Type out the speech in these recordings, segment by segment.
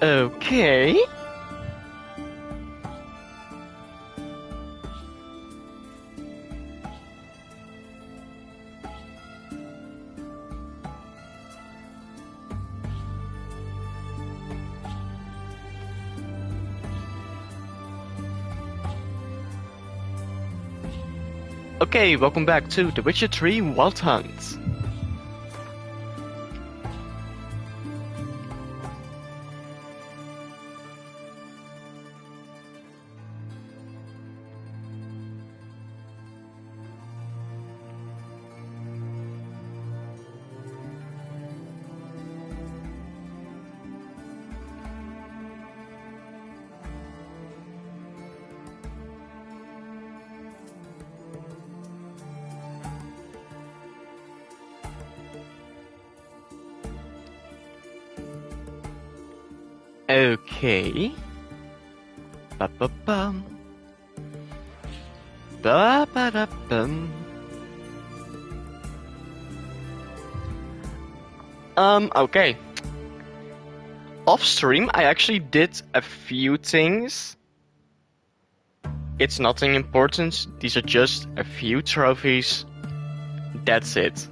Okay. Okay, welcome back to The Witcher 3 Wild Hunt. Okay. Ba-ba-bum. Ba-ba-da-bum. Okay. Off stream, I actually did a few things. It's nothing important. These are just a few trophies. That's it.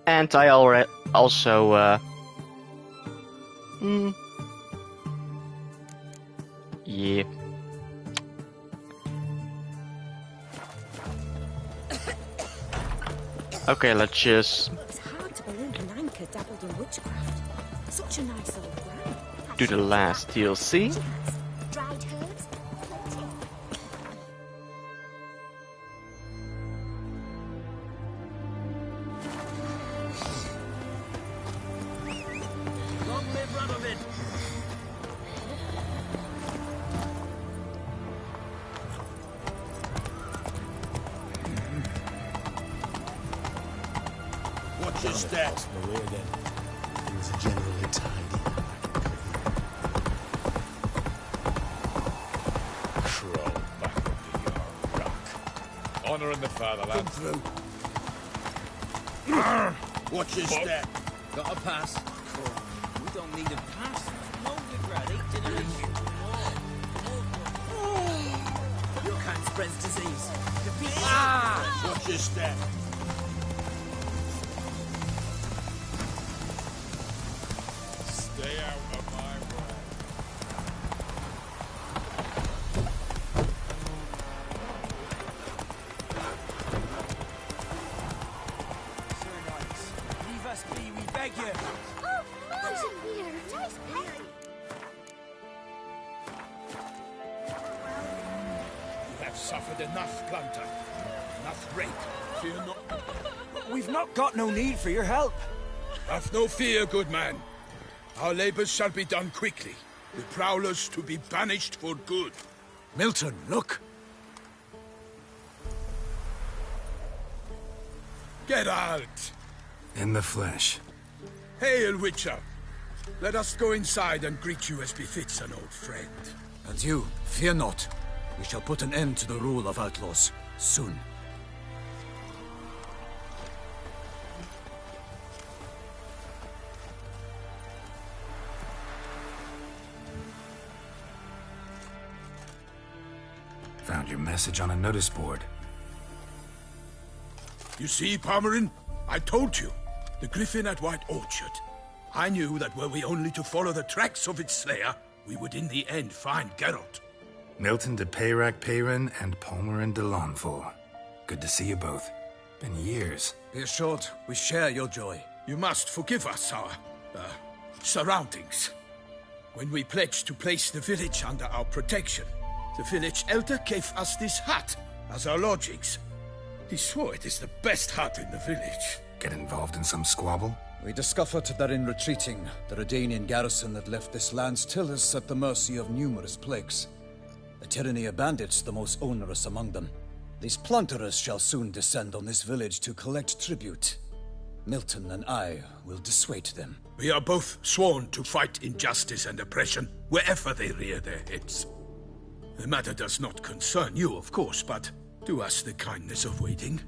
And I already also yeah. Okay, let's just It's hard to believe Nanka dabbled in witchcraft. Such a nice old brand. do the last DLC. Dried herbs. Long live Radovid! What is that? Away again. He was generally tidy. Crawl back under your rock. Honouring the fatherland. Through. What is that? Got a pass? We don't need a pass. No, we've got 8 generations more. Your kind spreads disease. What is that? Stay out of my way. Sir Knights, leave us be, we beg you. Oh, Martin here. Nice pet. You have suffered enough, Plunter. Enough rape. Fear not. We've not got no need for your help. Have no fear, good man. Our labors shall be done quickly. The prowlers to be banished for good. Milton, look! Get out! In the flesh. Hail, Witcher! Let us go inside and greet you as befits an old friend. And you, fear not. We shall put an end to the rule of outlaws, soon. Found your message on a notice board. You see, Palmerin? I told you. The griffin at White Orchard. I knew that were we only to follow the tracks of its slayer, we would in the end find Geralt. Milton de Peyrac Peyrin and Palmerin de Lawnfall. Good to see you both. Been years. Be assured, we share your joy. You must forgive us our, surroundings. When we pledged to place the village under our protection, the village elder gave us this hut as our lodgings. He swore it is the best hut in the village. Get involved in some squabble? We discovered that in retreating, the Redanian garrison that left this land still is at the mercy of numerous plagues. The tyranny of bandits the most onerous among them. These plunderers shall soon descend on this village to collect tribute. Milton and I will dissuade them. We are both sworn to fight injustice and oppression wherever they rear their heads. The matter does not concern you, of course, but do us the kindness of waiting.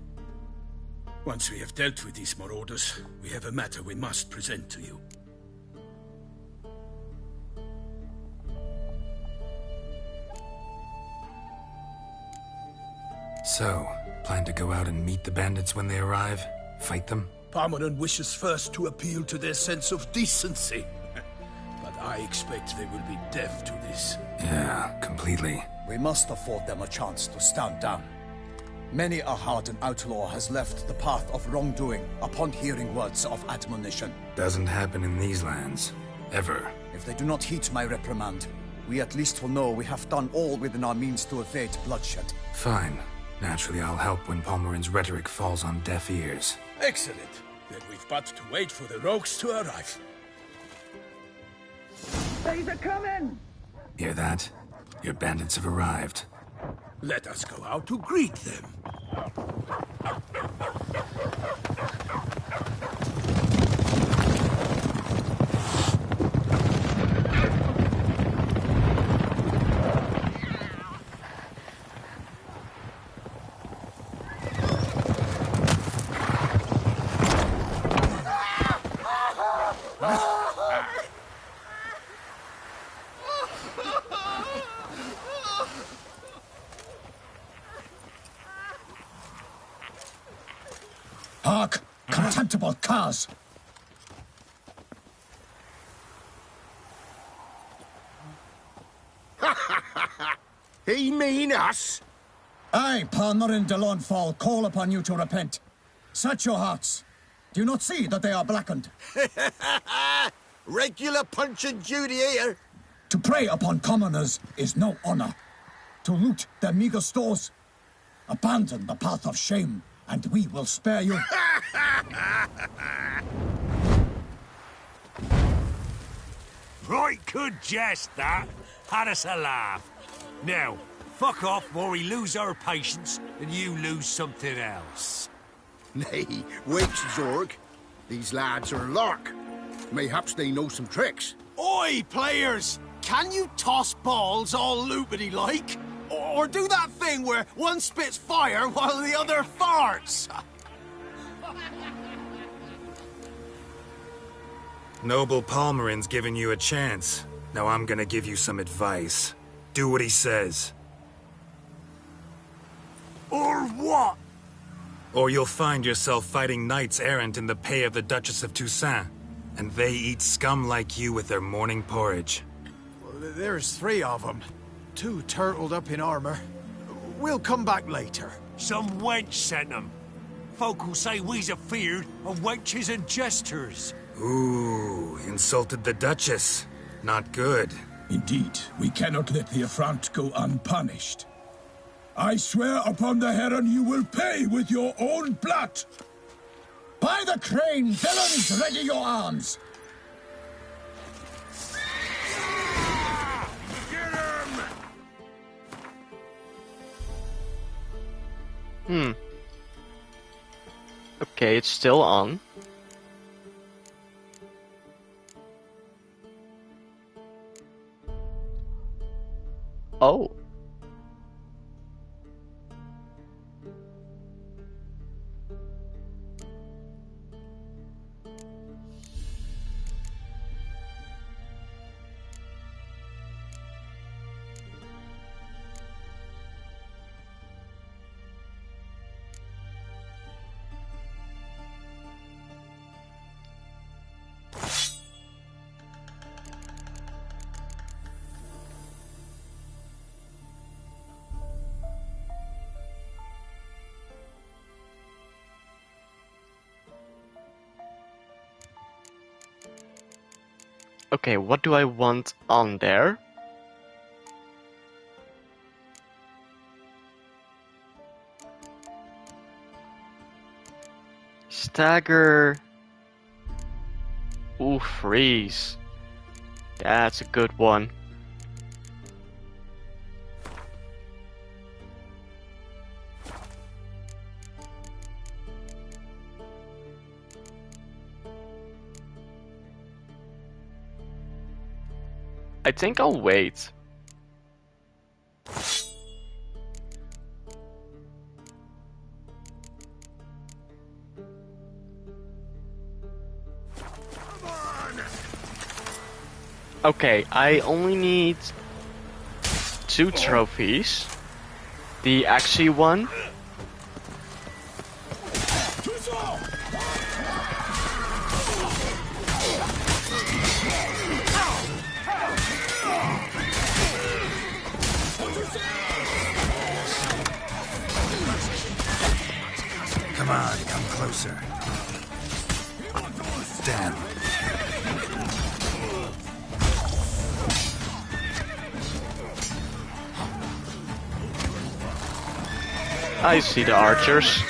Once we have dealt with these marauders, we have a matter we must present to you. So, plan to go out and meet the bandits when they arrive? Fight them? Parmeran wishes first to appeal to their sense of decency. But I expect they will be deaf to this. Yeah, completely. We must afford them a chance to stand down. Many a hardened outlaw has left the path of wrongdoing upon hearing words of admonition. Doesn't happen in these lands. Ever. If they do not heed my reprimand, we at least will know we have done all within our means to evade bloodshed. Fine. Naturally, I'll help when Palmerin's rhetoric falls on deaf ears. Excellent. Then we've but to wait for the rogues to arrive. They're coming! Hear that? Your bandits have arrived. Let us go out to greet them. Hark! Contemptible curs! He mean us? I, Palmerin de Launfal, call upon you to repent. Set your hearts. Do you not see that they are blackened? Regular punch and duty here. To prey upon commoners is no honor. To loot their meager stores, abandon the path of shame, and we will spare you. Right good jest, that. Had us a laugh. Now, fuck off or we lose our patience and you lose something else. Nay, wait, Zorg. These lads are lark. Mayhaps they know some tricks. Oi, players! Can you toss balls all loopity-like? Or do that thing where one spits fire while the other farts? Noble Palmerin's giving you a chance. Now I'm gonna give you some advice. Do what he says. Or what? Or you'll find yourself fighting knights errant in the pay of the Duchess of Toussaint. And they eat scum like you with their morning porridge. There's 3 of them. 2 turtled up in armor. We'll come back later. Some wench sent them. Folk will say we's afeard of wenches and jesters. Ooh, insulted the Duchess. Not good. Indeed, we cannot let the affront go unpunished. I swear upon the Heron you will pay with your own blood! By the crane, villains, ready your arms! Okay, it's still on. Oh. Okay, what do I want on there? Stagger. Ooh, freeze. That's a good one. I think I'll wait. Okay, I only need 2 trophies. The Axie one. Come on, come closer. Damn. I see the archers.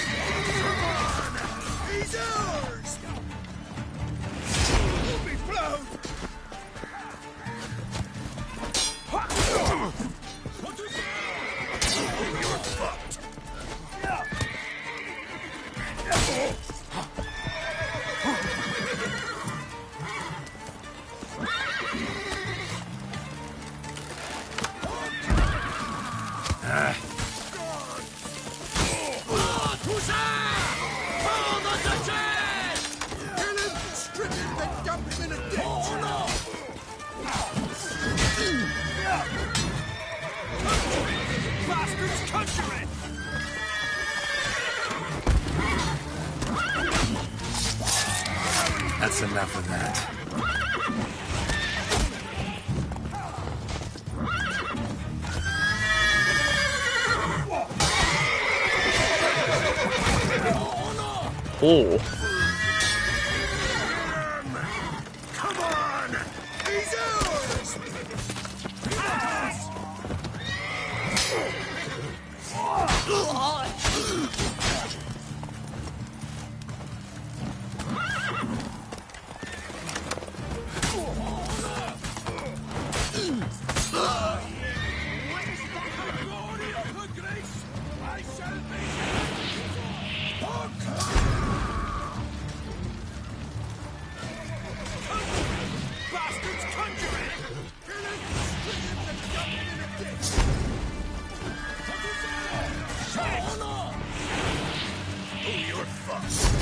That's enough of that. Oh. Come on! He's ours!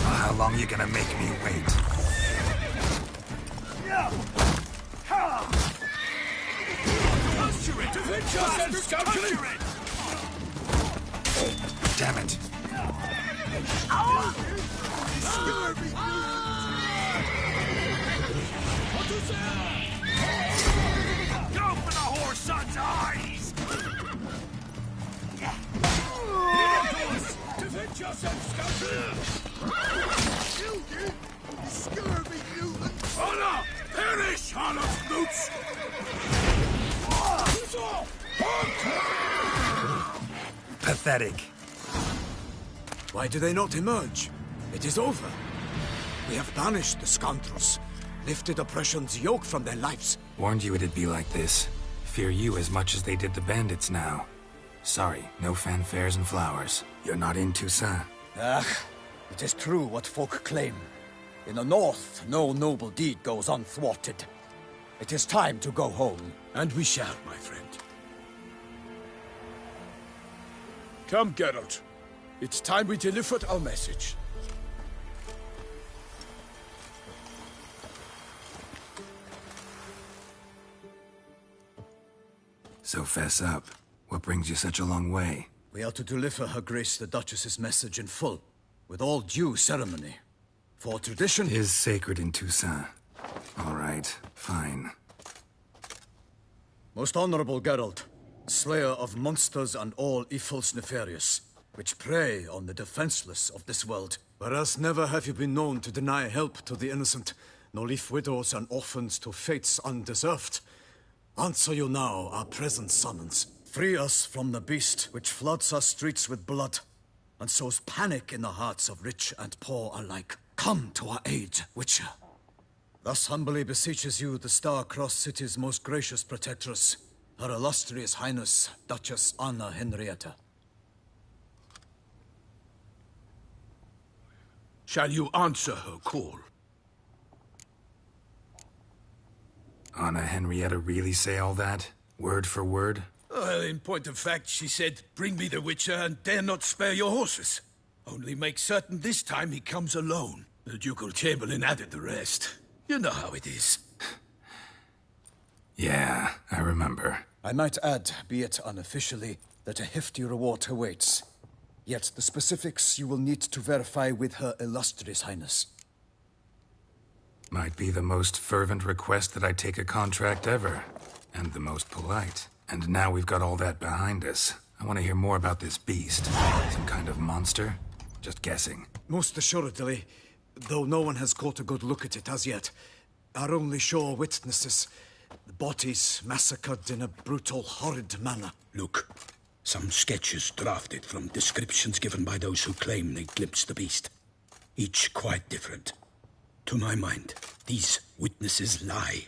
How long are you gonna make me wait? Damn it. Go for the horse son's eyes! Defend yourself, Scout! You did! You scurvy mutant! Honor! Perish, harlot boots! Pathetic. Why do they not emerge? It is over. We have banished the scoundrels, lifted oppression's yoke from their lives. Warned you it'd be like this. Fear you as much as they did the bandits now. Sorry, no fanfares and flowers. You're not in Toussaint. Ah, it is true what folk claim. In the north, no noble deed goes unthwarted. It is time to go home. And we shall, my friend. Come, Geralt. It's time we delivered our message. So fess up. What brings you such a long way? We are to deliver Her Grace the Duchess's message in full, with all due ceremony. For tradition... Is sacred in Toussaint. All right, fine. Most honorable Geralt, slayer of monsters and all evils nefarious, which prey on the defenseless of this world. Whereas never have you been known to deny help to the innocent, nor leave widows and orphans to fates undeserved. Answer you now our present summons. Free us from the beast which floods our streets with blood, and sows panic in the hearts of rich and poor alike. Come to our aid, Witcher. Thus humbly beseeches you the Star-Crossed City's most gracious protectress, Her Illustrious Highness, Duchess Anna Henrietta. Shall you answer her call? Anna Henrietta really say all that? Word for word? Well, in point of fact, she said, bring me the Witcher and dare not spare your horses. Only make certain this time he comes alone. The Ducal Chamberlain added the rest. You know how it is. Yeah, I remember. I might add, be it unofficially, that a hefty reward awaits. Yet the specifics you will need to verify with Her Illustrious Highness. Might be the most fervent request that I take a contract ever. And the most polite. And now we've got all that behind us. I want to hear more about this beast. Some kind of monster? Just guessing. Most assuredly, though no one has caught a good look at it as yet. Our only sure witnesses, the bodies massacred in a brutal, horrid manner. Look, some sketches drafted from descriptions given by those who claim they glimpsed the beast. Each quite different. To my mind, these witnesses lie.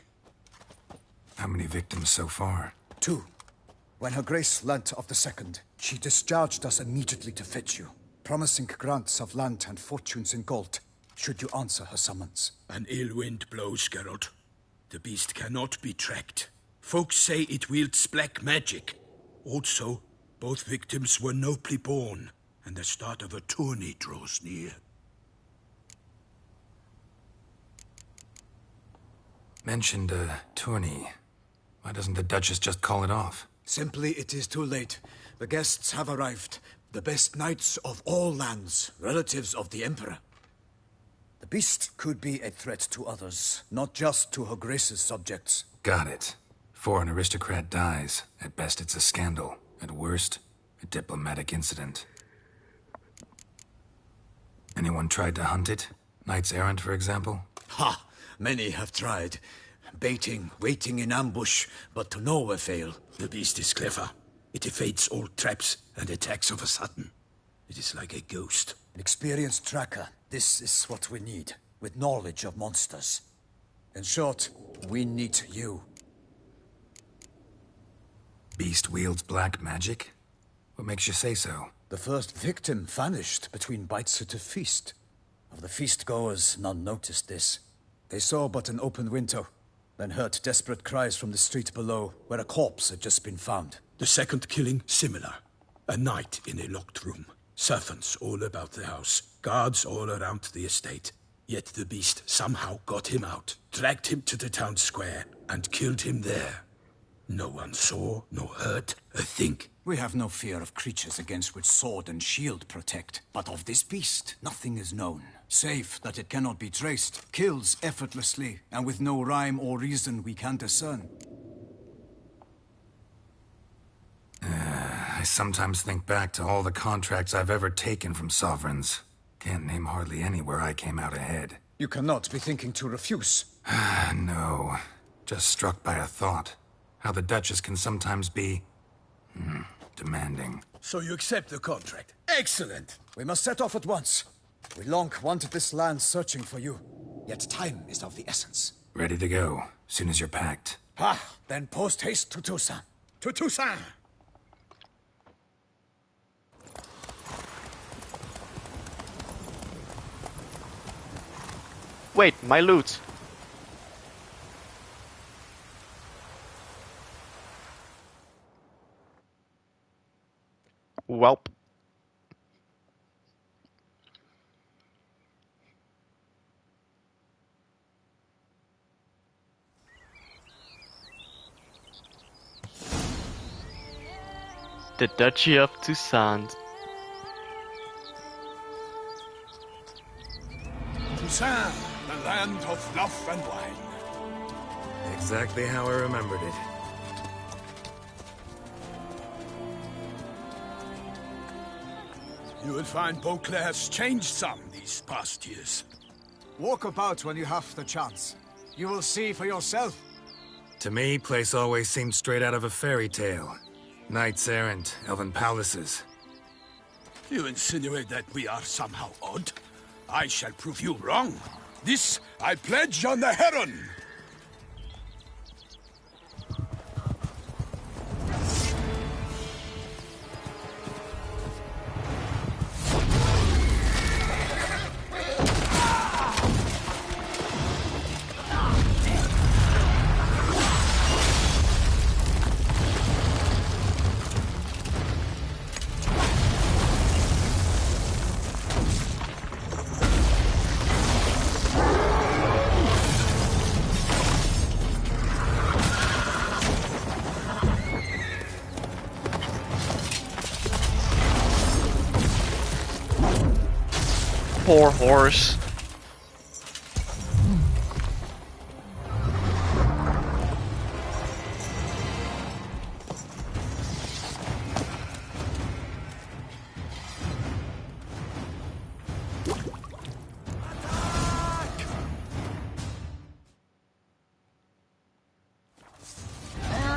How many victims so far? 2. When Her Grace learnt of the second, she discharged us immediately to fetch you, promising grants of land and fortunes in gold, should you answer her summons. An ill wind blows, Geralt. The beast cannot be tracked. Folks say it wields black magic. Also, both victims were nobly born, and the start of a tourney draws near. Mentioned a tourney. Why doesn't the Duchess just call it off? Simply, it is too late. The guests have arrived. The best knights of all lands, relatives of the Emperor. The beast could be a threat to others, not just to Her Grace's subjects. Got it. Before an aristocrat dies, at best it's a scandal. At worst, a diplomatic incident. Anyone tried to hunt it? Knights errant, for example? Ha! Many have tried. Baiting, waiting in ambush, but to no avail. The beast is clever. It evades all traps and attacks of a sudden. It is like a ghost. An experienced tracker. This is what we need, with knowledge of monsters. In short, we need you. Beast wields black magic? What makes you say so? The first victim vanished between bites at a feast. Of the feast-goers, none noticed this. They saw but an open window, then heard desperate cries from the street below, where a corpse had just been found. The second killing, similar. A night in a locked room. Servants all about the house. Guards all around the estate. Yet the beast somehow got him out, dragged him to the town square, and killed him there. No one saw, nor heard a thing. We have no fear of creatures against which sword and shield protect. But of this beast, nothing is known. Save that it cannot be traced, kills effortlessly, and with no rhyme or reason we can discern. I sometimes think back to all the contracts I've ever taken from sovereigns. Can't name hardly any where I came out ahead. You cannot be thinking to refuse. No. Just struck by a thought. How the Duchess can sometimes be... demanding. So you accept the contract. Excellent! We must set off at once. We long wanted this land searching for you. Yet time is of the essence. Ready to go, soon as you're packed. Then post-haste to Toussaint. To Toussaint! Wait, my loot. Welp. The Duchy of Toussaint. Toussaint, the land of love and wine. Exactly how I remembered it. You will find Beauclair has changed some these past years. Walk about when you have the chance. You will see for yourself. To me, place always seemed straight out of a fairy tale. Knights errant, elven palaces. You insinuate that we are somehow odd? I shall prove you wrong. This I pledge on the Heron. Poor horse.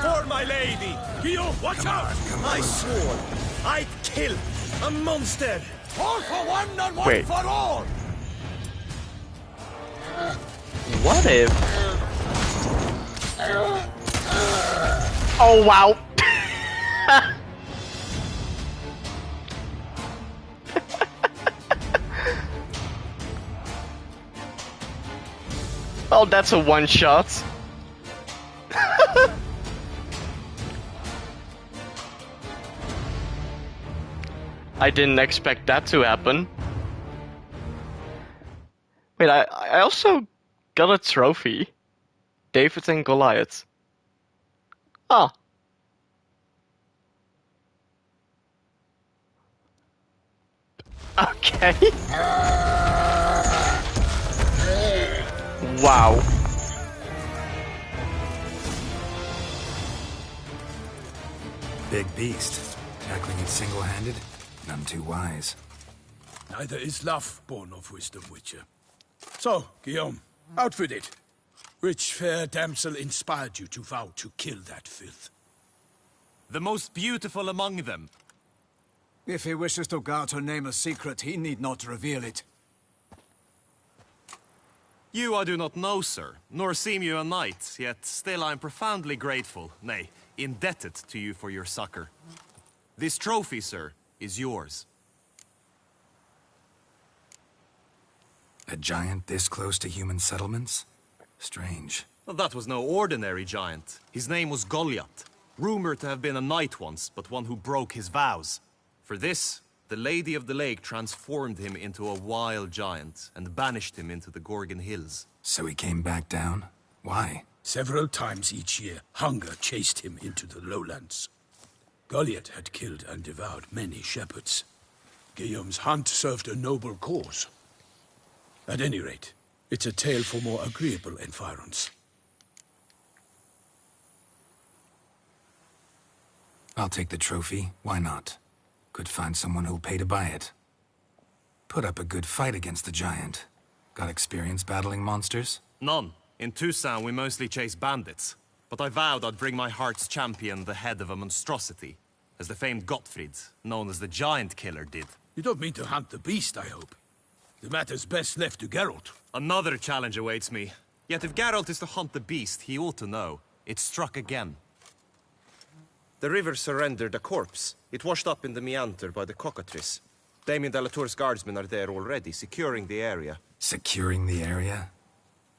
For my lady! Guillaume, watch out! I swore I'd kill a monster! All for one and one Wait. for all! What if? Oh wow! Oh, that's a one shot. I didn't expect that to happen. Wait, I also got a trophy. David and Goliath. Ah. Okay. Wow. Big beast. Tackling it single-handed? None too wise. Neither is love born of wisdom, Witcher. So, Guillaume, out with it. Which fair damsel inspired you to vow to kill that filth? The most beautiful among them. If he wishes to guard her name a secret, he need not reveal it. You I do not know, sir, nor seem you a knight, yet still I am profoundly grateful, nay, indebted to you for your succor. This trophy, sir, is yours. A giant this close to human settlements? Strange. Well, that was no ordinary giant. His name was Goliath, rumored to have been a knight once, but one who broke his vows. For this, the Lady of the Lake transformed him into a wild giant and banished him into the Gorgon Hills. So he came back down? Why? Several times each year, hunger chased him into the lowlands. Goliath had killed and devoured many shepherds. Guillaume's hunt served a noble cause. At any rate, it's a tale for more agreeable environs. I'll take the trophy. Why not? Could find someone who'll pay to buy it. Put up a good fight against the giant. Got experience battling monsters? None. In Toussaint, we mostly chase bandits. But I vowed I'd bring my heart's champion the head of a monstrosity, as the famed Gottfried, known as the Giant Killer, did. You don't mean to hunt the beast, I hope. The matter's best left to Geralt. Another challenge awaits me. Yet if Geralt is to hunt the beast, he ought to know. It struck again. The river surrendered a corpse. It washed up in the meander by the cockatrice. Damien Delatour's guardsmen are there already, securing the area. Securing the area?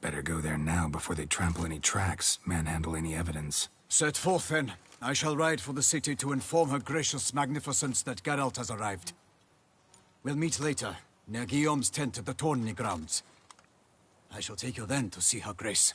Better go there now before they trample any tracks, manhandle any evidence. Set forth, then. I shall ride for the city to inform her gracious magnificence that Geralt has arrived. We'll meet later, near Guillaume's tent at the Tourney grounds. I shall take you then to see her grace.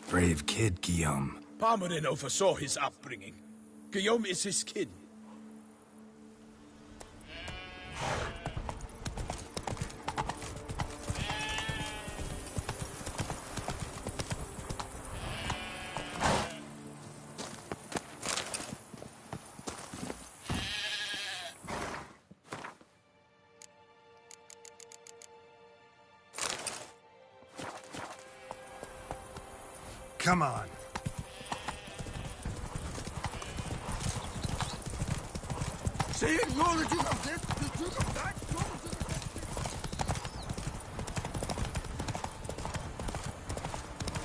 Brave kid, Guillaume. Parmarin oversaw his upbringing. Guillaume is his kin. Come on.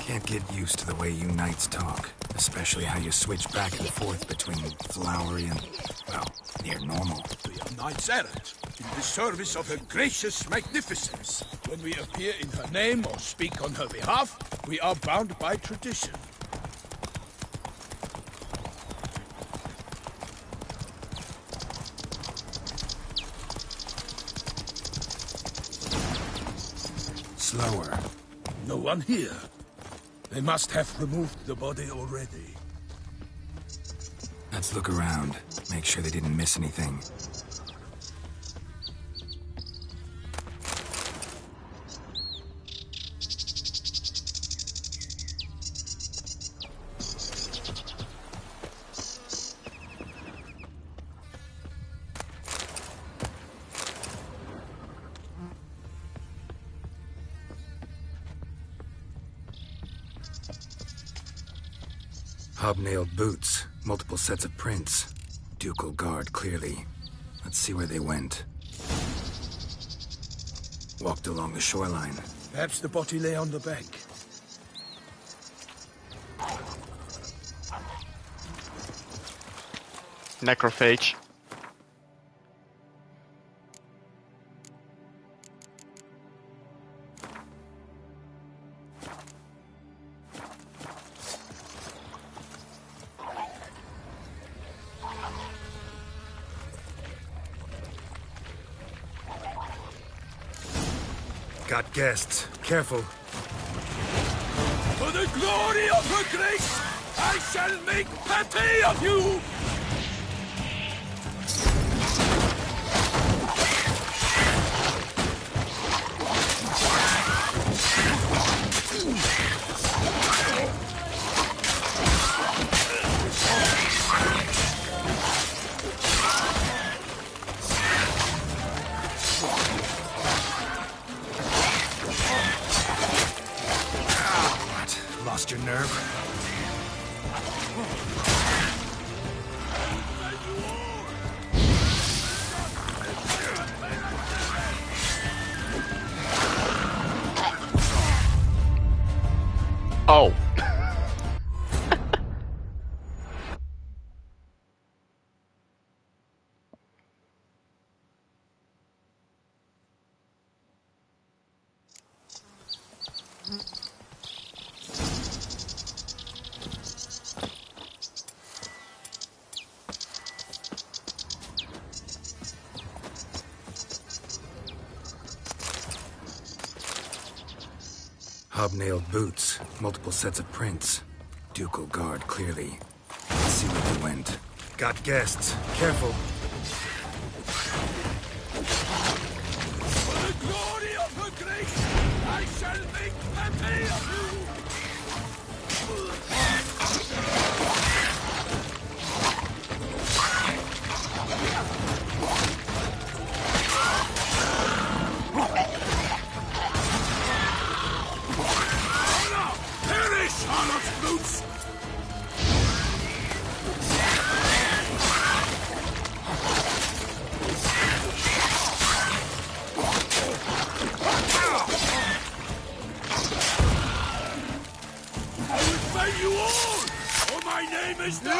Can't get used to the way you knights talk, especially how you switch back and forth between flowery and, well, near normal. We are knights errant, in the service of her gracious magnificence. When we appear in her name or speak on her behalf, we are bound by tradition. Slower. No one here. They must have removed the body already. Let's look around. Make sure they didn't miss anything. Hobnailed boots, multiple sets of prints. Ducal guard, clearly. Let's see where they went. Walked along the shoreline. Perhaps the body lay on the bank. Necrophage. Got guests. Careful. For the glory of her grace, I shall make pate of you! Lost your nerve? Oh. Hobnailed boots, multiple sets of prints. Ducal guard, clearly. Let's see where they went. Got guests. Careful. For the glory of her grace, I shall make pate of you! Perish, harlot boots! I will slay you all! For my name is not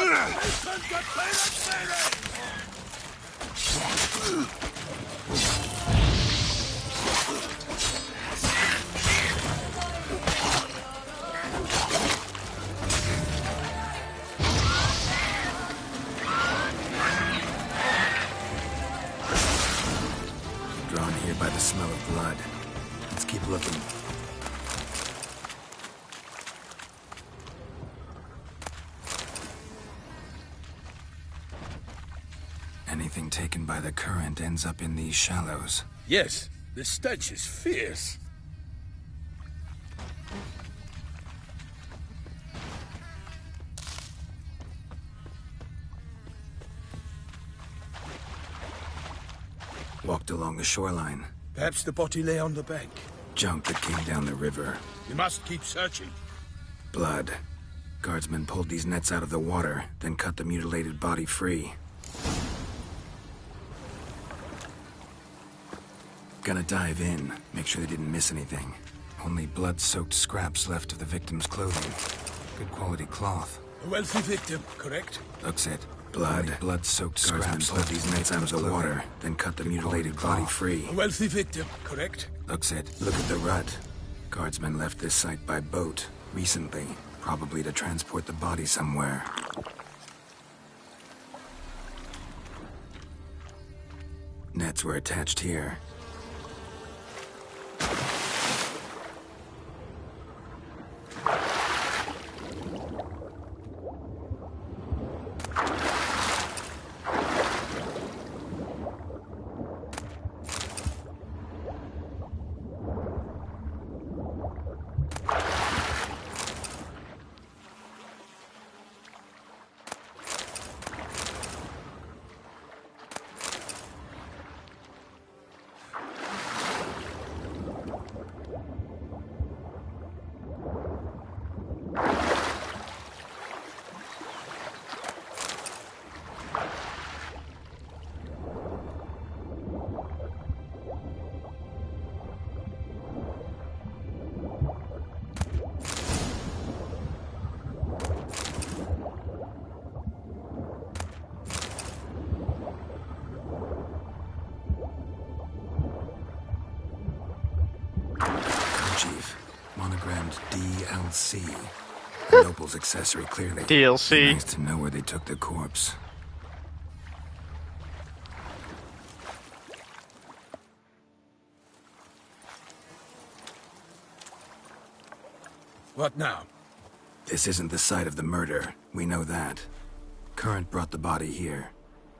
Drawn here by the smell of blood. Let's keep looking. Anything taken by the current ends up in these shallows. Yes, the stench is fierce. Walked along the shoreline. Perhaps the body lay on the bank. Junk that came down the river. We must keep searching. Blood. Guardsmen pulled these nets out of the water, then cut the mutilated body free. Gonna dive in, make sure they didn't miss anything. Only blood-soaked scraps left of the victim's clothing. Good quality cloth. A wealthy victim, correct? Looks it. Blood-soaked scraps left these nets out of the water, then cut the mutilated body free. A wealthy victim, correct? Looks it. Look at the rut. Guardsmen left this site by boat, recently. Probably to transport the body somewhere. Nets were attached here. Monogrammed DLC. A noble's accessory, clearly. DLC. Nice to know where they took the corpse. What now? This isn't the site of the murder. We know that. Current brought the body here.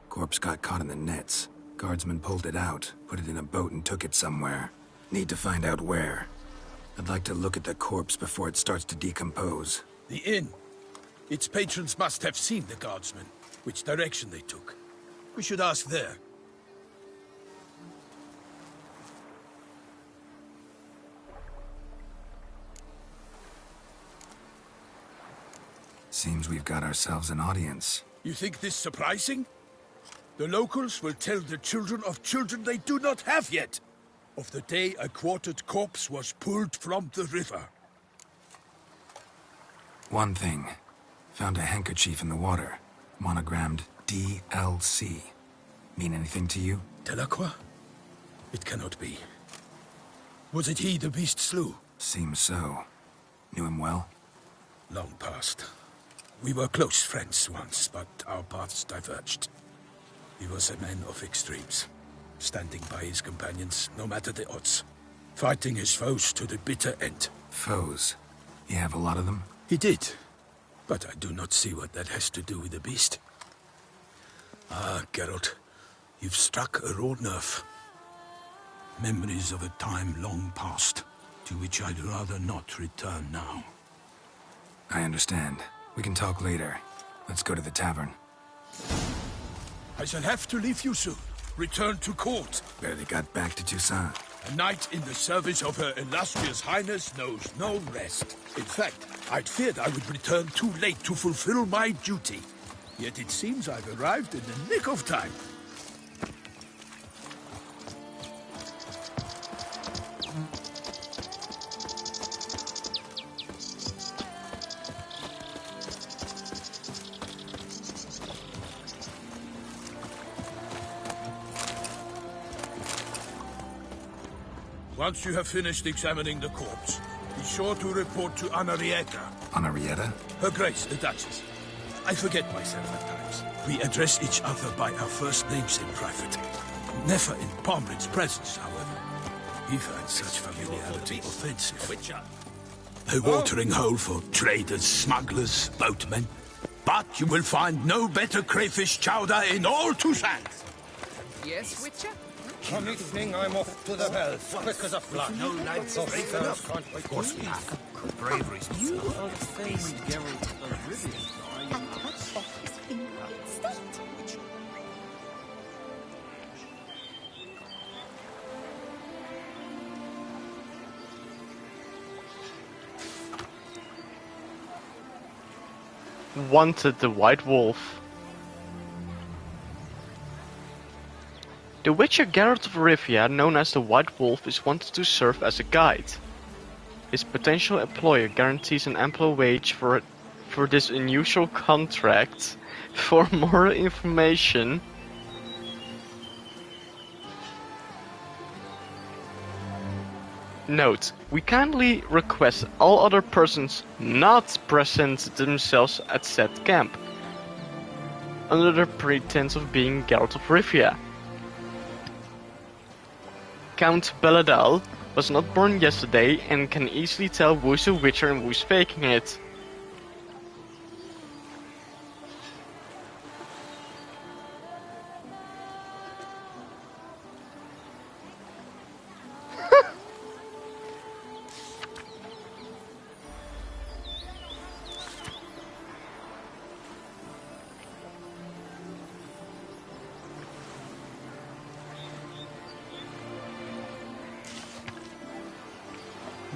Corpse got caught in the nets. Guardsmen pulled it out, put it in a boat and took it somewhere. Need to find out where. I'd like to look at the corpse before it starts to decompose. The inn. Its patrons must have seen the guardsmen, which direction they took. We should ask there. Seems we've got ourselves an audience. You think this surprising? The locals will tell the children of children they do not have yet, of the day a quartered corpse was pulled from the river. One thing. Found a handkerchief in the water. Monogrammed DLC. Mean anything to you? Delacroix? It cannot be. Was it he the beast slew? Seems so. Knew him well? Long past. We were close friends once, but our paths diverged. He was a man of extremes, standing by his companions, no matter the odds. Fighting his foes to the bitter end. Foes? You have a lot of them? He did. But I do not see what that has to do with the beast. Ah, Geralt, you've struck a raw nerve. Memories of a time long past, to which I'd rather not return now. I understand. We can talk later. Let's go to the tavern. I shall have to leave you soon. Return to court. Barely got back to Toussaint. A knight in the service of Her Illustrious Highness knows no rest. In fact, I'd feared I would return too late to fulfill my duty. Yet it seems I've arrived in the nick of time. Once you have finished examining the corpse, be sure to report to Anarietta. Anarietta? Her Grace, the Duchess. I forget myself at times. We address each other by our first names in private. Never in Pomrin's presence, however. He finds such familiarity offensive. A watering hole for traders, smugglers, boatmen. But you will find no better crayfish chowder in all Toussaint. Yes, Witcher? One evening, I'm off to the veldt, quick as a flash. No lads, of course we have. Bravery's You are the famed Geralt of Rivia, are you And not? cut off his finger instead. Wanted the White Wolf. The Witcher Geralt of Rivia, known as the White Wolf, is wanted to serve as a guide. His potential employer guarantees an ample wage for this unusual contract. For more information, note, we kindly request all other persons not present themselves at said camp, under the pretense of being Geralt of Rivia. Count Belladal was not born yesterday and can easily tell who's a witcher and who's faking it.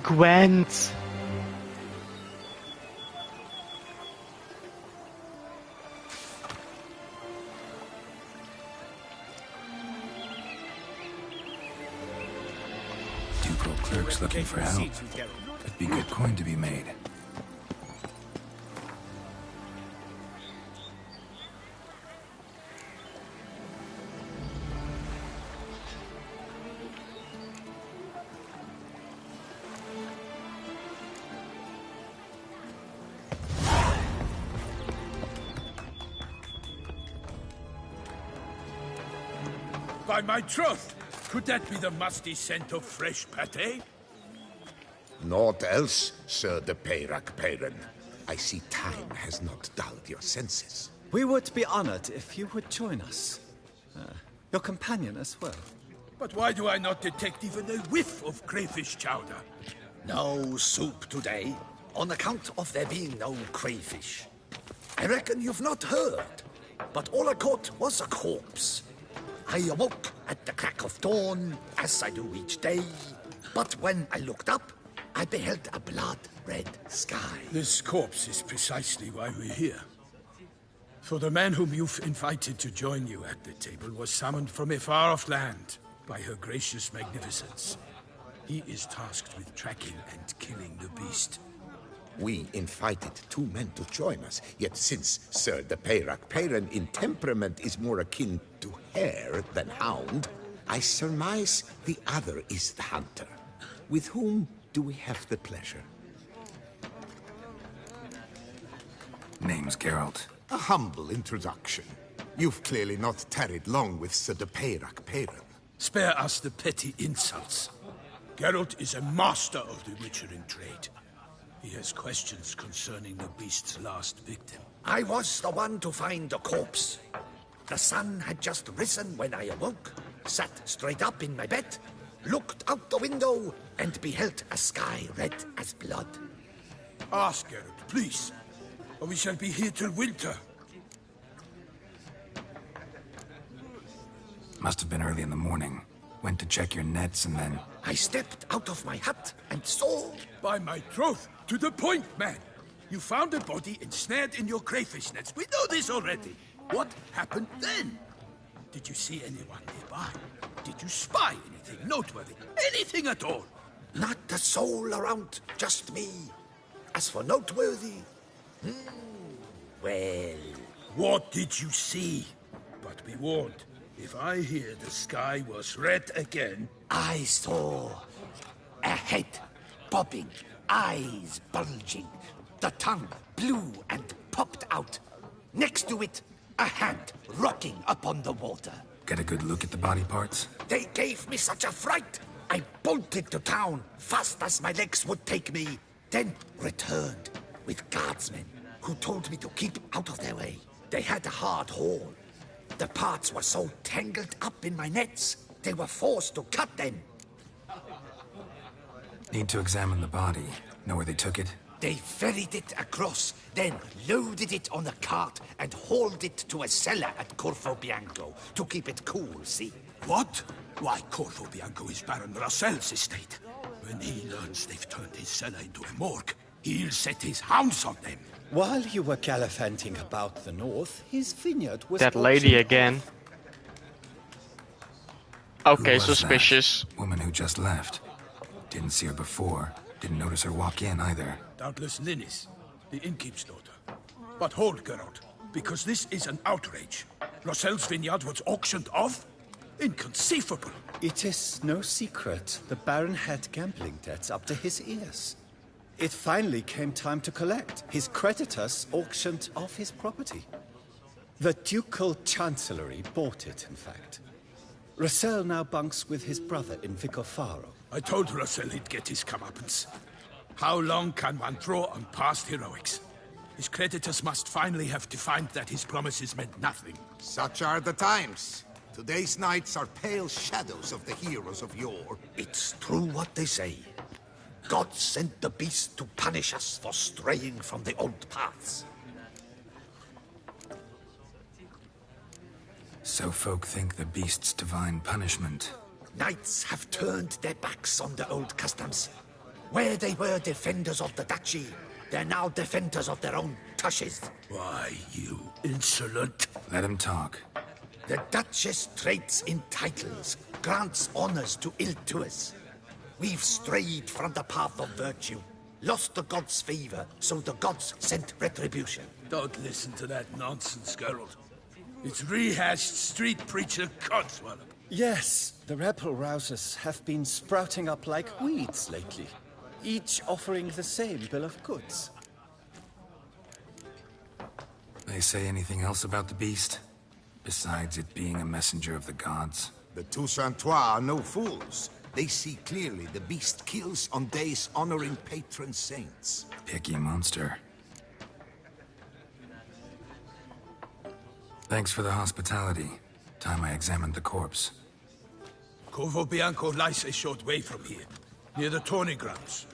Gwent! Ducal clerks looking for help. Could be good coin to be made. By my troth, could that be the musty scent of fresh pate? Naught else, Sir de Peyrac Peyren. I see time has not dulled your senses. We would be honored if you would join us. Your companion as well. But why do I not detect even a whiff of crayfish chowder? No soup today, on account of there being no crayfish. I reckon you've not heard, but all I caught was a corpse. I awoke at the crack of dawn, as I do each day, but when I looked up, I beheld a blood-red sky. This corpse is precisely why we're here. For the man whom you've invited to join you at the table was summoned from a far-off land by her gracious magnificence. He is tasked with tracking and killing the beast. We invited two men to join us, yet since Sir de Peyrac Peyren in temperament is more akin to hare than hound, I surmise the other is the hunter. With whom do we have the pleasure? Name's Geralt. A humble introduction. You've clearly not tarried long with Sir de Peyrac Peyren. Spare us the petty insults. Geralt is a master of the witchering trade. He has questions concerning the beast's last victim. I was the one to find the corpse. The sun had just risen when I awoke, sat straight up in my bed, looked out the window, and beheld a sky red as blood. Ask Geralt, please, or we shall be here till winter. Must have been early in the morning. Went to check your nets and then... I stepped out of my hut and saw... By my troth, to the point, man. You found a body ensnared in your crayfish nets. We know this already. What happened then? Did you see anyone nearby? Did you spy anything noteworthy? Anything at all? Not a soul around, just me. As for noteworthy... well... What did you see? But be warned, if I hear the sky was red again... I saw a head bobbing, eyes bulging, the tongue blue and popped out. Next to it, a hand rocking upon the water. Get a good look at the body parts? They gave me such a fright. I bolted to town, fast as my legs would take me, then returned with guardsmen who told me to keep out of their way. They had a hard haul. The parts were so tangled up in my nets, they were forced to cut them. Need to examine the body. Know where they took it? They ferried it across, then loaded it on a cart and hauled it to a cellar at Corvo Bianco to keep it cool, see? What? Why, Corvo Bianco is Baron Russell's estate. When he learns they've turned his cellar into a morgue, he'll set his hounds on them. While you were gallivanting about the north, his vineyard was That lady auctioned again. Who Okay, was suspicious. that woman who just left. Didn't see her before. Didn't notice her walk in either. Doubtless Linnis, the innkeep's daughter. But hold, Geralt, because this is an outrage. Roselle's vineyard was auctioned off? Inconceivable. It is no secret the Baron had gambling debts up to his ears. It finally came time to collect. His creditors auctioned off his property. The Ducal Chancellery bought it, in fact. Roselle now bunks with his brother in Vicofaro. I told Roselle he'd get his comeuppance. How long can one draw on past heroics? His creditors must finally have to find that his promises meant nothing. Such are the times. Today's knights are pale shadows of the heroes of yore. It's true what they say. God sent the beast to punish us for straying from the old paths. So folk think the beast's divine punishment. Knights have turned their backs on the old customs. Where they were defenders of the duchy, they're now defenders of their own tushes. Why, you insolent... Let him talk. The Duchess trades in titles, grants honors to ill-doers. We've strayed from the path of virtue, lost the gods' favor, so the gods sent retribution. Don't listen to that nonsense, Geralt. It's rehashed street preacher codswallop. Yes, the rebel rousers have been sprouting up like weeds lately, each offering the same bill of goods. They say anything else about the beast? Besides it being a messenger of the gods? The Toussaintois are no fools. They see clearly the beast kills on days honoring patron saints. Picky monster. Thanks for the hospitality. Time I examined the corpse. Corvo Bianco lies a short way from here, near the tourney grounds.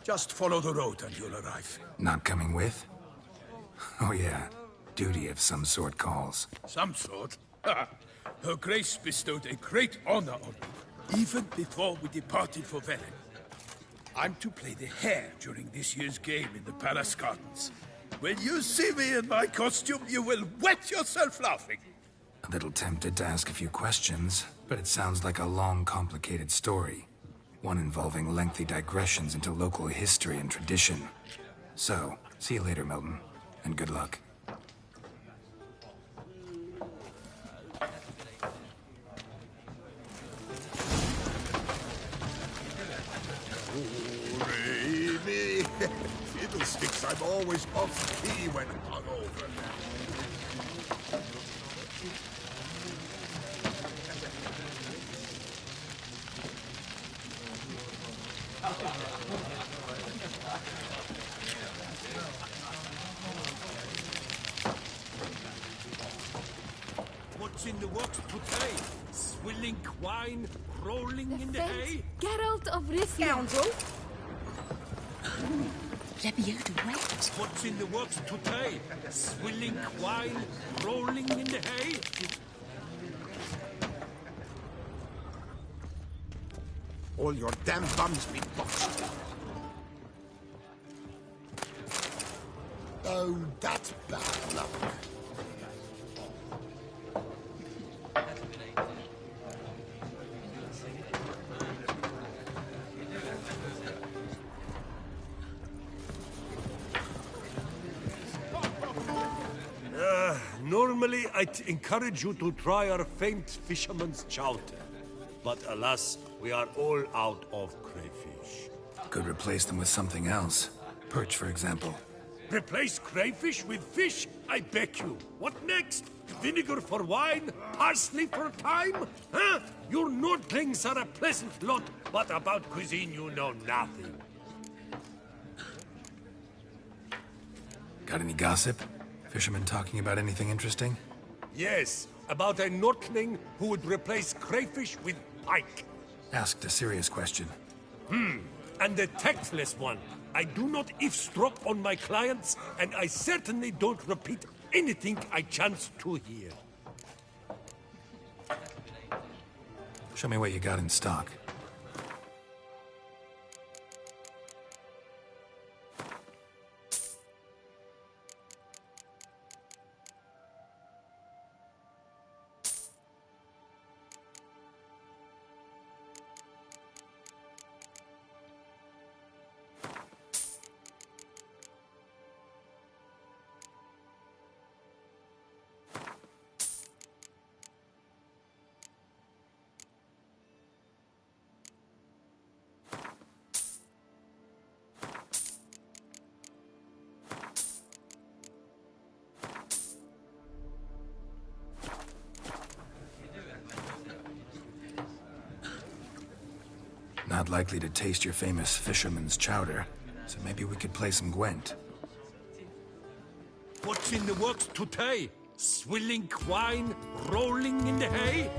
Just follow the road and you'll arrive. Not coming with? Oh yeah, duty of some sort calls. Some sort? Her Grace bestowed a great honor on me, even before we departed for Velen. I'm to play the hare during this year's game in the palace gardens. When you see me in my costume, you will wet yourself laughing. A little tempted to ask a few questions, but it sounds like a long, complicated story. One involving lengthy digressions into local history and tradition. So, see you later, Milton, and good luck. Really? Fiddlesticks, I'm always off key when hungover. What's in the works today? Swilling wine, rolling in the hay? Geralt of Rithia. Scoundrel. Lebioda wet. What's in the works today? Swilling wine, rolling in the hay? All your damn bums be botched. Oh, that's bad luck. Normally, I'd encourage you to try our famed fisherman's chowder. But alas, we are all out of crayfish. Could replace them with something else. Perch, for example. Replace crayfish with fish? I beg you. What next? Vinegar for wine? Parsley for thyme? Huh? Your Nordlings are a pleasant lot, but about cuisine you know nothing. Got any gossip? Fishermen talking about anything interesting? Yes, about a Nordling who would replace crayfish with pike. Asked a serious question. And the tactless one. I do not eavesdrop on my clients, and I certainly don't repeat anything I chance to hear. Show me what you got in stock. Not likely to taste your famous fisherman's chowder, so maybe we could play some Gwent. What's in the works today? Swilling wine, rolling in the hay?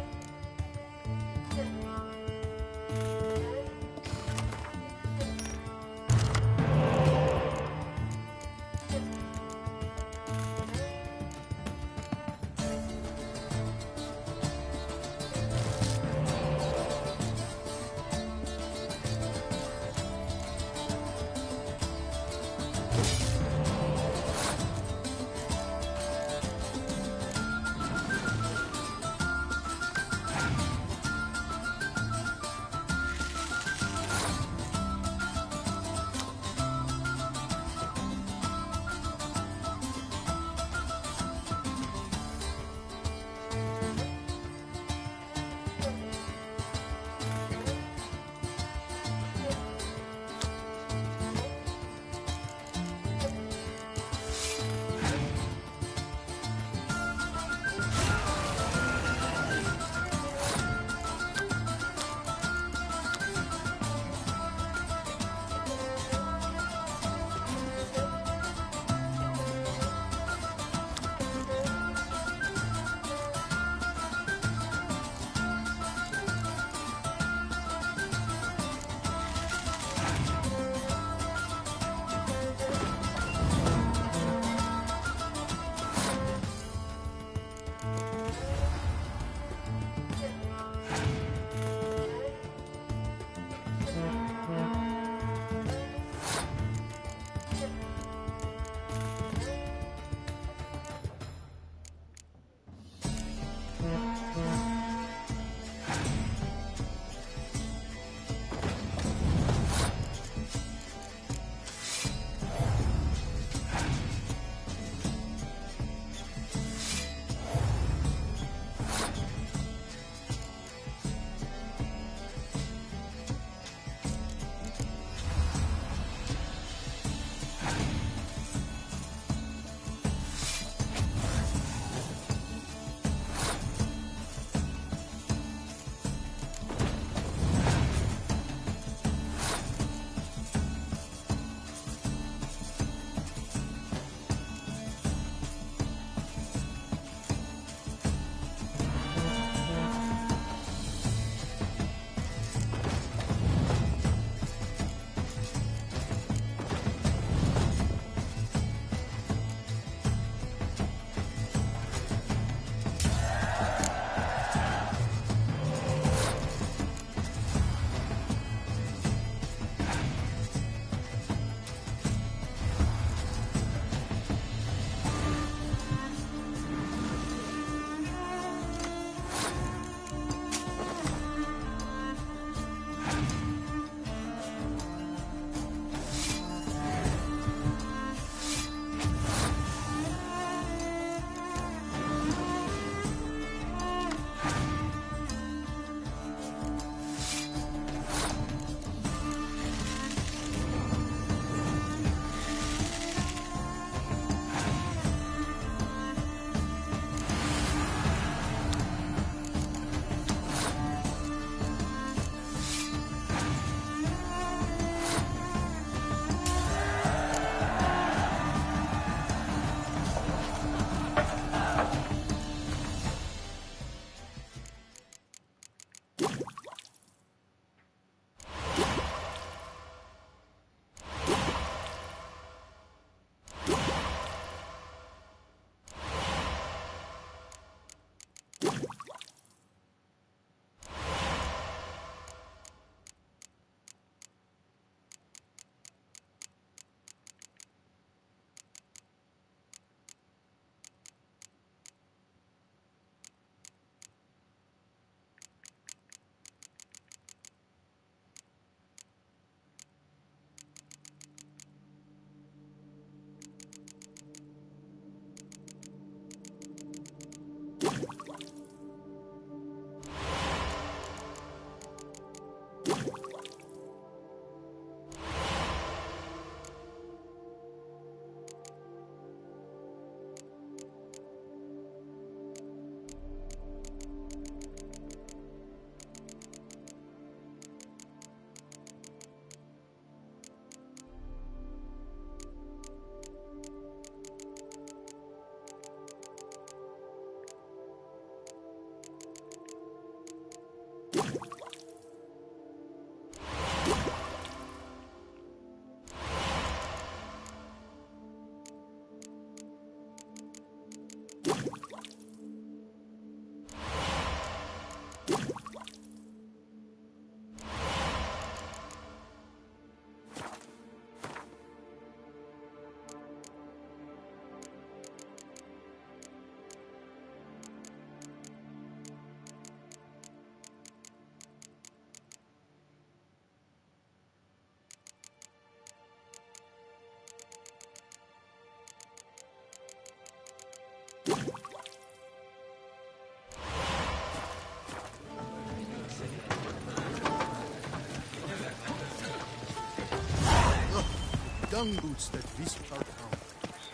dung boots that visit our town.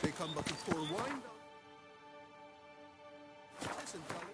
They come but to pour wine. Listen, Charlie.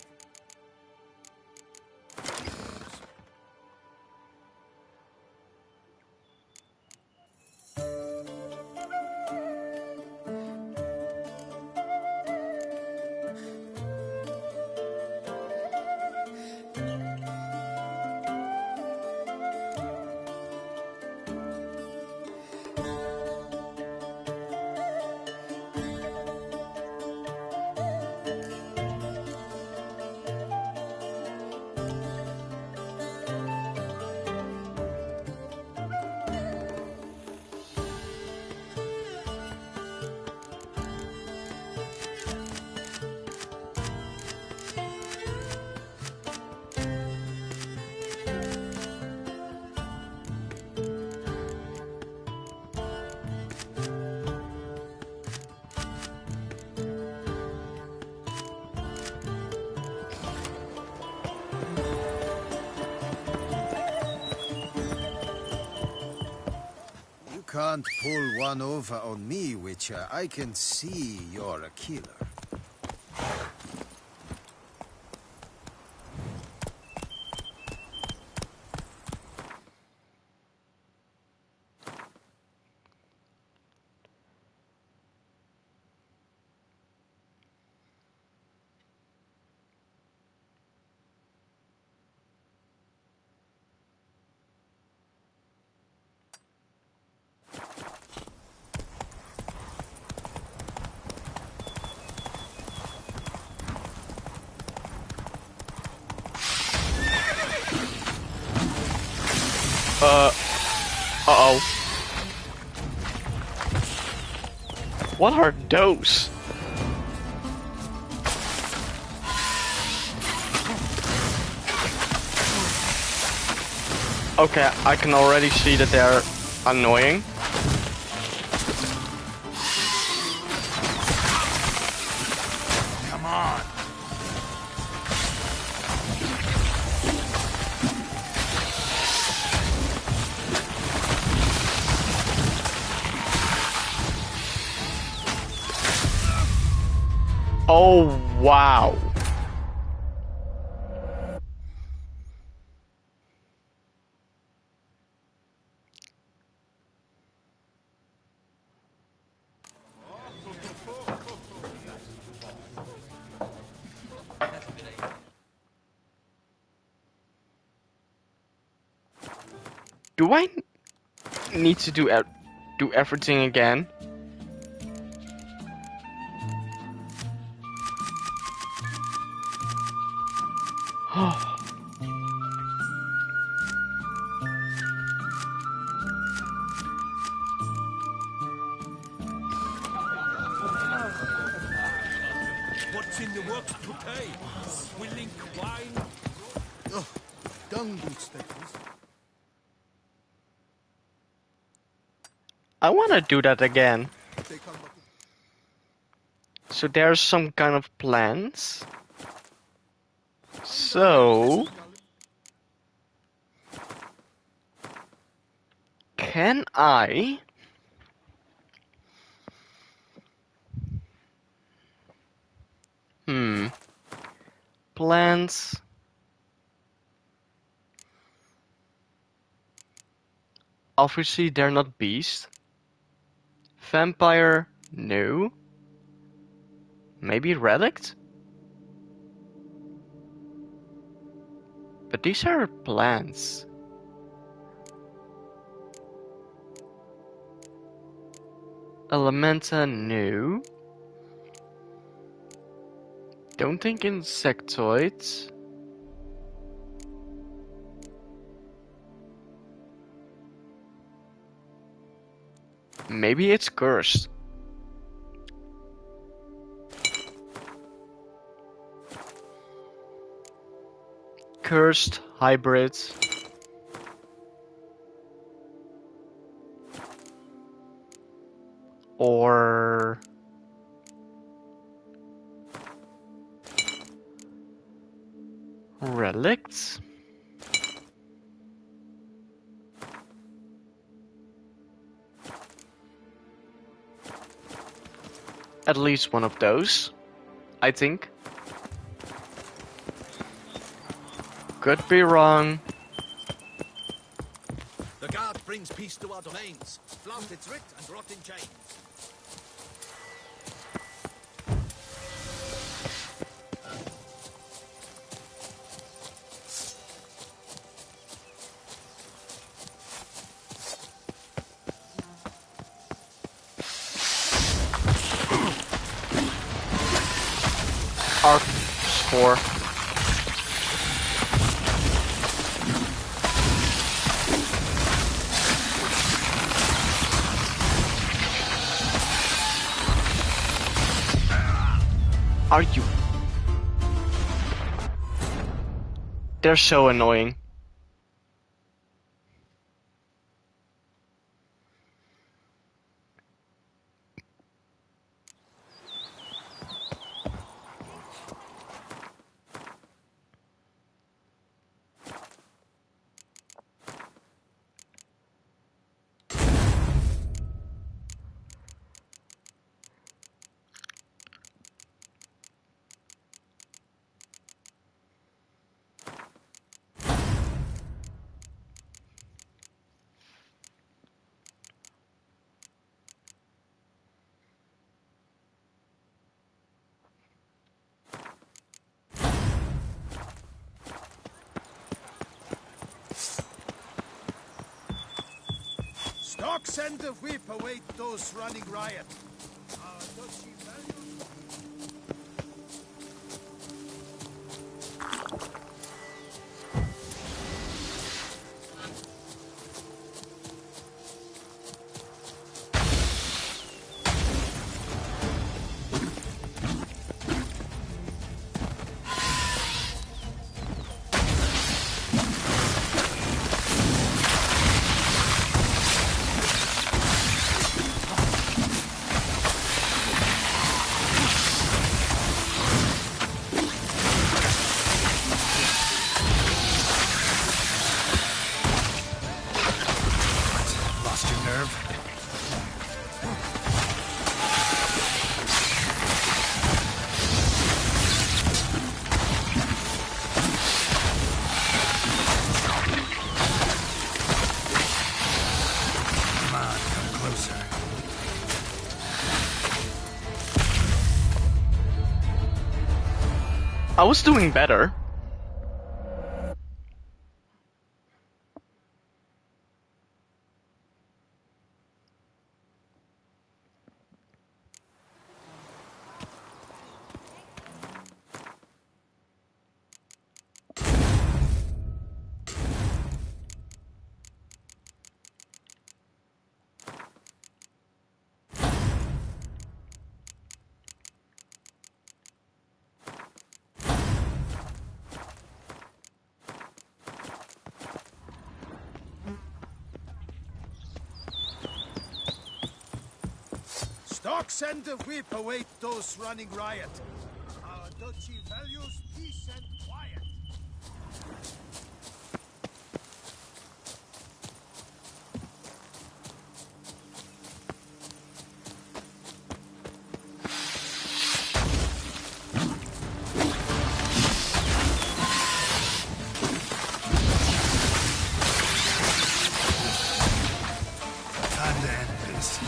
You can't pull one over on me, Witcher. I can see you're a killer. Uh-oh. What are those? Okay, I can already see that they're annoying. Come on. Oh, wow. Do I need to do everything again? What's in the works today? Swilling wine? Oh, dung boots that visit. I want to do that again. They come but to... So there's some kind of plans. So can I plans? Obviously they're not beast. Vampire, no. Maybe relict? But these are plants. Elementa, no. Don't think insectoids. Maybe it's cursed. Cursed hybrids. Or relicts. at least one of those, I think. Could be wrong. The guard brings peace to our domains. Flout its writ and rot in chains. Our score. Are you? They're so annoying. Stock send the whip await those running riot. Does she value? Lost your nerve? Come on, come closer. I was doing better. Stock send the whip await those running riot. Our duchy values peace and quiet. Time to end this.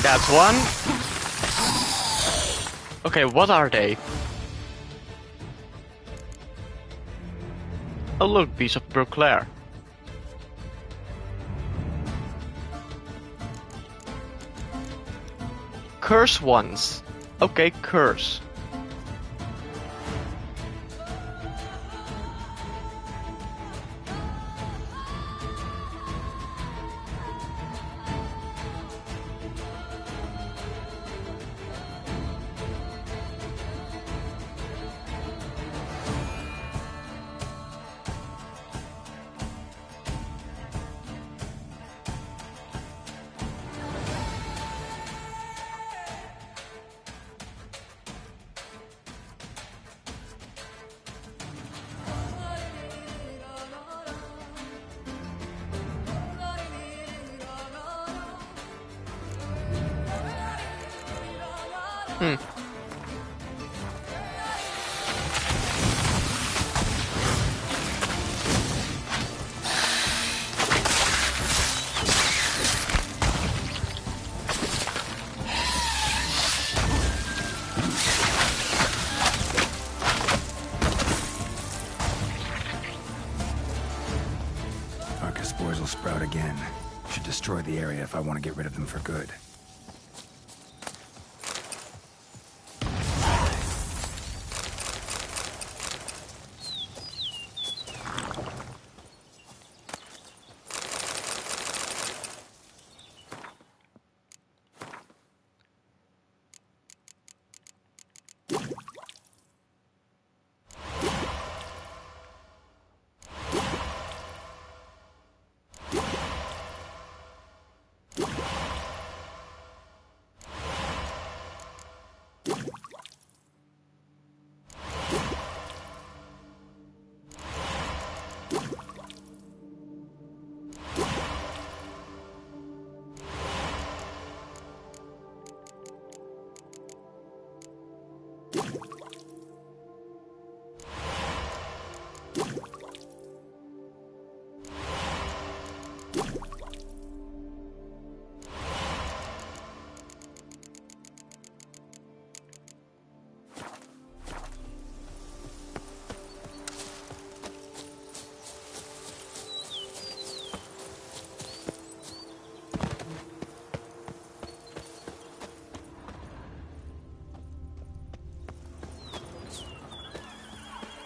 That's one. Okay, what are they? Oh look, piece of Broclair. curse once. Okay, curse. Hmm. Arca spores will sprout again. Should destroy the area if I want to get rid of them for good.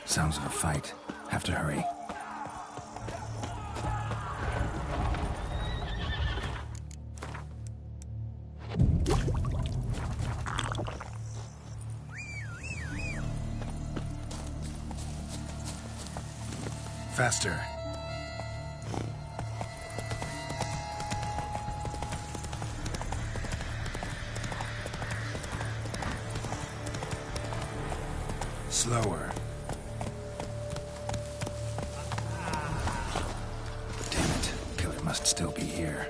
Sounds of a fight. Have to hurry. Faster. Slower. Damn it. Killer must still be here.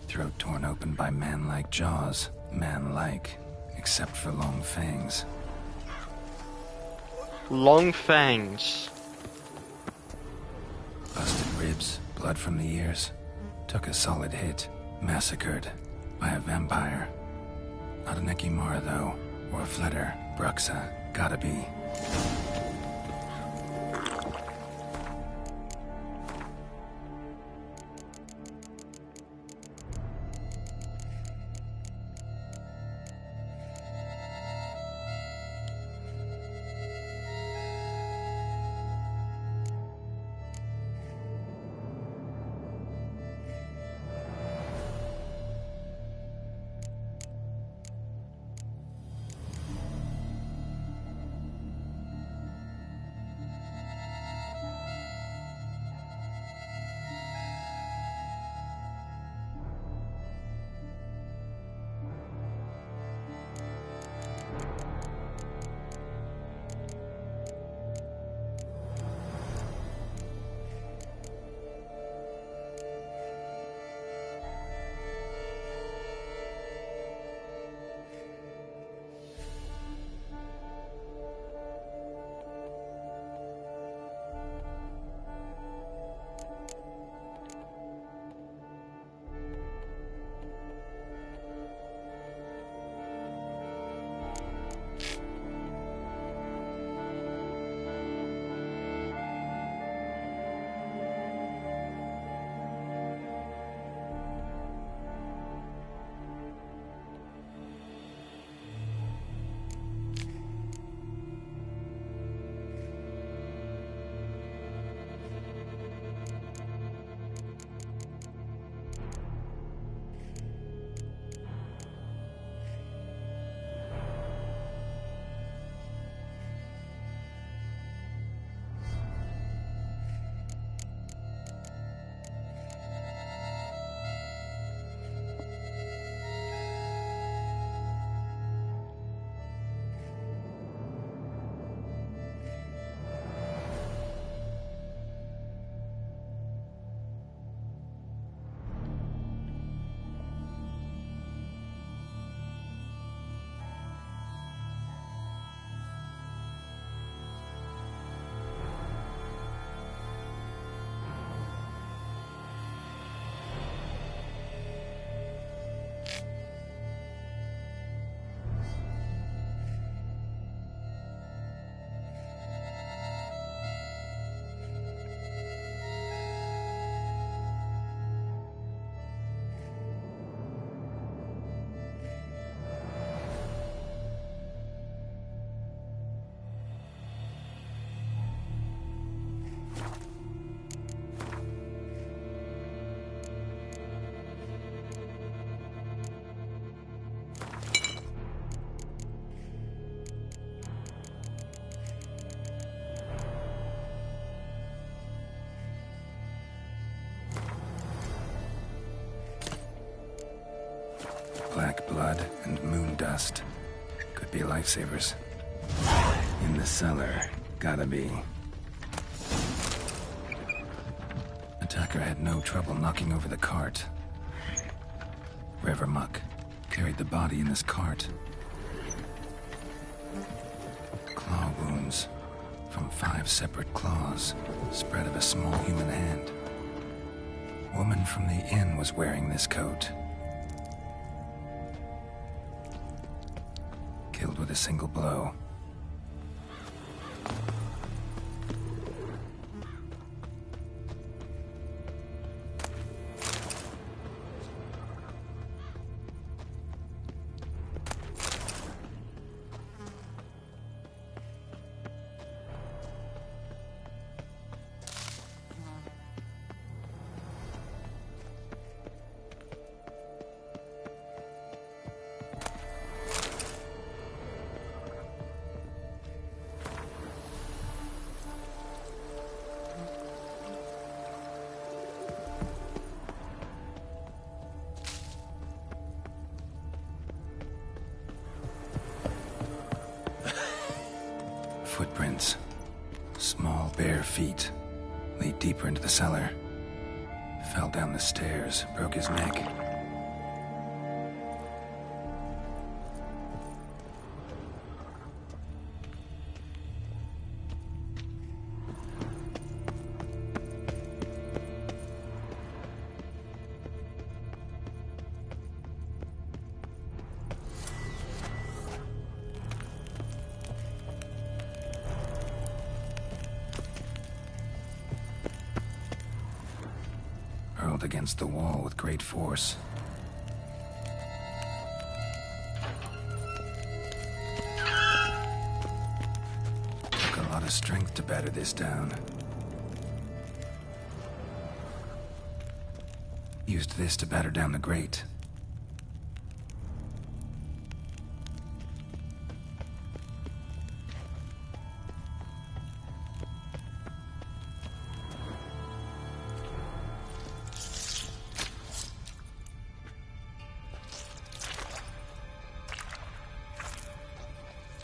Throat torn open by man-like jaws. Man-like. Except for long fangs. Long fangs. Busted ribs, blood from the ears. Took a solid hit. Massacred by a vampire. Not an Ekimara, though. Or a Flitter. Bruxa. Gotta be. Black blood and moon dust. Could be lifesavers. In the cellar. Gotta be. Attacker had no trouble knocking over the cart. Rever Muck carried the body in this cart. Claw wounds from 5 separate claws, spread of a small human hand. Woman from the inn was wearing this coat. Killed with a single blow. Footprints. Small, bare feet. Lead deeper into the cellar. Fell down the stairs, broke his neck. Hurled against the wall with great force. Took a lot of strength to batter this down. Used this to batter down the grate.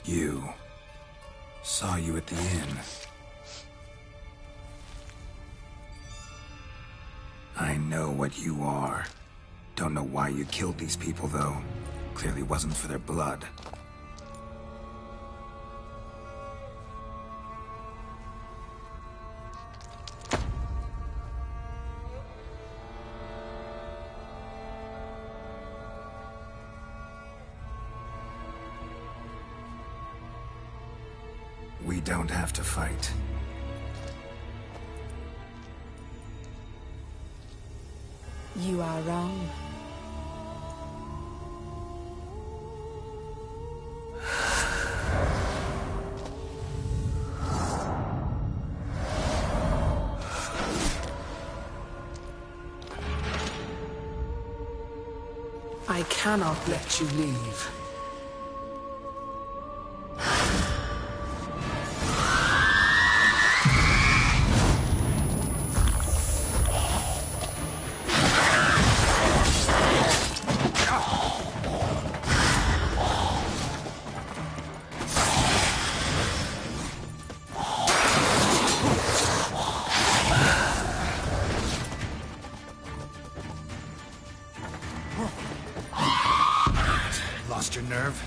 You. Saw you at the inn. I know what you are. Don't know why you killed these people, though. Clearly wasn't for their blood. We don't have to fight. You are wrong. I cannot let you leave. Lost your nerve?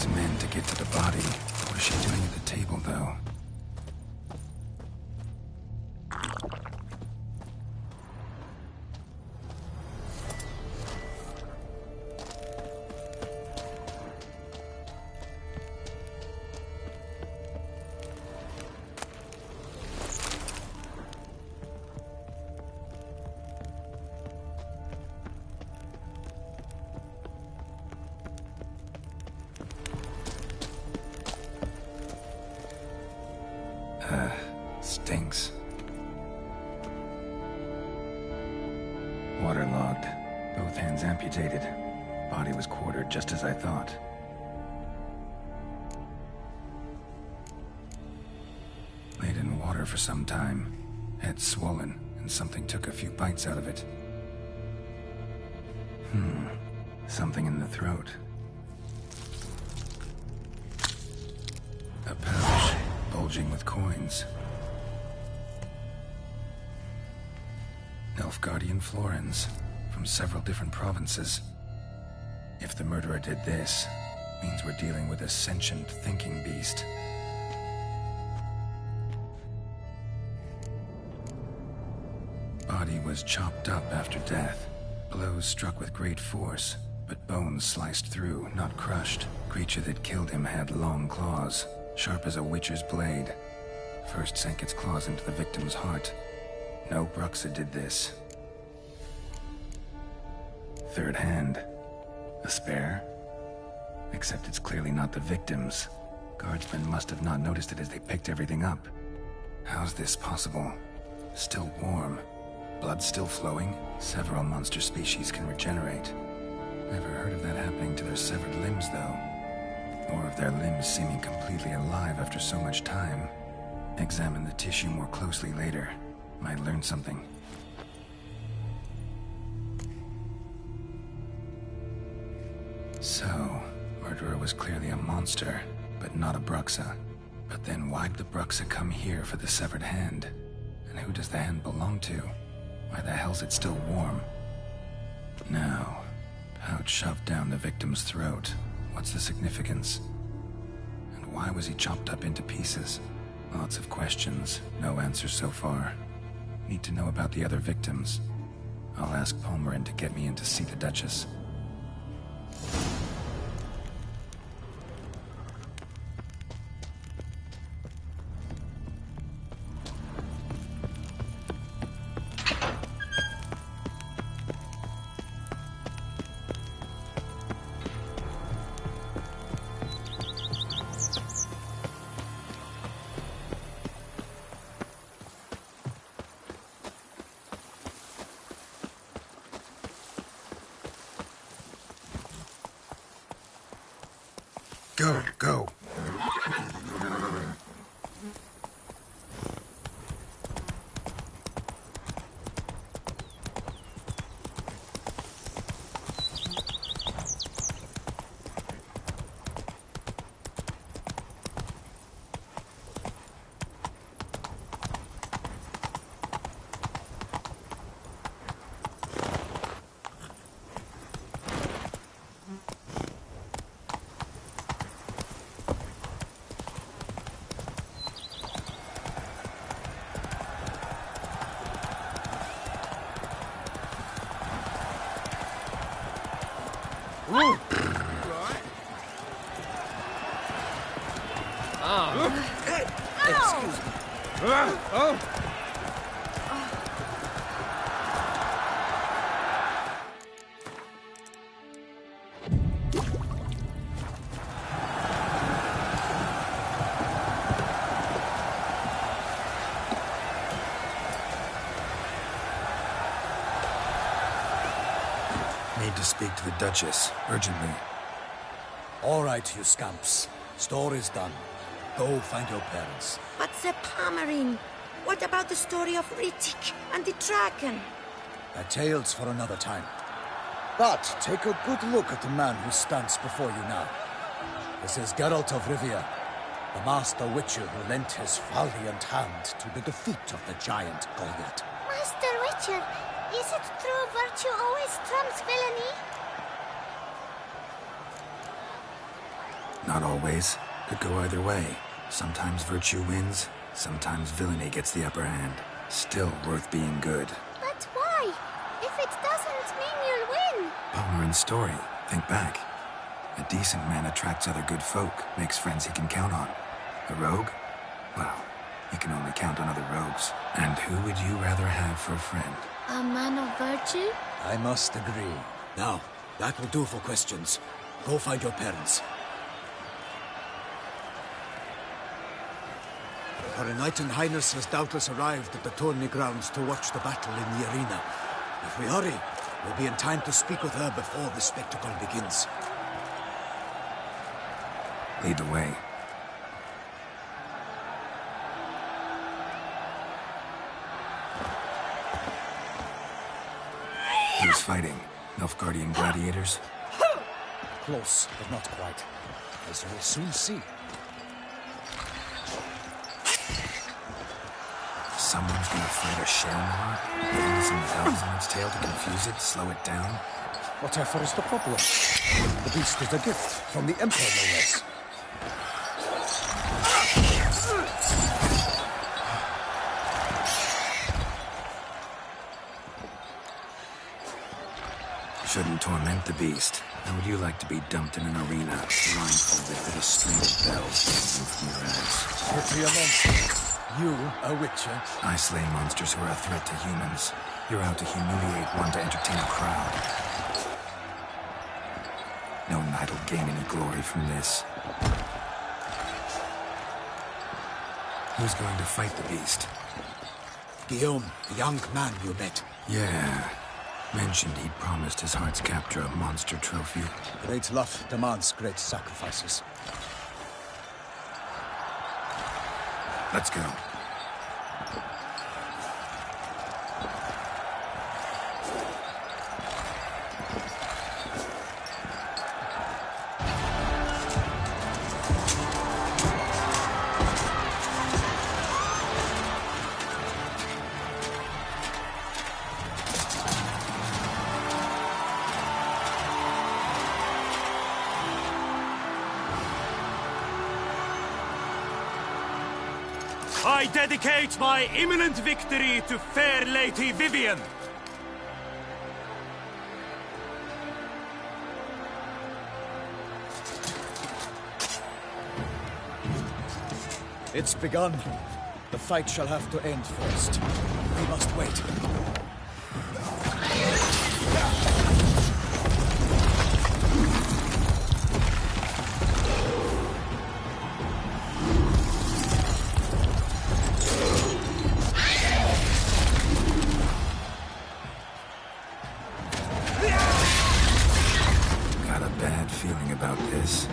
these men to get to the body. What is she doing at the table, though? Stinks. Waterlogged. Both hands amputated. Body was quartered just as I thought. Laid in water for some time. Head swollen, and something took a few bites out of it. Something in the throat. A pouch, bulging with coins. Nilfgaardian florins, from several different provinces. If the murderer did this, means we're dealing with a sentient thinking beast. Body was chopped up after death. Blows struck with great force, but bones sliced through, not crushed. Creature that killed him had long claws, sharp as a witcher's blade. First sank its claws into the victim's heart. No Bruxa did this. Third hand. A spare? Except it's clearly not the victim's. Guardsmen must have not noticed it as they picked everything up. How's this possible? Still warm. Blood still flowing? Several monster species can regenerate. Never heard of that happening to their severed limbs, though. Or of their limbs seeming completely alive after so much time. Examine the tissue more closely later. Might learn something. So, murderer was clearly a monster, but not a Bruxa. But then why'd the Bruxa come here for the severed hand? And who does the hand belong to? Why the hell's it still warm? Now, pouch shoved down the victim's throat. What's the significance? And why was he chopped up into pieces? Lots of questions, no answers so far. Need to know about the other victims. I'll ask Palmerin to get me in to see the Duchess. Go, go. Excuse me. Need to speak to the Duchess, urgently. All right, you scamps. Story's done. Go find your parents. But Sir Palmerin, what about the story of Rittik and the dragon? A tale's for another time. But take a good look at the man who stands before you now. This is Geralt of Rivia, the master witcher who lent his valiant hand to the defeat of the giant Goliath. Master Witcher, is it true virtue always trumps villainy? Not always. Could go either way. Sometimes virtue wins, sometimes villainy gets the upper hand. Still worth being good. But why? If it doesn't mean you'll win. Palmer story. Think back. A decent man attracts other good folk, makes friends he can count on. A rogue? Well, he can only count on other rogues. And who would you rather have for a friend? A man of virtue? I must agree. Now, that will do for questions. Go find your parents. Her Knight and Highness has doubtless arrived at the tourney grounds to watch the battle in the arena. If we hurry, we'll be in time to speak with her before the spectacle begins. Lead the way. Who's fighting? Nilfgaardian gladiators? Close, but not quite. As we'll soon see. Someone's gonna fight a Shermar? Leaving some bells on its tail to confuse it, slow it down? Whatever is the problem? The beast is a gift from the Emperor, no less. Shouldn't torment the beast. How would you like to be dumped in an arena, blindfolded with a string of bells hanging from your eyes? Pretty a monster. You, a witcher? I slay monsters who are a threat to humans. You're out to humiliate one to entertain a crowd. No knight will gain any glory from this. Who's going to fight the beast? Guillaume, the young man you met. Yeah. Mentioned he'd promised his heart's captor a monster trophy. Great love demands great sacrifices. Let's go. I dedicate my imminent victory to fair Lady Vivian. It's begun. The fight shall have to end first. We must wait. Got a bad feeling about this.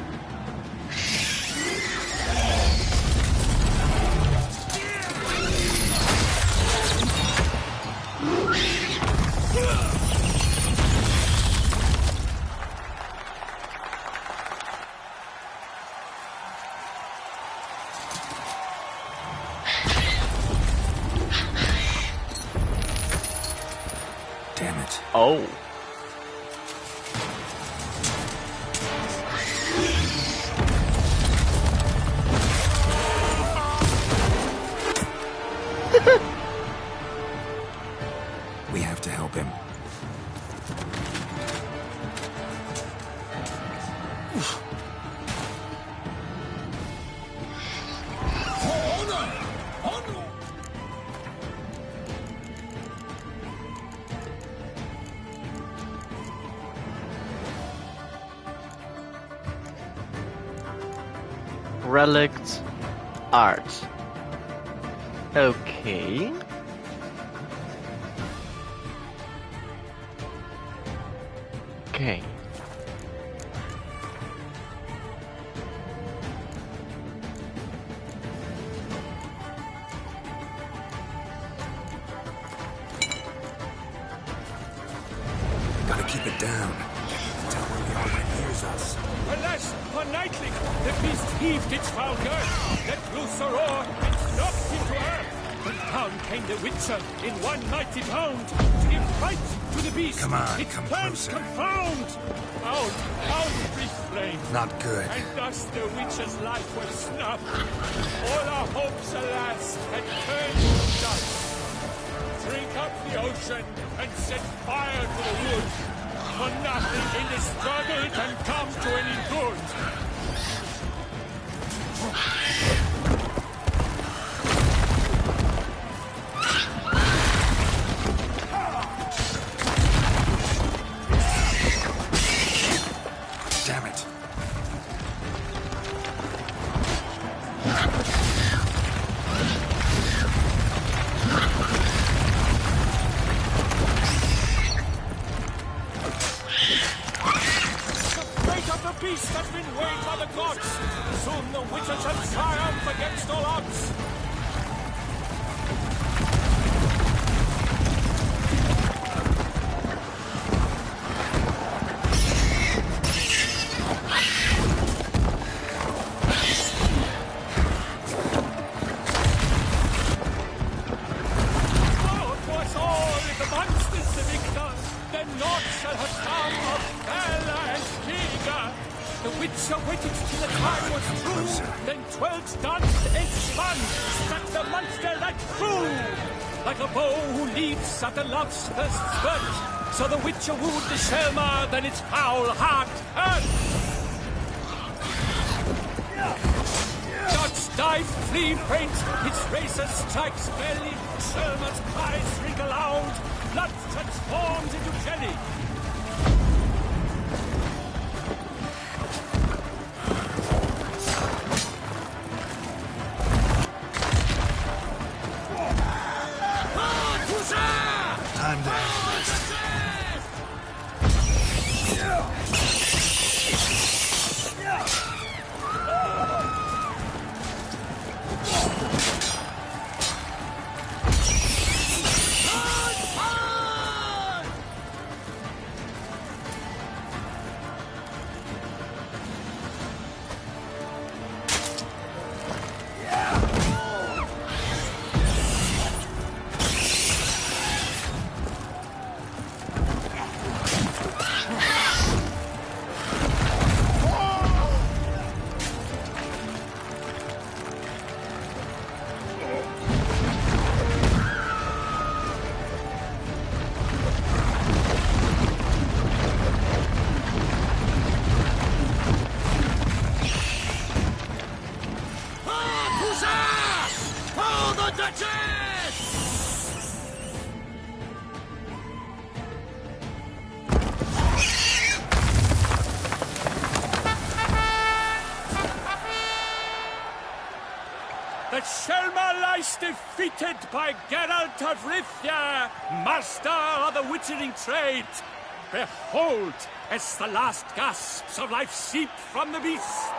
Damn it. Oh. We have to help him. Relict art. Okay. Okay. Gotta keep it down. Tell where we are when it hears us. Alas, for Nightling, the beast heaved its foul girth, let loose a roar, and knocked him to earth. But down came the Witcher in one mighty bound to give fight to the beast. Come on, its come plans closer. confound. Out, brief flame. Not good. And thus the Witcher's life was snuffed. All our hopes, alas, had turned to dust. Drink up the ocean and set fire to the wood. For nothing in this struggle can come to any good. Damn it. Beast has been weighed by the gods. Soon the Witcher shall triumph against all odds. Oh, 'twas all if the monsters the victor, then naught shall have come of Bella and Giga. The Witcher waited till the time was true. Then 12 danced and spun, struck the monster like true. Like a bow who leaps at the love's first spurt. So the Witcher wooed the Shelma, then its foul heart hurt. Dodge, dive, flee, faint, its razor strikes belly. Shelma's cries ring aloud. Blood transforms into jelly. Time to The Shelma lies defeated by Geralt of Rivia, master of the witchering trade. Behold, as the last gasps of life seep from the beast.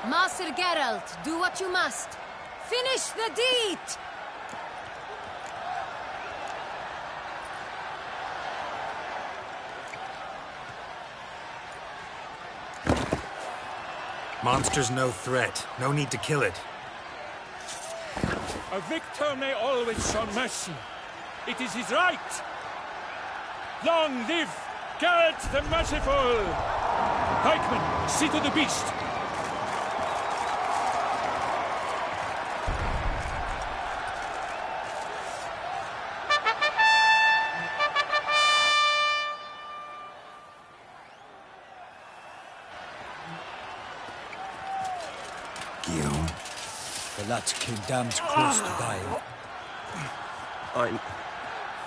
Master Geralt, do what you must. Finish the deed! Monster's no threat. No need to kill it. A victor may always show mercy. It is his right. Long live Geralt the Merciful! Pikemen, see to the beast. The lad came damned close to dying. I'm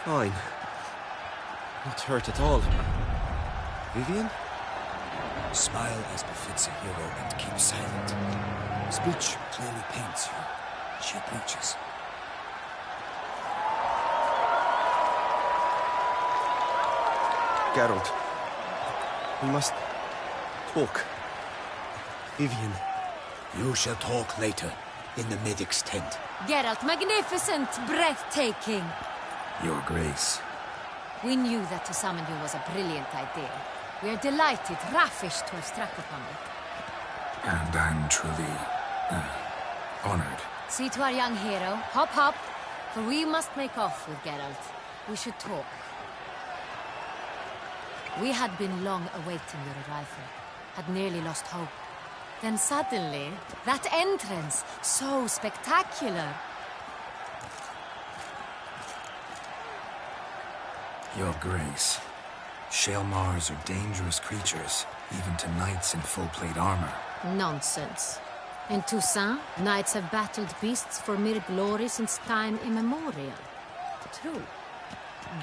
fine. Not hurt at all. Vivian? Smile as befits a hero and keep silent. Speech clearly paints you. She approaches. Geralt. We must talk. Vivian. You shall talk later, in the medic's tent. Geralt, magnificent, breathtaking. Your Grace. We knew that to summon you was a brilliant idea. We are delighted, ravished to have struck upon it. And I'm truly honored. See to our young hero. Hop, hop. For we must make off with Geralt. We should talk. We had been long awaiting your arrival. Had nearly lost hope. Then suddenly, that entrance, so spectacular. Your Grace. Shaelmars are dangerous creatures, even to knights in full-plate armor. Nonsense. In Toussaint, knights have battled beasts for mere glory since time immemorial. True.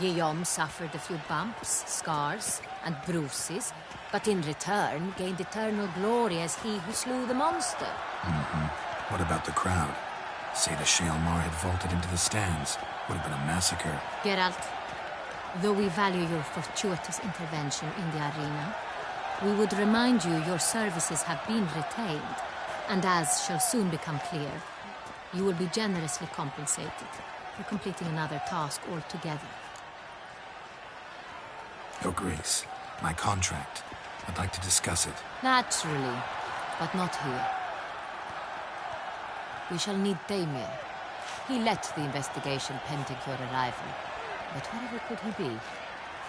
Guillaume suffered a few bumps, scars, and bruises, but in return gained eternal glory as he who slew the monster. What about the crowd? Say the Shaelmar had vaulted into the stands. Would have been a massacre. Geralt, though we value your fortuitous intervention in the arena, we would remind you your services have been retained, and as shall soon become clear, you will be generously compensated for completing another task altogether. Your Grace, my contract. I'd like to discuss it. Naturally, but not here. We shall need Damien. He led the investigation pending your arrival. But wherever could he be?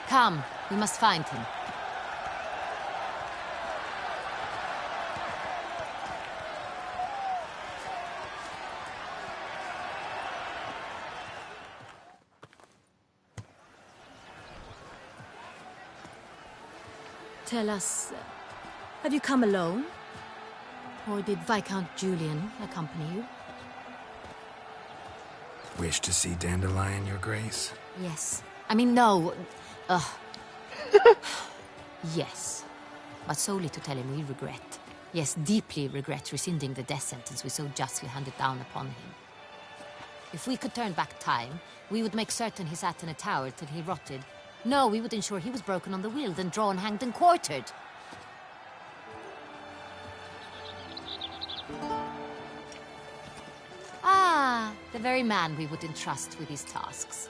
Come, we must find him. Tell us, have you come alone? Or did Viscount Julian accompany you? Wish to see Dandelion, Your Grace? Yes. I mean, no. Yes. But solely to tell him we regret. Yes, deeply regret rescinding the death sentence we so justly handed down upon him. If we could turn back time, we would make certain he sat in a tower till he rotted. No, we would ensure he was broken on the wheel, then drawn, hanged, and quartered. Ah, the very man we would entrust with these tasks.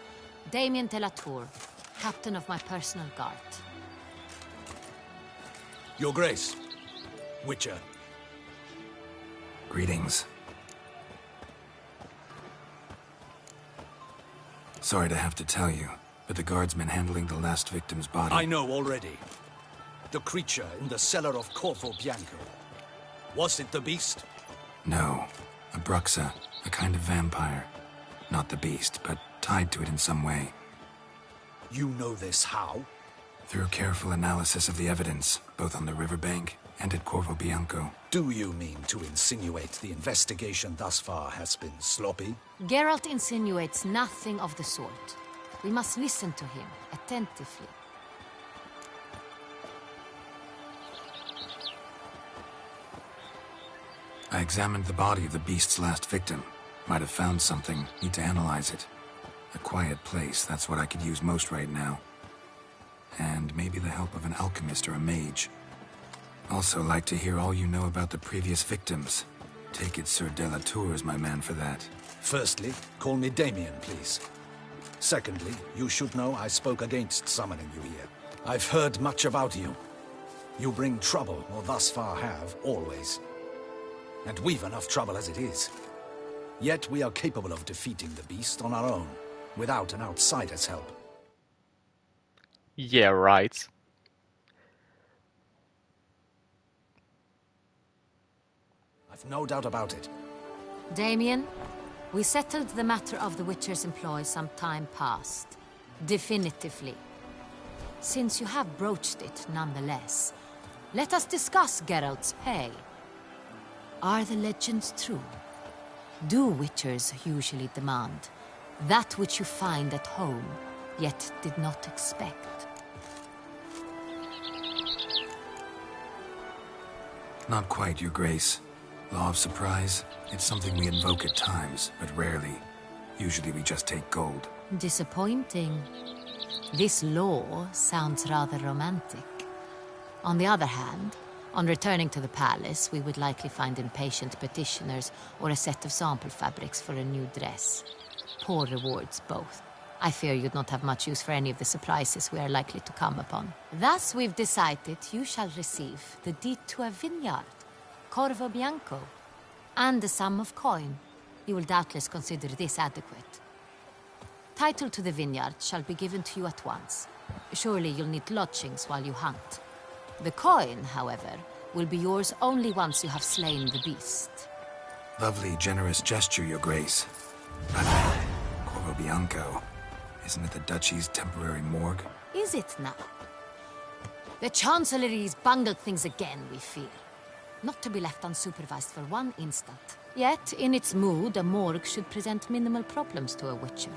Damien de la Tour, captain of my personal guard. Your Grace, Witcher. Greetings. Sorry to have to tell you, but the guardsman handling the last victim's body... I know already. The creature in the cellar of Corvo Bianco. Was it the beast? No. A Bruxa, a kind of vampire. Not the beast, but tied to it in some way. You know this how? Through careful analysis of the evidence, both on the riverbank and at Corvo Bianco. Do you mean to insinuate the investigation thus far has been sloppy? Geralt insinuates nothing of the sort. We must listen to him attentively. I examined the body of the beast's last victim. Might have found something. Need to analyze it. A quiet place, that's what I could use most right now. And maybe the help of an alchemist or a mage. Also like to hear all you know about the previous victims. Take it Sir de la Tour is my man for that. Firstly, call me Damien, please. Secondly, you should know I spoke against summoning you here. I've heard much about you. You bring trouble, or thus far have, always. And we've enough trouble as it is. Yet we are capable of defeating the beast on our own, without an outsider's help. Yeah, right. I've no doubt about it. Damien, we settled the matter of the Witcher's employ some time past. Definitively. Since you have broached it nonetheless, let us discuss Geralt's pay. Are the legends true? Do Witchers usually demand that which you find at home, yet did not expect? Not quite, Your Grace. Law of surprise, it's something we invoke at times, but rarely. Usually we just take gold. Disappointing. This law sounds rather romantic. On the other hand, on returning to the palace, we would likely find impatient petitioners or a set of sample fabrics for a new dress. Poor rewards both. I fear you'd not have much use for any of the supplies we are likely to come upon. Thus we've decided you shall receive the deed to a vineyard, Corvo Bianco, and a sum of coin. You will doubtless consider this adequate. Title to the vineyard shall be given to you at once. Surely you'll need lodgings while you hunt. The coin, however, will be yours only once you have slain the beast. Lovely, generous gesture, Your Grace. But Corvo Bianco, isn't it the Duchy's temporary morgue? Is it now? The Chancellery's bungled things again, we fear. Not to be left unsupervised for one instant. Yet, in its mood, a morgue should present minimal problems to a witcher.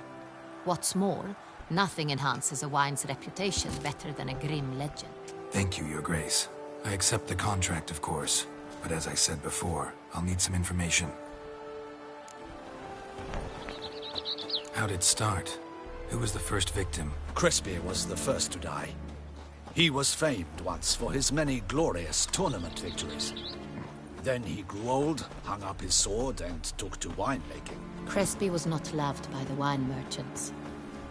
What's more, nothing enhances a wine's reputation better than a grim legend. Thank you, Your Grace. I accept the contract, of course. But as I said before, I'll need some information. How'd it start? Who was the first victim? Crespi was the first to die. He was famed once for his many glorious tournament victories. Then he grew old, hung up his sword, and took to winemaking. Crespi was not loved by the wine merchants.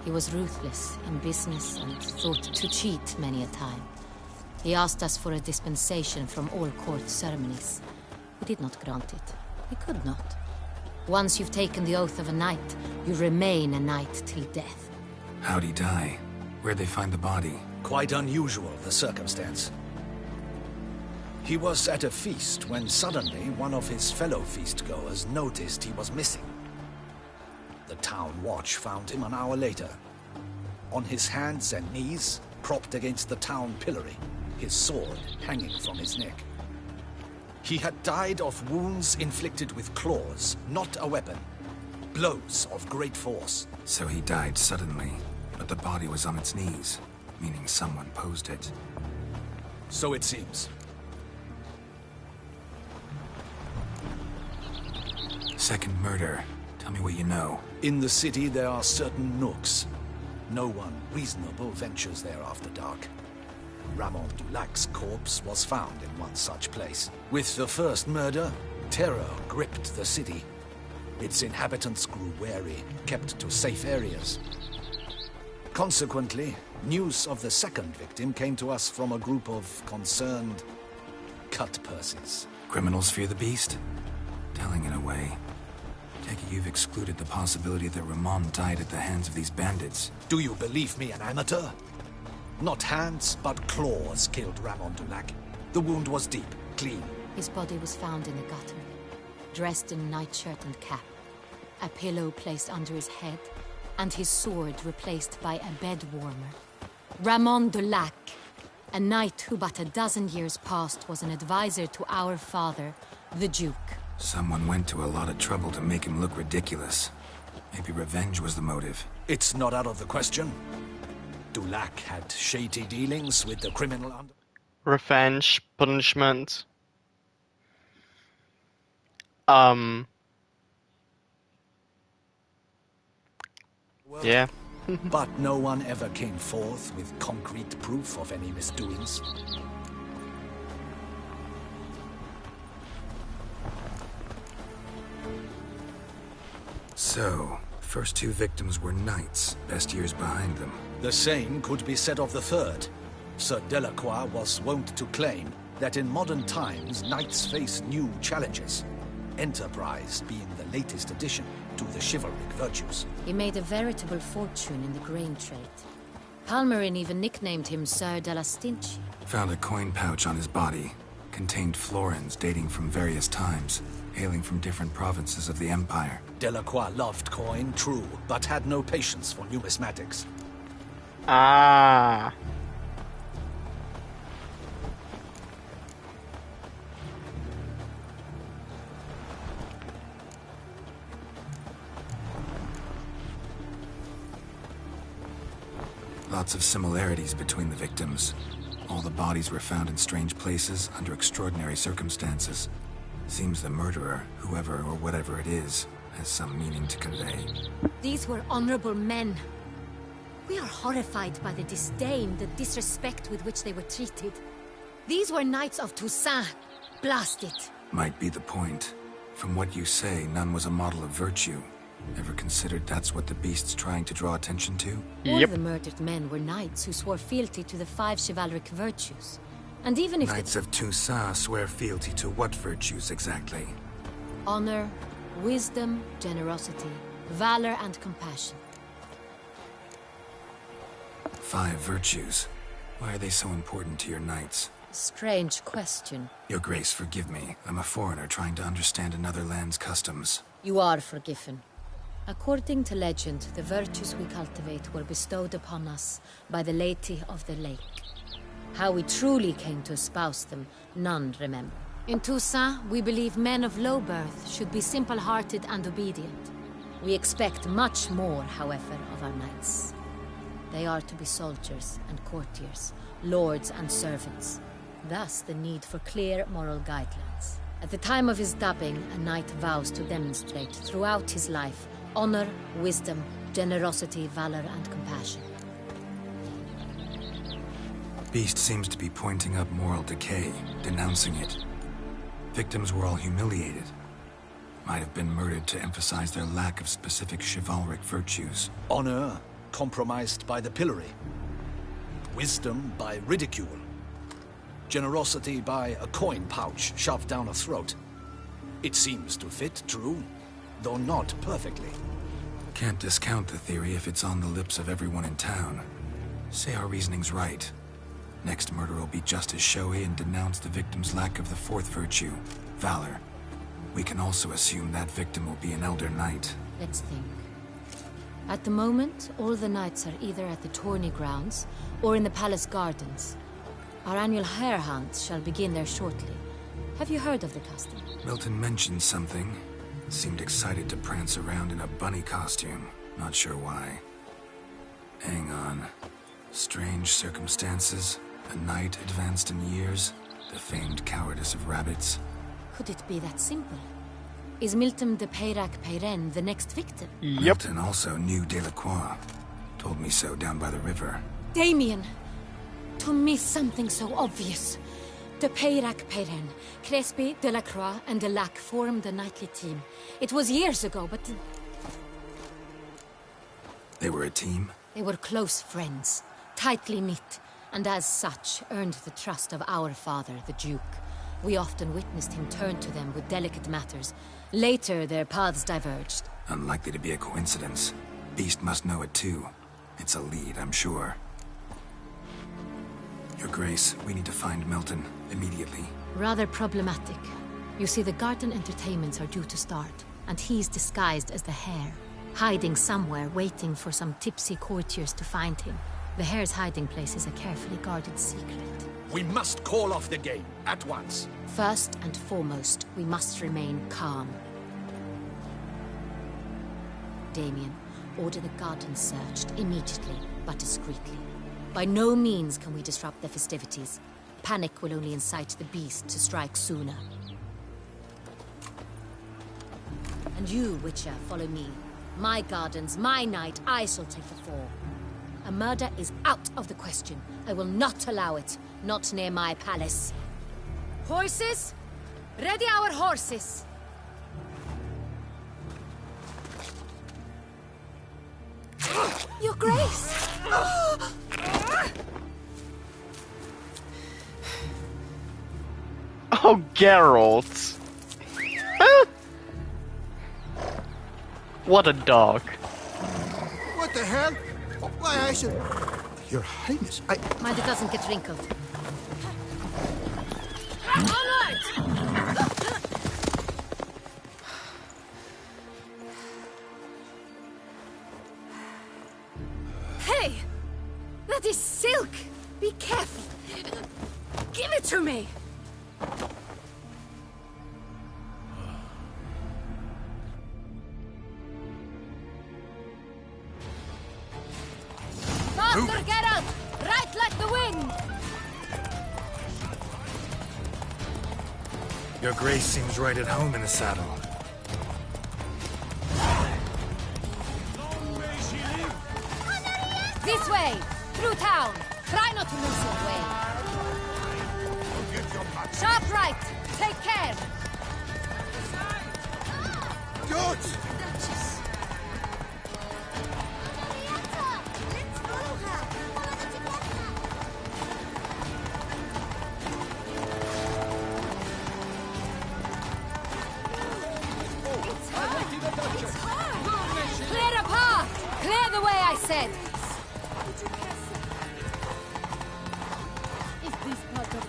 He was ruthless in business and thought to cheat many a time. He asked us for a dispensation from all court ceremonies. We did not grant it. We could not. Once you've taken the oath of a knight, you remain a knight till death. How'd he die? Where'd they find the body? Quite unusual, the circumstance. He was at a feast when suddenly one of his fellow feastgoers noticed he was missing. The town watch found him an hour later. On his hands and knees, propped against the town pillory, his sword hanging from his neck. He had died of wounds inflicted with claws, not a weapon. Blows of great force. So he died suddenly, but the body was on its knees, meaning someone posed it. So it seems. Second murder. Tell me what you know. In the city there are certain nooks. No one reasonable ventures there after dark. Ramon Dulac's corpse was found in one such place. With the first murder, terror gripped the city. Its inhabitants grew wary, kept to safe areas. Consequently, news of the second victim came to us from a group of concerned cut-purses. Criminals fear the beast? Telling in a way. Take it you've excluded the possibility that Ramon died at the hands of these bandits. Do you believe me an amateur? Not hands, but claws killed Ramon Dulac. The wound was deep, clean. His body was found in a gutter, dressed in nightshirt and cap, a pillow placed under his head, and his sword replaced by a bed warmer. Ramon Dulac, a knight who but a dozen years past was an advisor to our father, the Duke. Someone went to a lot of trouble to make him look ridiculous. Maybe revenge was the motive. It's not out of the question. Dulac had shady dealings with the criminal under... Revenge, punishment. Yeah. But no one ever came forth with concrete proof of any misdoings. So, first two victims were knights, best years behind them. The same could be said of the third. Sir Delacroix was wont to claim that in modern times knights face new challenges, enterprise being the latest addition to the chivalric virtues. He made a veritable fortune in the grain trade. Palmerin even nicknamed him Sir de la Stinchi. Found a coin pouch on his body. Contained florins dating from various times, hailing from different provinces of the Empire. Delacroix loved coin, true, but had no patience for numismatics. Ah. Lots of similarities between the victims. All the bodies were found in strange places under extraordinary circumstances. Seems the murderer, whoever or whatever it is, has some meaning to convey. These were honorable men. We are horrified by the disdain, the disrespect with which they were treated. These were knights of Toussaint. Blast it. Might be the point. From what you say, none was a model of virtue. Ever considered that's what the beast's trying to draw attention to? All the murdered men were knights who swore fealty to the 5 chivalric virtues. And even if Knights of Toussaint swear fealty to what virtues exactly? honor, wisdom, generosity, valor, and compassion. 5 virtues. Why are they so important to your knights? Strange question. Your Grace, forgive me. I'm a foreigner trying to understand another land's customs. You are forgiven. According to legend, the virtues we cultivate were bestowed upon us by the Lady of the Lake. How we truly came to espouse them, none remember. In Toussaint, we believe men of low birth should be simple-hearted and obedient. We expect much more, however, of our knights. They are to be soldiers and courtiers, lords and servants. Thus, the need for clear moral guidelines. At the time of his dubbing, a knight vows to demonstrate throughout his life honor, wisdom, generosity, valor, and compassion. Beast seems to be pointing up moral decay, denouncing it. Victims were all humiliated. Might have been murdered to emphasize their lack of specific chivalric virtues. Honor compromised by the pillory. Wisdom by ridicule. Generosity by a coin pouch shoved down a throat. It seems to fit, true, though not perfectly. Can't discount the theory if it's on the lips of everyone in town. Say our reasoning's right. Next murder will be just as showy and denounce the victim's lack of the 4th virtue, valor. We can also assume that victim will be an elder knight. Let's think. At the moment, all the knights are either at the tourney grounds or in the palace gardens. Our annual hare hunt shall begin there shortly. Have you heard of the custom? Milton mentioned something. Seemed excited to prance around in a bunny costume. Not sure why. Hang on. Strange circumstances. A knight advanced in years. The famed cowardice of rabbits. Could it be that simple? Is Milton de Peyrac-Peyren the next victim? Milton also knew Delacroix. Told me so down by the river. Damien! To miss something so obvious. De Peyrac-Peyren, Crespi, Delacroix, and Delac formed a knightly team. It was years ago, but... They were a team? They were close friends, tightly knit, and as such earned the trust of our father, the Duke. We often witnessed him turn to them with delicate matters. Later, their paths diverged. Unlikely to be a coincidence. Beast must know it too. It's a lead, I'm sure. Your Grace, we need to find Milton, immediately. Rather problematic. You see, the garden entertainments are due to start, and he's disguised as the hare, hiding somewhere, waiting for some tipsy courtiers to find him. The hare's hiding place is a carefully guarded secret. We must call off the game, at once. First and foremost, we must remain calm. Damien, order the garden searched immediately, but discreetly. By no means can we disrupt the festivities. Panic will only incite the beast to strike sooner. And you, Witcher, follow me. My gardens, my night, I shall take the fall. A murder is out of the question. I will not allow it. Not near my palace. Horses? Ready our horses! Your Grace! Oh, Geralt! What a dog. What the hell? Why, I should... Your Highness, Mind it doesn't get wrinkled. Onward! Hey! That is silk! Be careful! Give it to me! Faster, Geralt! Right like the wind! Your Grace seems right at home in the saddle. This way! Through town! Try not to lose your way! Sharp right! Take care! Good!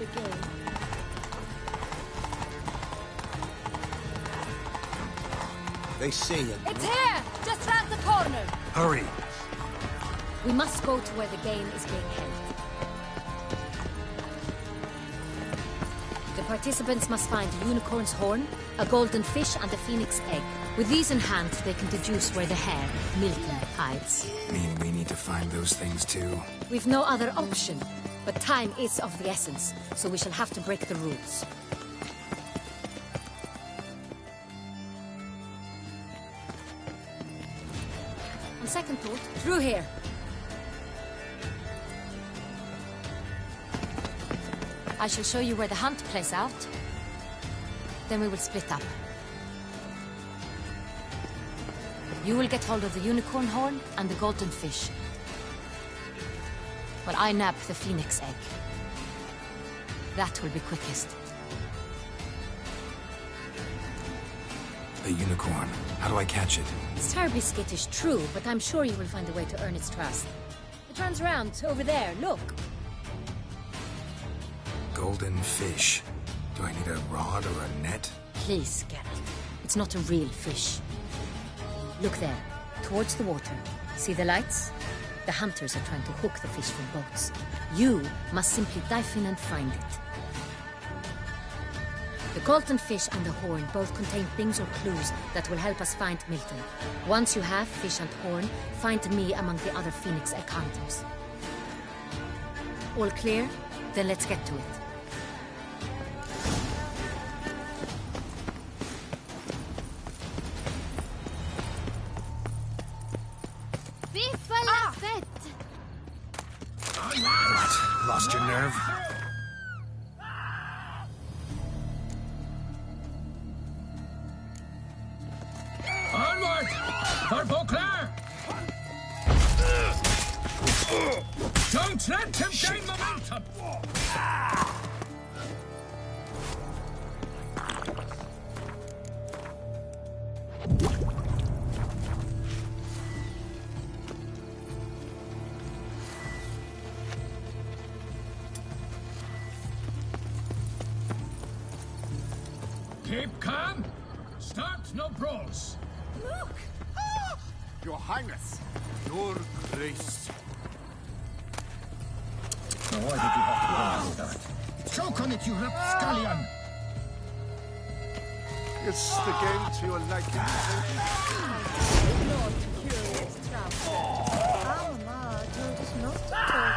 the game. They say it. It's here! Just round the corner! Hurry! We must go to where the game is being held. The participants must find a unicorn's horn, a golden fish, and a phoenix egg. With these in hand, they can deduce where the hare, Milton, hides. Mean we need to find those things too? We've no other option, but time is of the essence, so we shall have to break the rules. On second thought, through here. I shall show you where the hunt plays out. Then we will split up. You will get hold of the unicorn horn and the golden fish, while I nab the phoenix egg. That will be quickest. The unicorn. How do I catch it? It's terribly skittish, true, but I'm sure you will find a way to earn its trust. It runs around over there, look. Golden fish. Do I need a rod or a net? Please, Geralt. It's not a real fish. Look there, towards the water. See the lights? The hunters are trying to hook the fish from boats. You must simply dive in and find it. The golden fish and the horn both contain things or clues that will help us find Milton. Once you have fish and horn, find me among the other phoenix egg hunters. All clear? Then let's get to it. What? Lost your nerve? Onward! For Beauclair! Don't let him gain momentum! Keep calm. Start no brawls. Look! Ah! Your Highness, Your Grace. Now why did you have to do that? Choke on it, you rapscallion! Is the game to your liking? Lord Curious Trout. Mama told us not to talk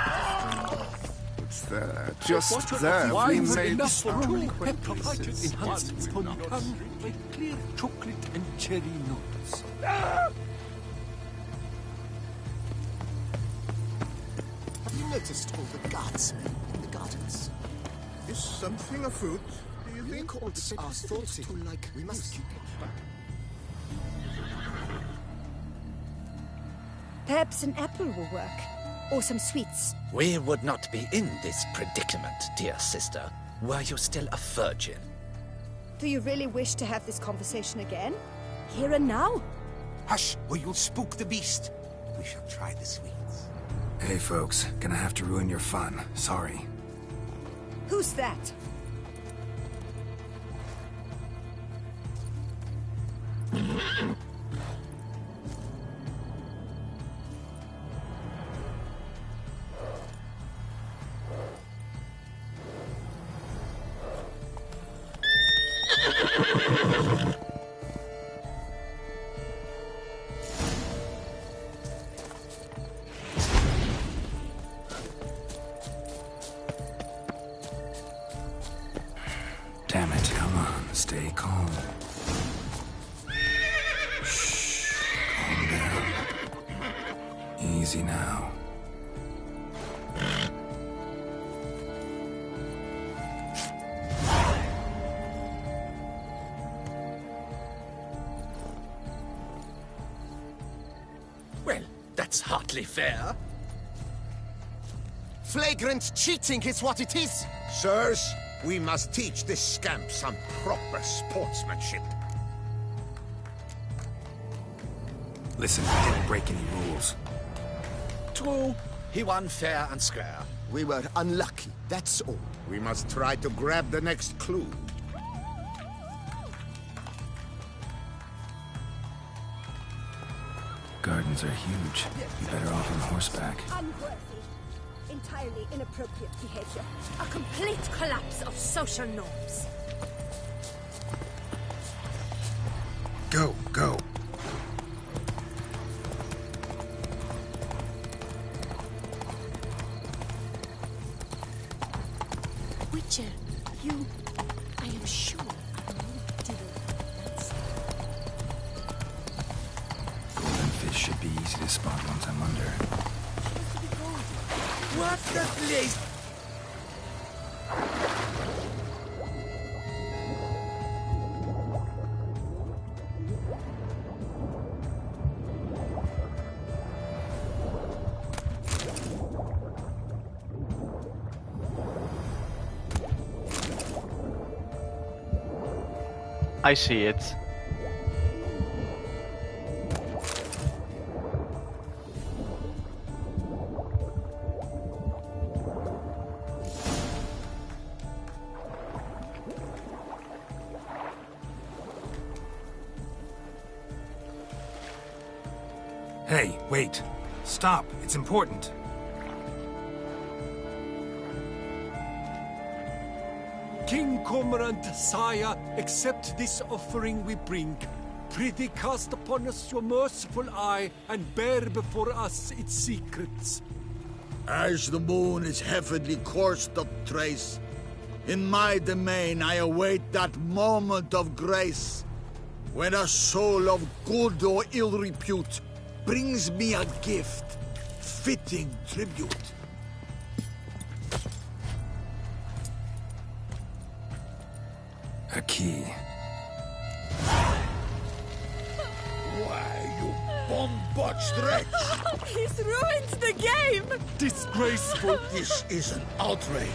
to strangers. It's there, just there. We made strong acquaintances. Enhanced upon tongue by clear chocolate and cherry notes. You noticed all the guardsmen in the gardens? Is something afoot? Do you think? Unicorns are thought to like. We must keep it. Perhaps an apple will work. Or some sweets. We would not be in this predicament, dear sister, were you still a virgin. Do you really wish to have this conversation again? Here and now? Hush, or you'll spook the beast. We shall try the sweets. Hey folks, gonna have to ruin your fun. Sorry. Who's that? Damn it, come on, stay calm. Shh, calm down. Easy now. Well, that's hardly fair. Flagrant cheating is what it is. Sirs, we must teach this scamp some proper sportsmanship. Listen, I didn't break any rules. True, He won fair and square. We were unlucky, that's all. We must try to grab the next clue. Gardens are huge. Be better off on horseback. Unworthy. Entirely inappropriate behavior. A complete collapse of social norms. Go, go. Witcher, you... I am sure you did it. Golden fish should be easy to spot once I'm under. What the place? I see it. Hey, wait. Stop. It's important. King Cormorant, sire, accept this offering we bring. Prithee cast upon us your merciful eye, and bear before us its secrets. As the moon is heavenly coursed up trace, in my domain I await that moment of grace, when a soul of good or ill repute brings me a gift, fitting tribute. A key. Why, you bomb-botched wretch! He's ruined the game! Disgraceful! This is an outrage!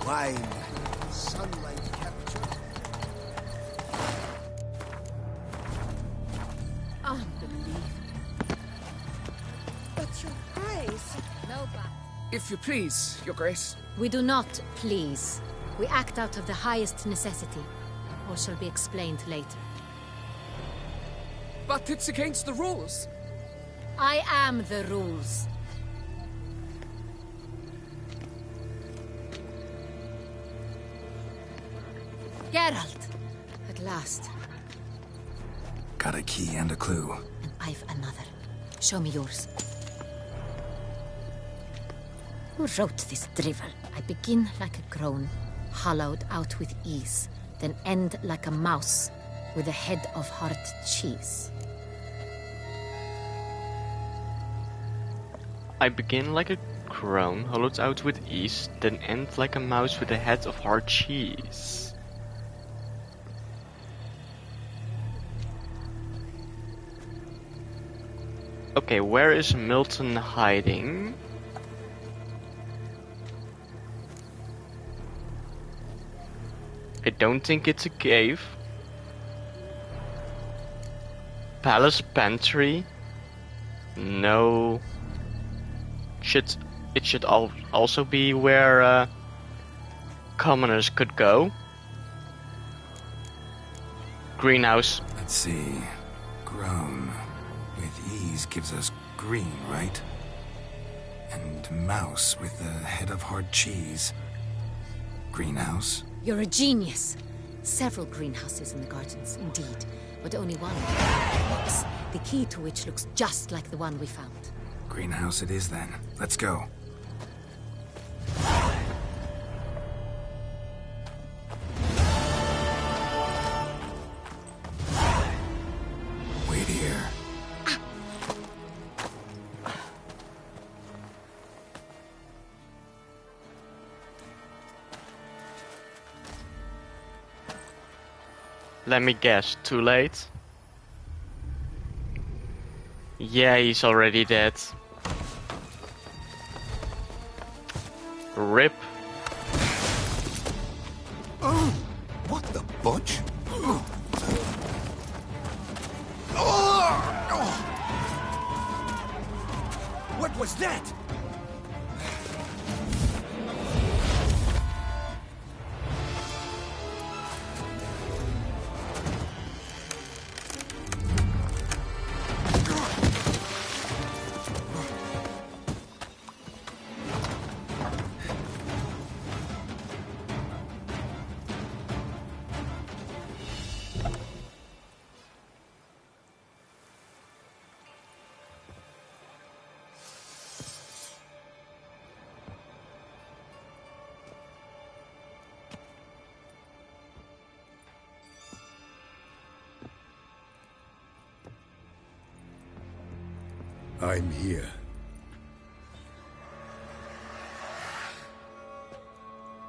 Wine, sunlight captured. Unbelievable. But your grace... No, but... If you please, Your Grace. We do not please. We act out of the highest necessity, or shall be explained later. But it's against the rules. I am the rules. Geralt! At last. Got a key and a clue. And I've another. Show me yours. Who wrote this drivel? I begin like a groan, hollowed out with ease, then end like a mouse, with a head of hard cheese. I begin like a crown, hollowed out with ease, then end like a mouse with a head of hard cheese. Okay, where is Milton hiding? I don't think it's a cave. Palace pantry. No. It should also be where commoners could go. Greenhouse. Let's see. Grown with ease gives us green, right? And mouse with the head of hard cheese. Greenhouse? You're a genius. Several greenhouses in the gardens, indeed, but only one box, the key to which looks just like the one we found. Greenhouse it is then. Let's go. Wait here. Let me guess, too late? Yeah, he's already dead. RIP. Oh, what the bunch? What was that? I'm here.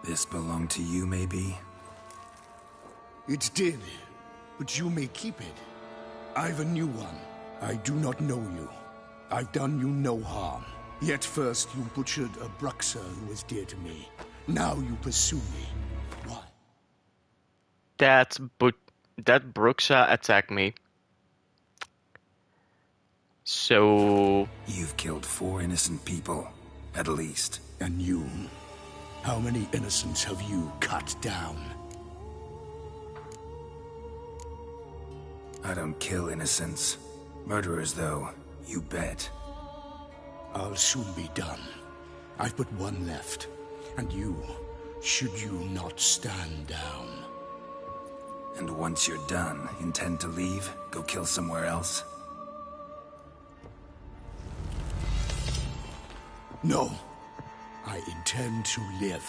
This belonged to you, maybe? It did, but you may keep it. I've a new one. I do not know you. I've done you no harm. Yet first you butchered a Bruxa who was dear to me. Now you pursue me. Why? That Bruxa attacked me. So... You've killed 4 innocent people, at least. And you? How many innocents have you cut down? I don't kill innocents. Murderers, though, you bet. I'll soon be done. I've but one left. And you, should you not stand down. And once you're done, intend to leave? Go kill somewhere else? No. I intend to live.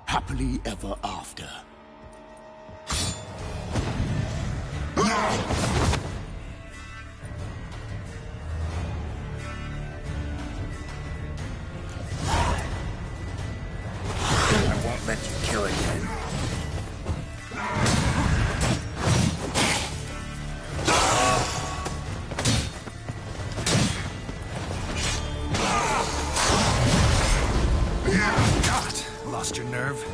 Happily ever after. I won't let you kill again. God, lost your nerve?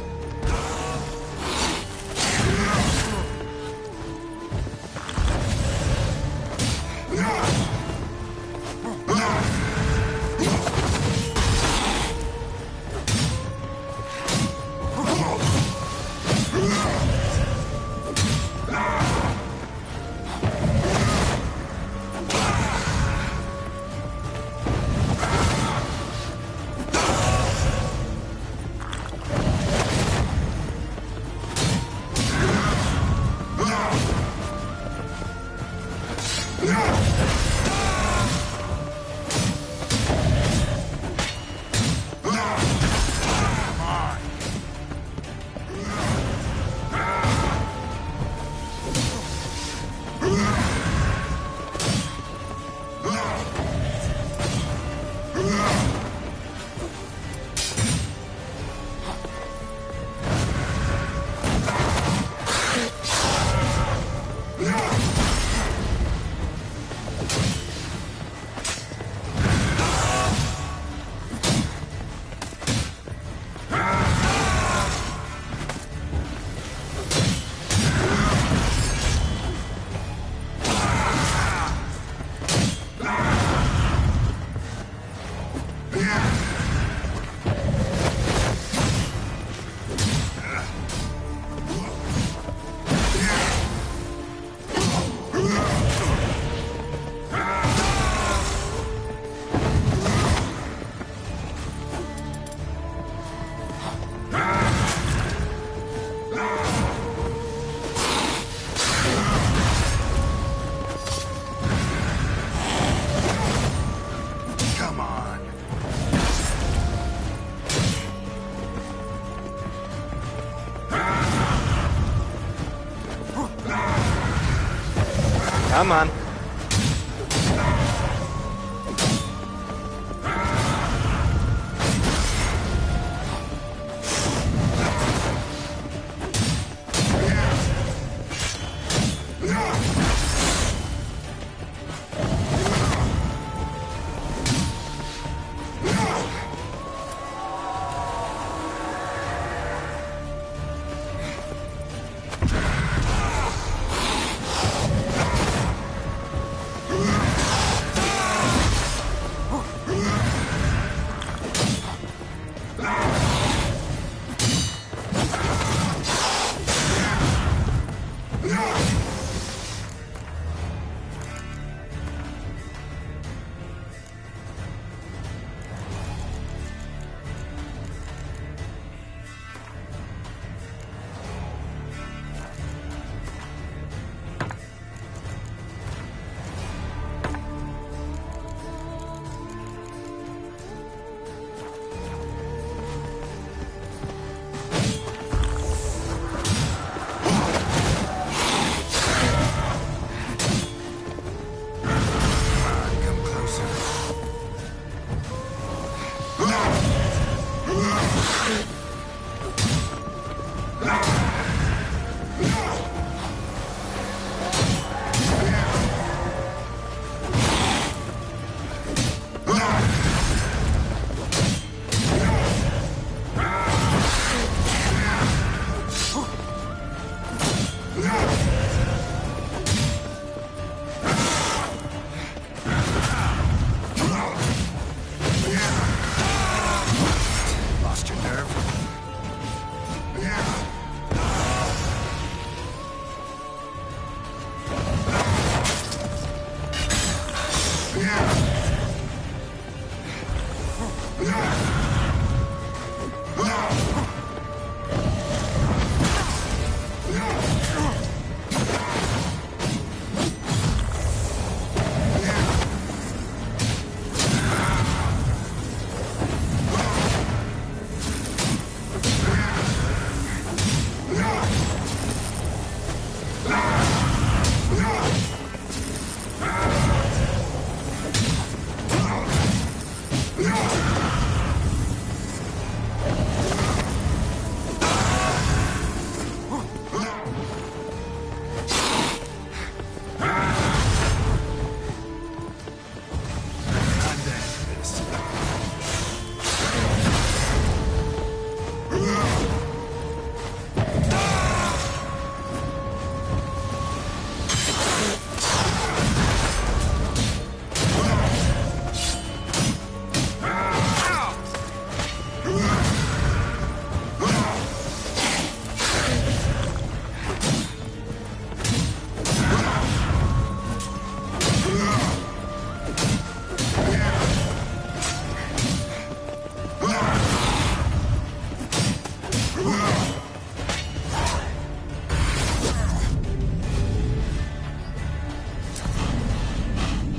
Come on.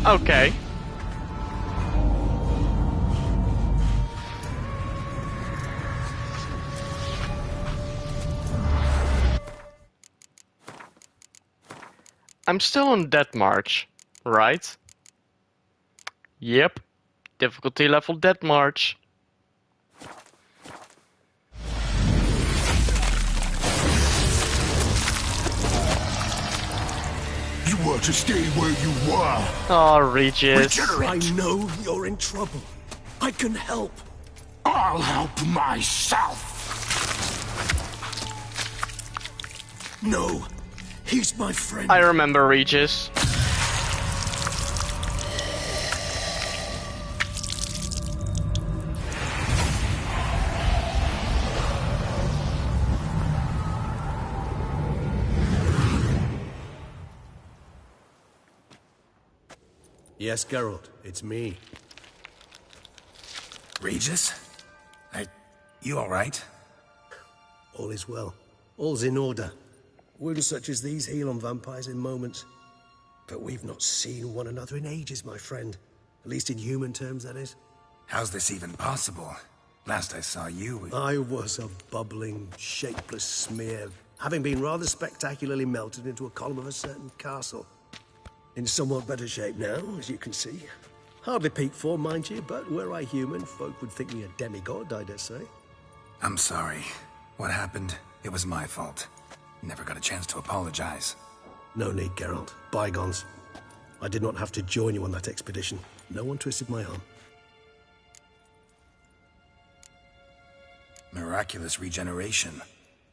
Okay. I'm still on Death March, right? Yep. Difficulty level Death March. You were to stay where you were. Oh, Regis. Regenerate. I know you're in trouble. I can help. I'll help myself. No, he's my friend. I remember Regis. Yes, Geralt, it's me. Regis? You all right? All is well. All's in order. Wounds such as these heal on vampires in moments. But we've not seen one another in ages, my friend. At least in human terms, that is. How's this even possible? Last I saw you... I was a bubbling, shapeless smear, having been rather spectacularly melted into a column of a certain castle. In somewhat better shape now, as you can see. Hardly peak form, mind you, but were I human, folk would think me a demigod, I dare say. I'm sorry. What happened, it was my fault. Never got a chance to apologize. No need, Geralt. Bygones. I did not have to join you on that expedition. No one twisted my arm. Miraculous regeneration.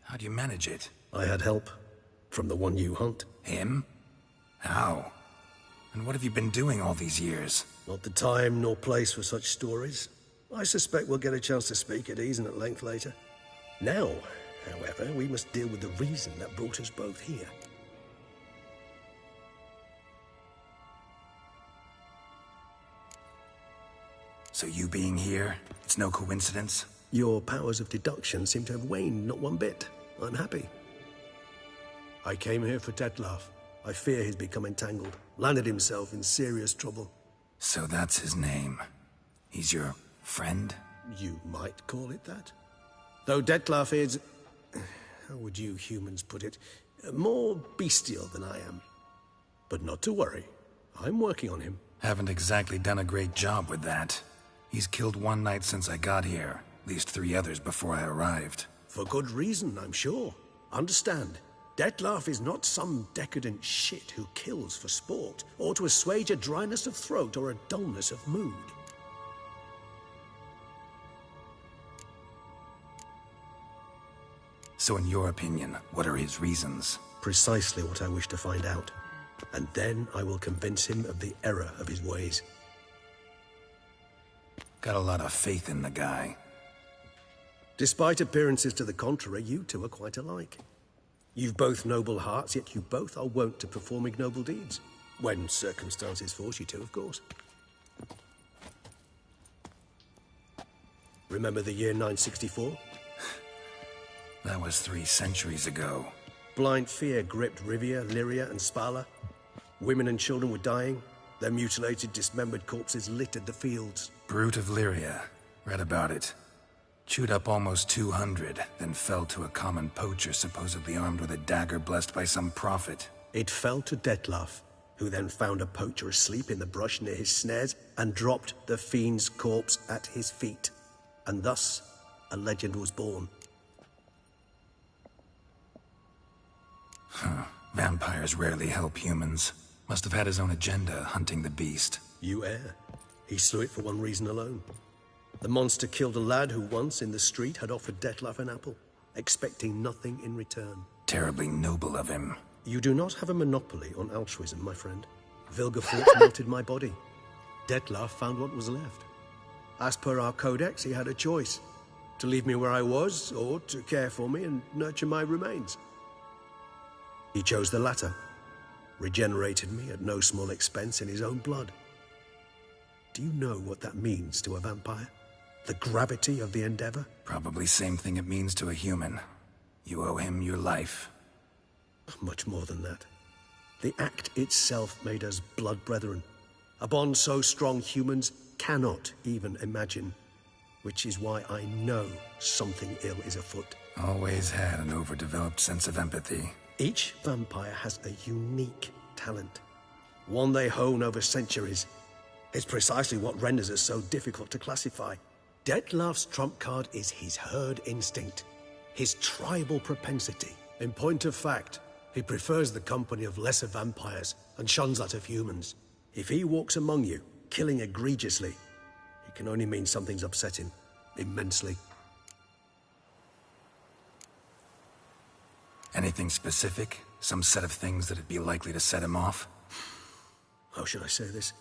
How do you manage it? I had help. From the one you hunt. Him? How? And what have you been doing all these years? Not the time nor place for such stories. I suspect we'll get a chance to speak at ease and at length later. Now, however, we must deal with the reason that brought us both here. So you being here, it's no coincidence? Your powers of deduction seem to have waned not one bit. I'm happy. I came here for Detlaf. I fear he's become entangled, landed himself in serious trouble. So that's his name. He's your friend? You might call it that. Though Detlaf is... how would you humans put it? More bestial than I am. But not to worry. I'm working on him. Haven't exactly done a great job with that. He's killed one knight since I got here. At least 3 others before I arrived. For good reason, I'm sure. Understand, Detlaf is not some decadent shit who kills for sport, or to assuage a dryness of throat or a dullness of mood. So in your opinion, what are his reasons? Precisely what I wish to find out. And then I will convince him of the error of his ways. Got a lot of faith in the guy. Despite appearances to the contrary, you two are quite alike. You've both noble hearts, yet you both are wont to perform ignoble deeds. When circumstances force you to, of course. Remember the year 964? That was 3 centuries ago. Blind fear gripped Rivia, Lyria, and Spala. Women and children were dying. Their mutilated, dismembered corpses littered the fields. Brute of Lyria. Read about it. Chewed up almost 200, then fell to a common poacher supposedly armed with a dagger blessed by some prophet. It fell to Detlaf, who then found a poacher asleep in the brush near his snares and dropped the fiend's corpse at his feet. And thus, a legend was born. Huh. Vampires rarely help humans. Must have had his own agenda, hunting the beast. You err. He slew it for one reason alone. The monster killed a lad who once, in the street, had offered Detlaf an apple, expecting nothing in return. Terribly noble of him. You do not have a monopoly on altruism, my friend. Vilgefortz melted my body. Detlaf found what was left. As per our codex, he had a choice. To leave me where I was, or to care for me and nurture my remains. He chose the latter. Regenerated me at no small expense in his own blood. Do you know what that means to a vampire? The gravity of the endeavor? Probably same thing it means to a human. You owe him your life. Much more than that. The act itself made us blood brethren. A bond so strong humans cannot even imagine. Which is why I know something ill is afoot. Always had an overdeveloped sense of empathy. Each vampire has a unique talent. One they hone over centuries. It's precisely what renders us so difficult to classify. Detlaf's trump card is his herd instinct, his tribal propensity. In point of fact, he prefers the company of lesser vampires and shuns that of humans. If he walks among you, killing egregiously, it can only mean something's upset him, immensely. Anything specific? Some set of things that'd be likely to set him off? How should I say this?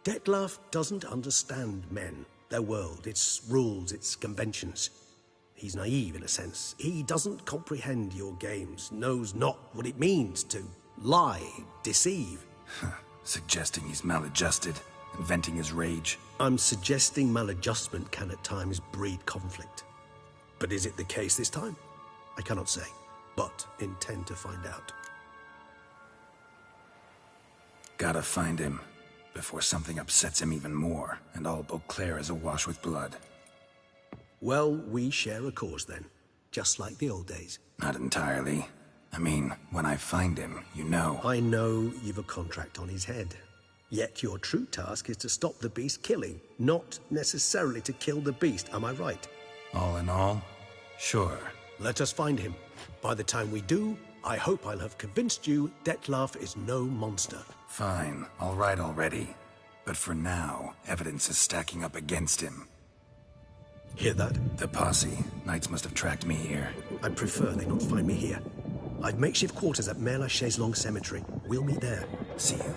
Detlaf doesn't understand men, their world, its rules, its conventions. He's naive in a sense. He doesn't comprehend your games, knows not what it means to lie, deceive. Suggesting he's maladjusted and venting his rage? I'm suggesting maladjustment can at times breed conflict. But is it the case this time? I cannot say, but intend to find out. Gotta find him before something upsets him even more, and all Beauclair is awash with blood. Well, we share a cause then, just like the old days. Not entirely. I mean, when I find him, you know. I know you've a contract on his head. Yet your true task is to stop the beast killing, not necessarily to kill the beast, am I right? All in all, sure. Let us find him. By the time we do, I hope I'll have convinced you Dettlaff is no monster. Fine, all right already. But for now, evidence is stacking up against him. Hear that? The posse. Knights must have tracked me here. I prefer they not find me here. I've makeshift quarters at Mère la Chaise-Longue Cemetery. We'll meet there. See you.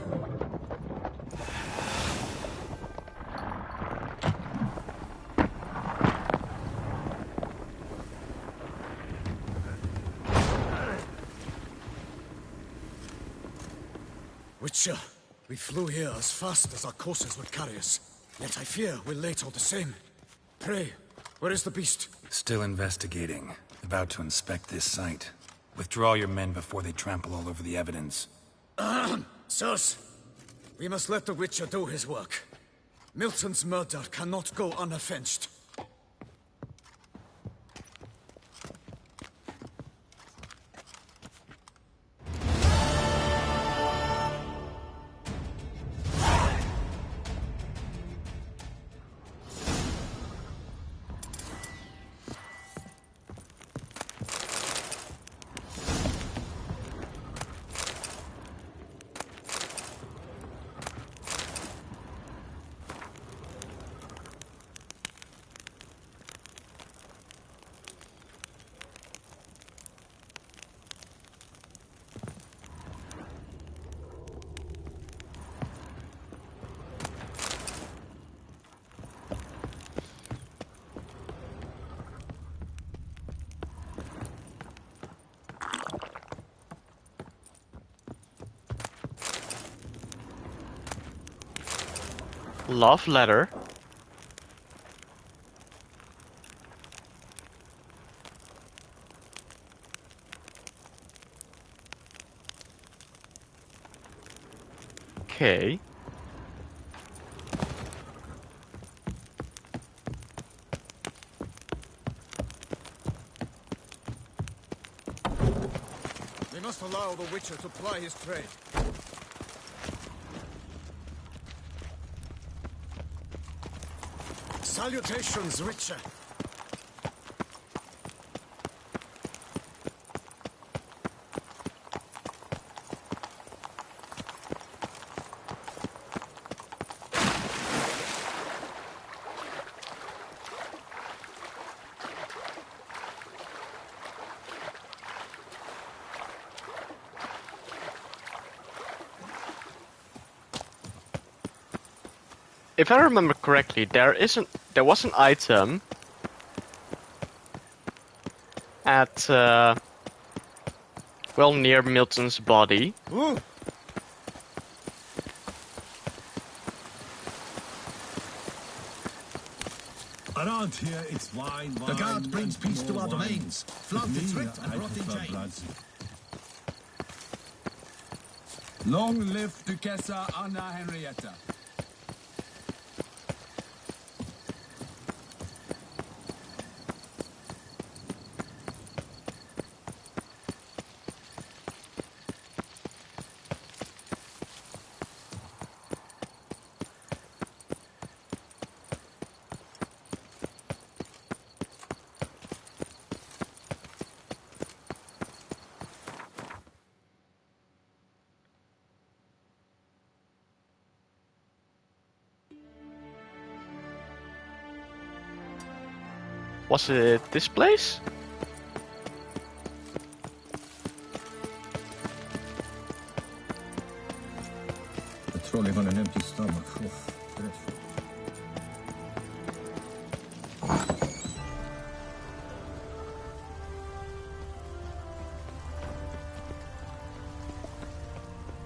Witcher, we flew here as fast as our courses would carry us. Yet I fear we're late all the same. Pray, where is the beast? Still investigating. About to inspect this site. Withdraw your men before they trample all over the evidence. Sirs, we must let the Witcher do his work. Milton's murder cannot go unavenged. Love letter. Okay. We must allow the Witcher to ply his trade. Salutations, Witcher. If I remember correctly, there was an item at well near Milton's body. Ooh. Around here, it's wine. The guard brings peace to our domains. Flout the threat and rot in chains. Long live Duchessa Anna Henrietta. Was it this place? Patrolling on an empty stomach. Oh, dreadful.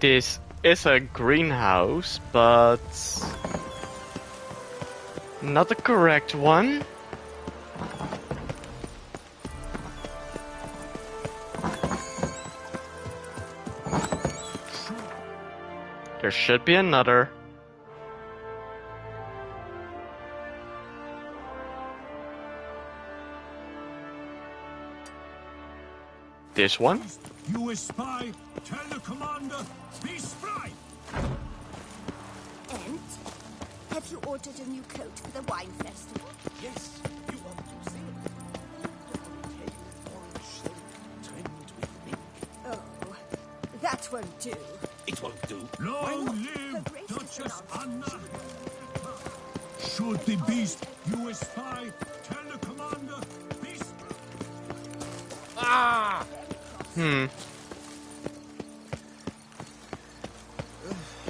This is a greenhouse, but not the correct one. There should be another. This one? You spy, tell the commander, be spry! And have you ordered a new coat for the wine festival? Yes, you want to see it. Orange silk trimmed with mink. Oh, that won't do. It won't do. Long live Duchess Anna! Shoot the beast, you spy, tell the commander, be spry! Ah!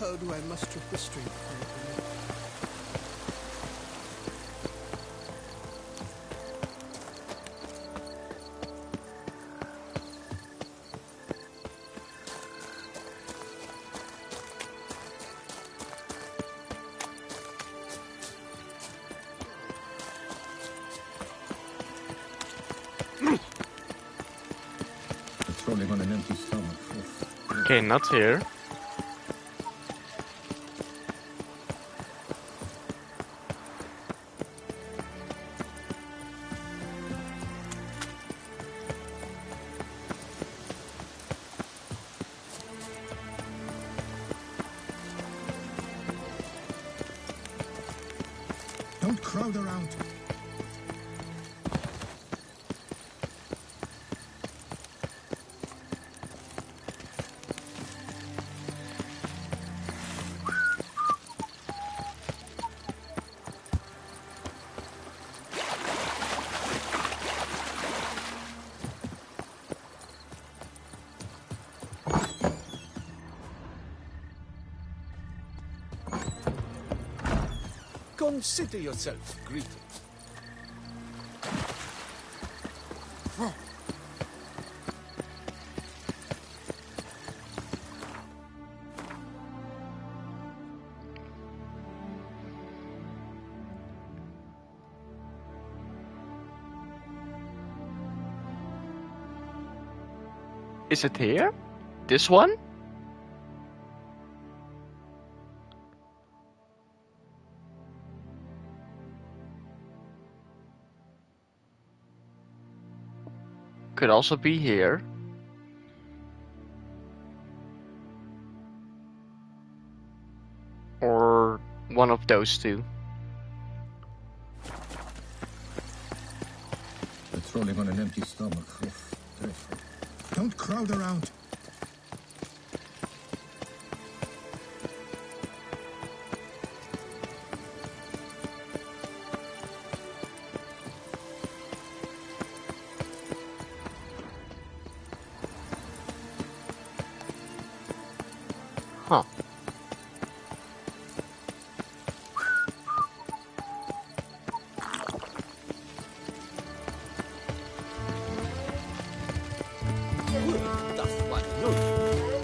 How do I muster the strength? Patrolling on an empty stomach. Okay, not here. Don't crowd around. Consider yourself greeted. Is it here? This one? Could also be here. Or one of those two. Patrolling on an empty stomach. Dreadful. Don't crowd around. Huh. Doth one know?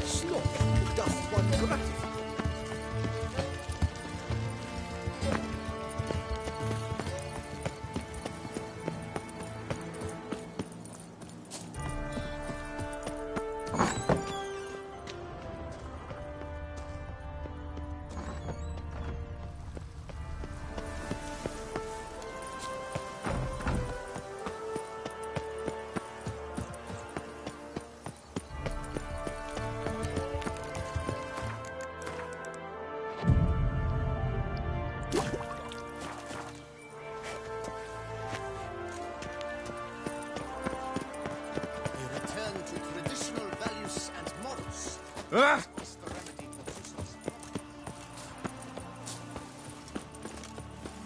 Sloth doth one gratify. Ah!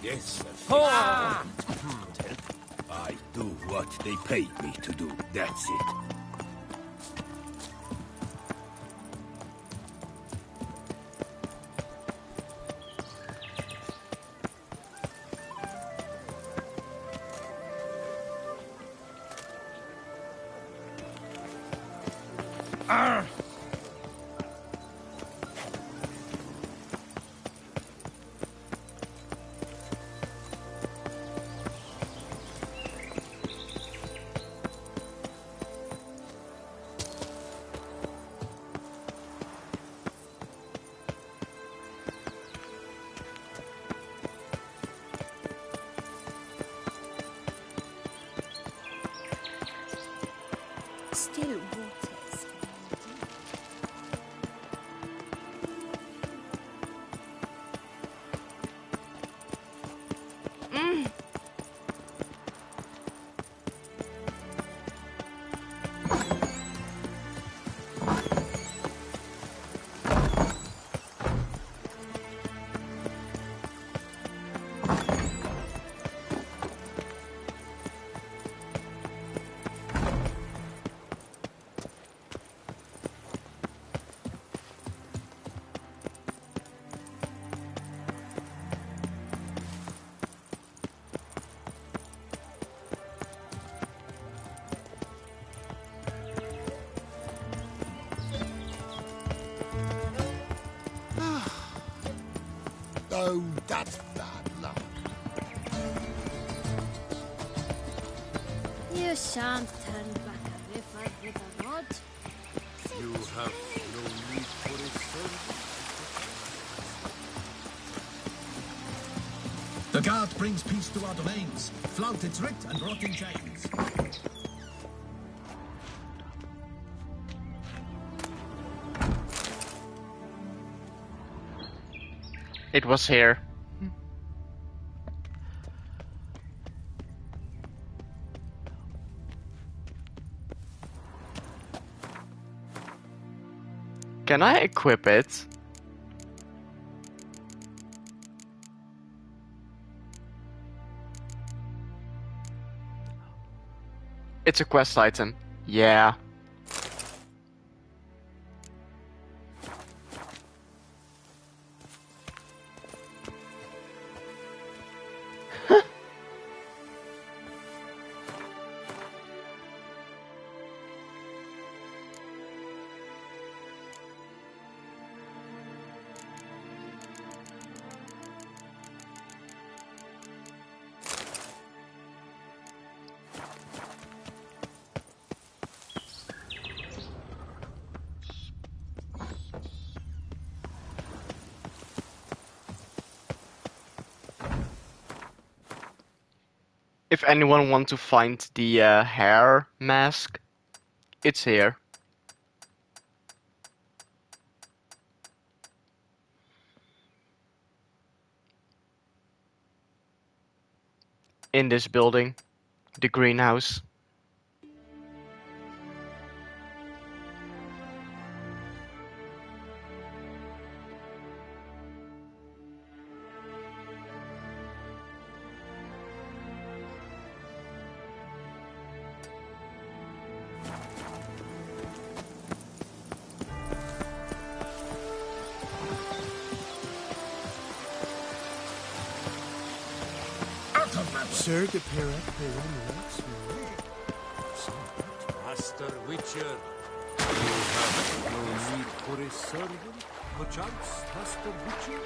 Yes, Ah! I do what they paid me to do. That's it. Still waters. Oh, that's bad luck. You shan't turn back a river with a rod. You have no need for a servant. The guard brings peace to our domains. Flout its writ and rot in chains. It was here. Can I equip it? It's a quest item. Yeah. If anyone wants to find the hair mask, it's here. In this building, the greenhouse. Sir, the Peyrac wants Master Witcher, you have no need for a servant, perchance, Master Witcher?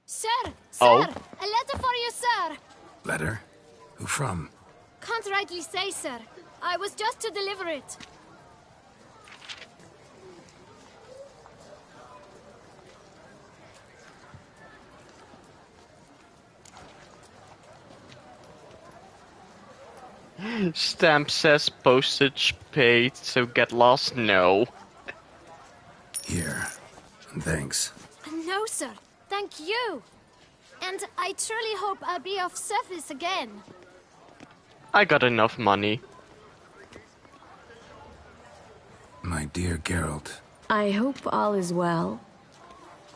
Sir! Oh. Sir! A letter for you, sir! Letter? Who from? Can't rightly say, sir. I was just to deliver it. Stamp says postage paid, so get lost? No. Here. Thanks. No, sir. Thank you. And I truly hope I'll be of service again. I got enough money. My dear Geralt. I hope all is well.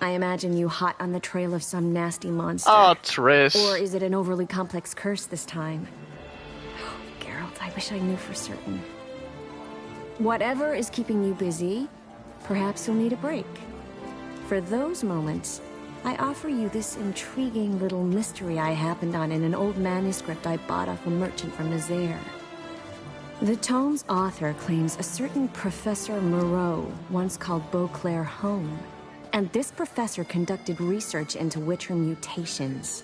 I imagine you hot on the trail of some nasty monster. Oh, Triss. Or is it an overly complex curse this time? Oh, Geralt, I wish I knew for certain. Whatever is keeping you busy, perhaps you'll need a break. For those moments, I offer you this intriguing little mystery I happened on in an old manuscript I bought off a merchant from Nazaire. The tome's author claims a certain Professor Moreau once called Beauclair home. And this professor conducted research into Witcher mutations.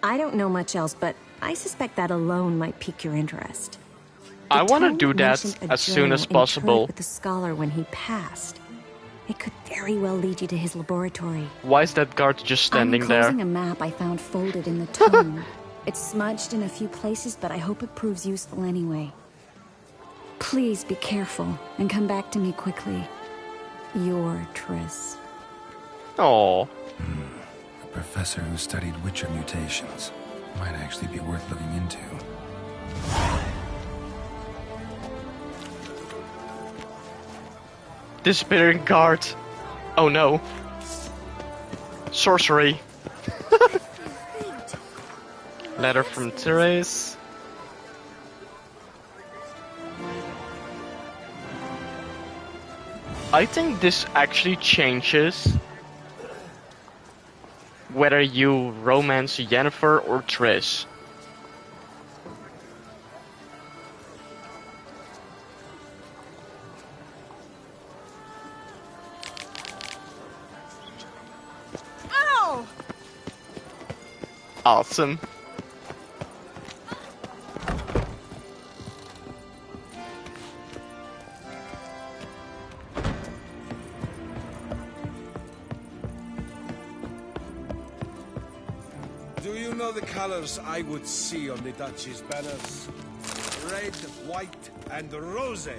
I don't know much else, but I suspect that alone might pique your interest. I want to Tome do that mentioned a as soon as journal possible. interred with the scholar when he passed. It could very well lead you to his laboratory. Why is that guard just standing I'm there? enclosing a map I found folded in the tome. It's smudged in a few places, but I hope it proves useful anyway. Please be careful and come back to me quickly. Your Triss. Oh. A professor who studied Witcher mutations. Might actually be worth looking into. Disappearing guard. Oh no. Sorcery. Letter from Therese. I think this actually changes whether you romance Yennefer or Triss. Ow! Awesome. Do you know the colors I would see on the Duchy's banners? Red, white, and rose.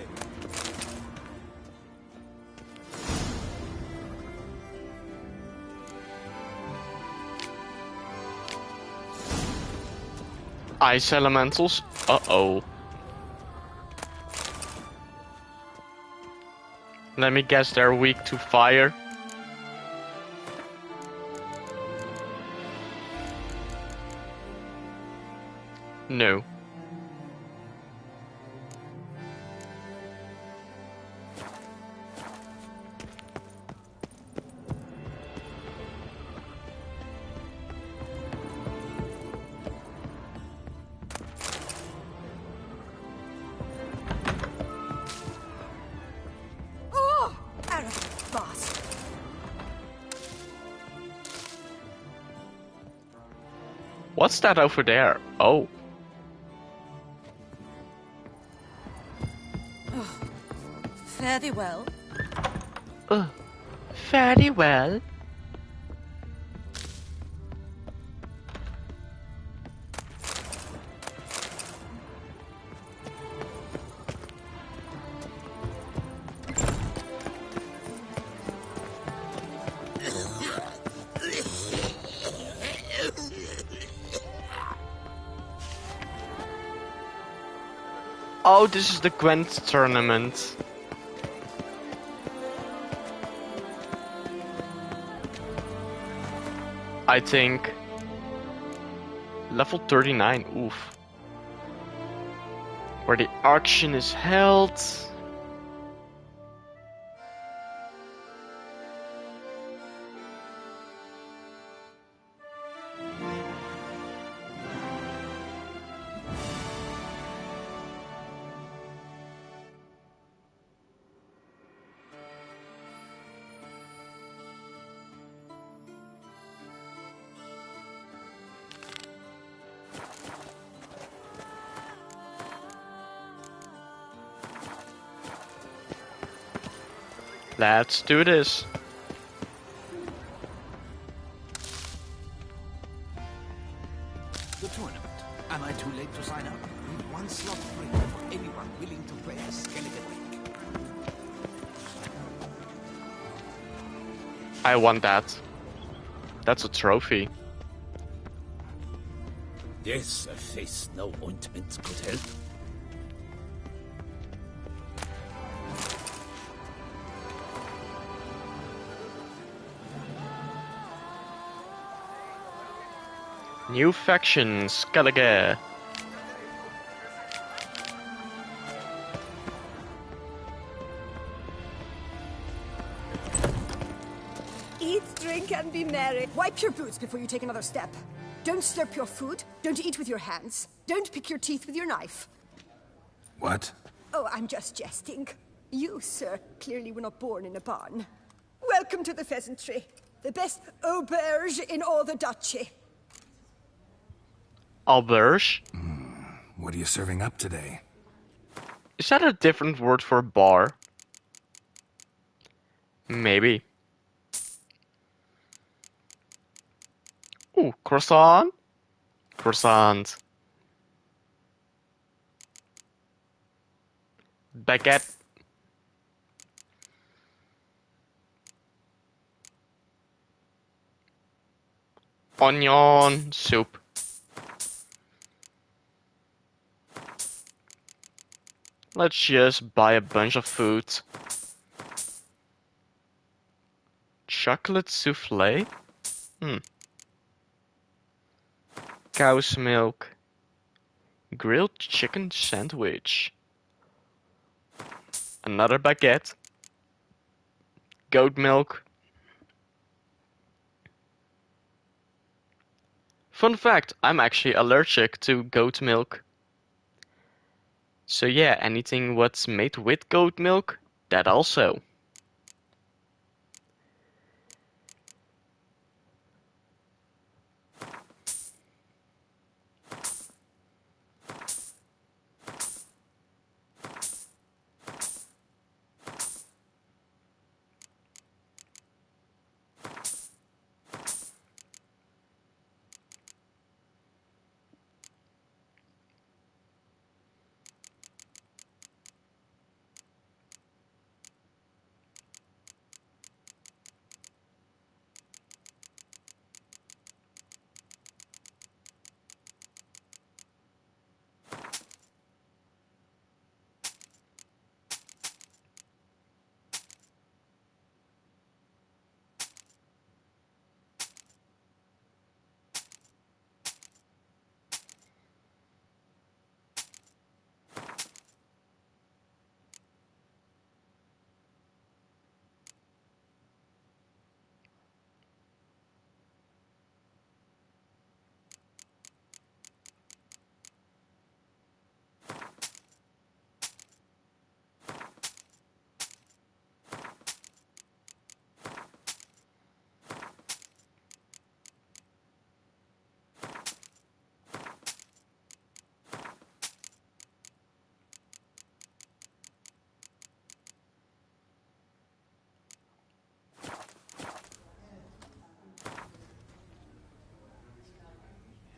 Ice elementals? Uh-oh. Let me guess, they're weak to fire. No. Oh! Arrogant bastard! What's that over there? Oh. Fare thee well. Fairly well. Oh, this is the Gwent tournament. I think level 39, oof. Where the auction is held. Let's do this. The tournament. Am I too late to sign up? One slot free for anyone willing to play a Skellige week. I want that. That's a trophy. Yes, a face no ointment could help. New faction, Skellige. Eat, drink, and be merry. Wipe your boots before you take another step. Don't slurp your food. Don't eat with your hands. Don't pick your teeth with your knife. What? Oh, I'm just jesting. You, sir, clearly were not born in a barn. Welcome to the pheasantry. The best auberge in all the duchy. Auberge? What are you serving up today? Is that a different word for bar? Maybe. Ooh, croissant? Croissant. Baguette. Onion soup. Let's just buy a bunch of food. Chocolate souffle? Cow's milk. Grilled chicken sandwich. Another baguette. Goat milk. Fun fact, I'm actually allergic to goat milk. So yeah, anything what's made with goat milk, that also.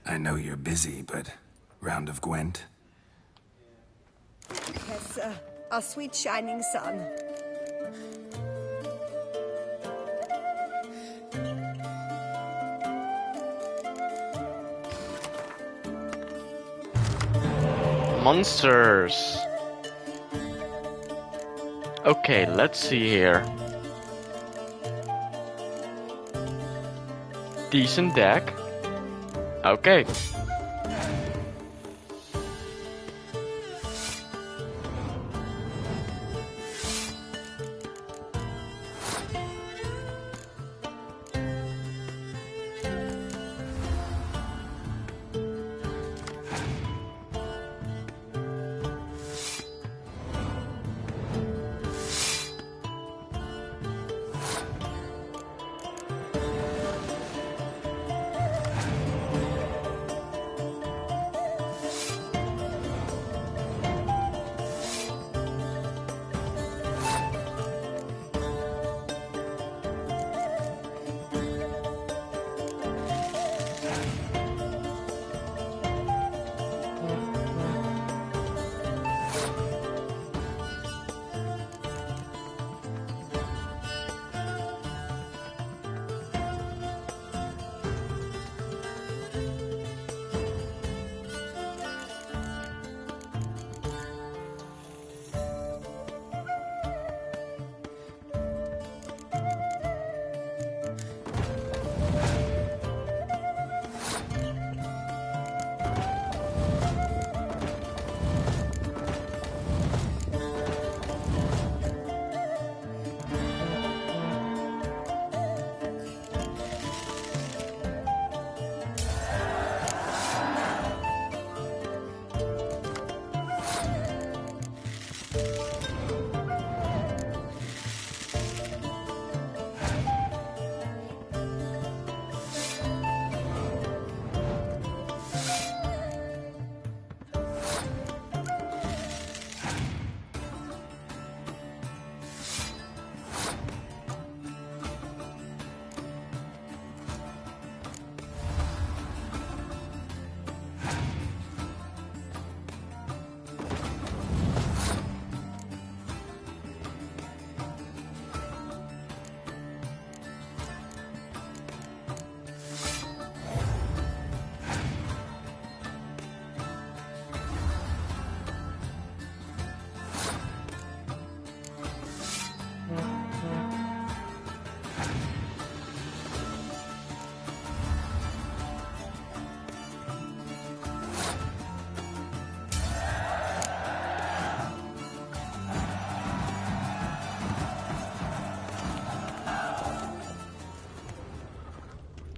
I know you're busy, but round of Gwent? Yes, sir. Our sweet shining sun. Monsters. Okay, let's see here. Decent deck. Okay.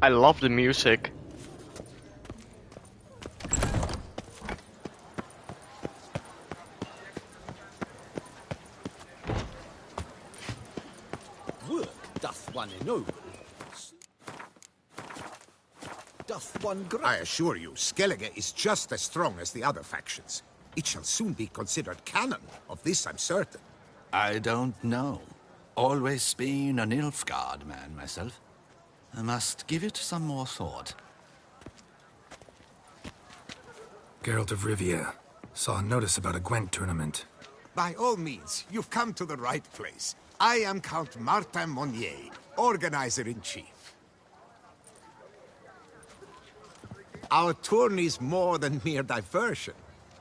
I love the music. Work doth one ennoble. Doth one I assure you, Skellige is just as strong as the other factions. It shall soon be considered canon. Of this I'm certain. I don't know. Always been an Nilfgaard man myself. I must give it some more thought. Geralt of Rivia. Saw a notice about a Gwent tournament. By all means, you've come to the right place. I am Count Martin Monnier, Organizer-in-Chief. Our tourney's more than mere diversion.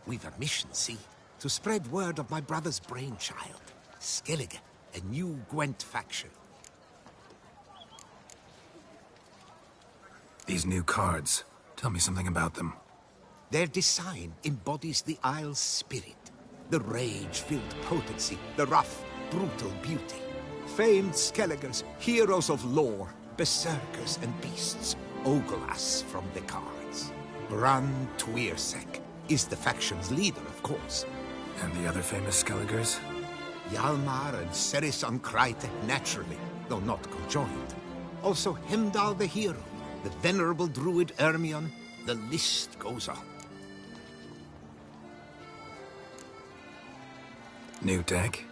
We've a mission, see? To spread word of my brother's brainchild, Skellige, a new Gwent faction. These new cards. Tell me something about them. Their design embodies the Isle's spirit. The rage-filled potency, the rough, brutal beauty. Famed Skelligers, heroes of lore, berserkers and beasts, ogle us from the cards. Bran Tuirsek is the faction's leader, of course. And the other famous Skelligers? Hjalmar and Ceris on Kryte, naturally, though not conjoined. Also Hemdall the hero, the venerable druid Ermion, the list goes on. New deck?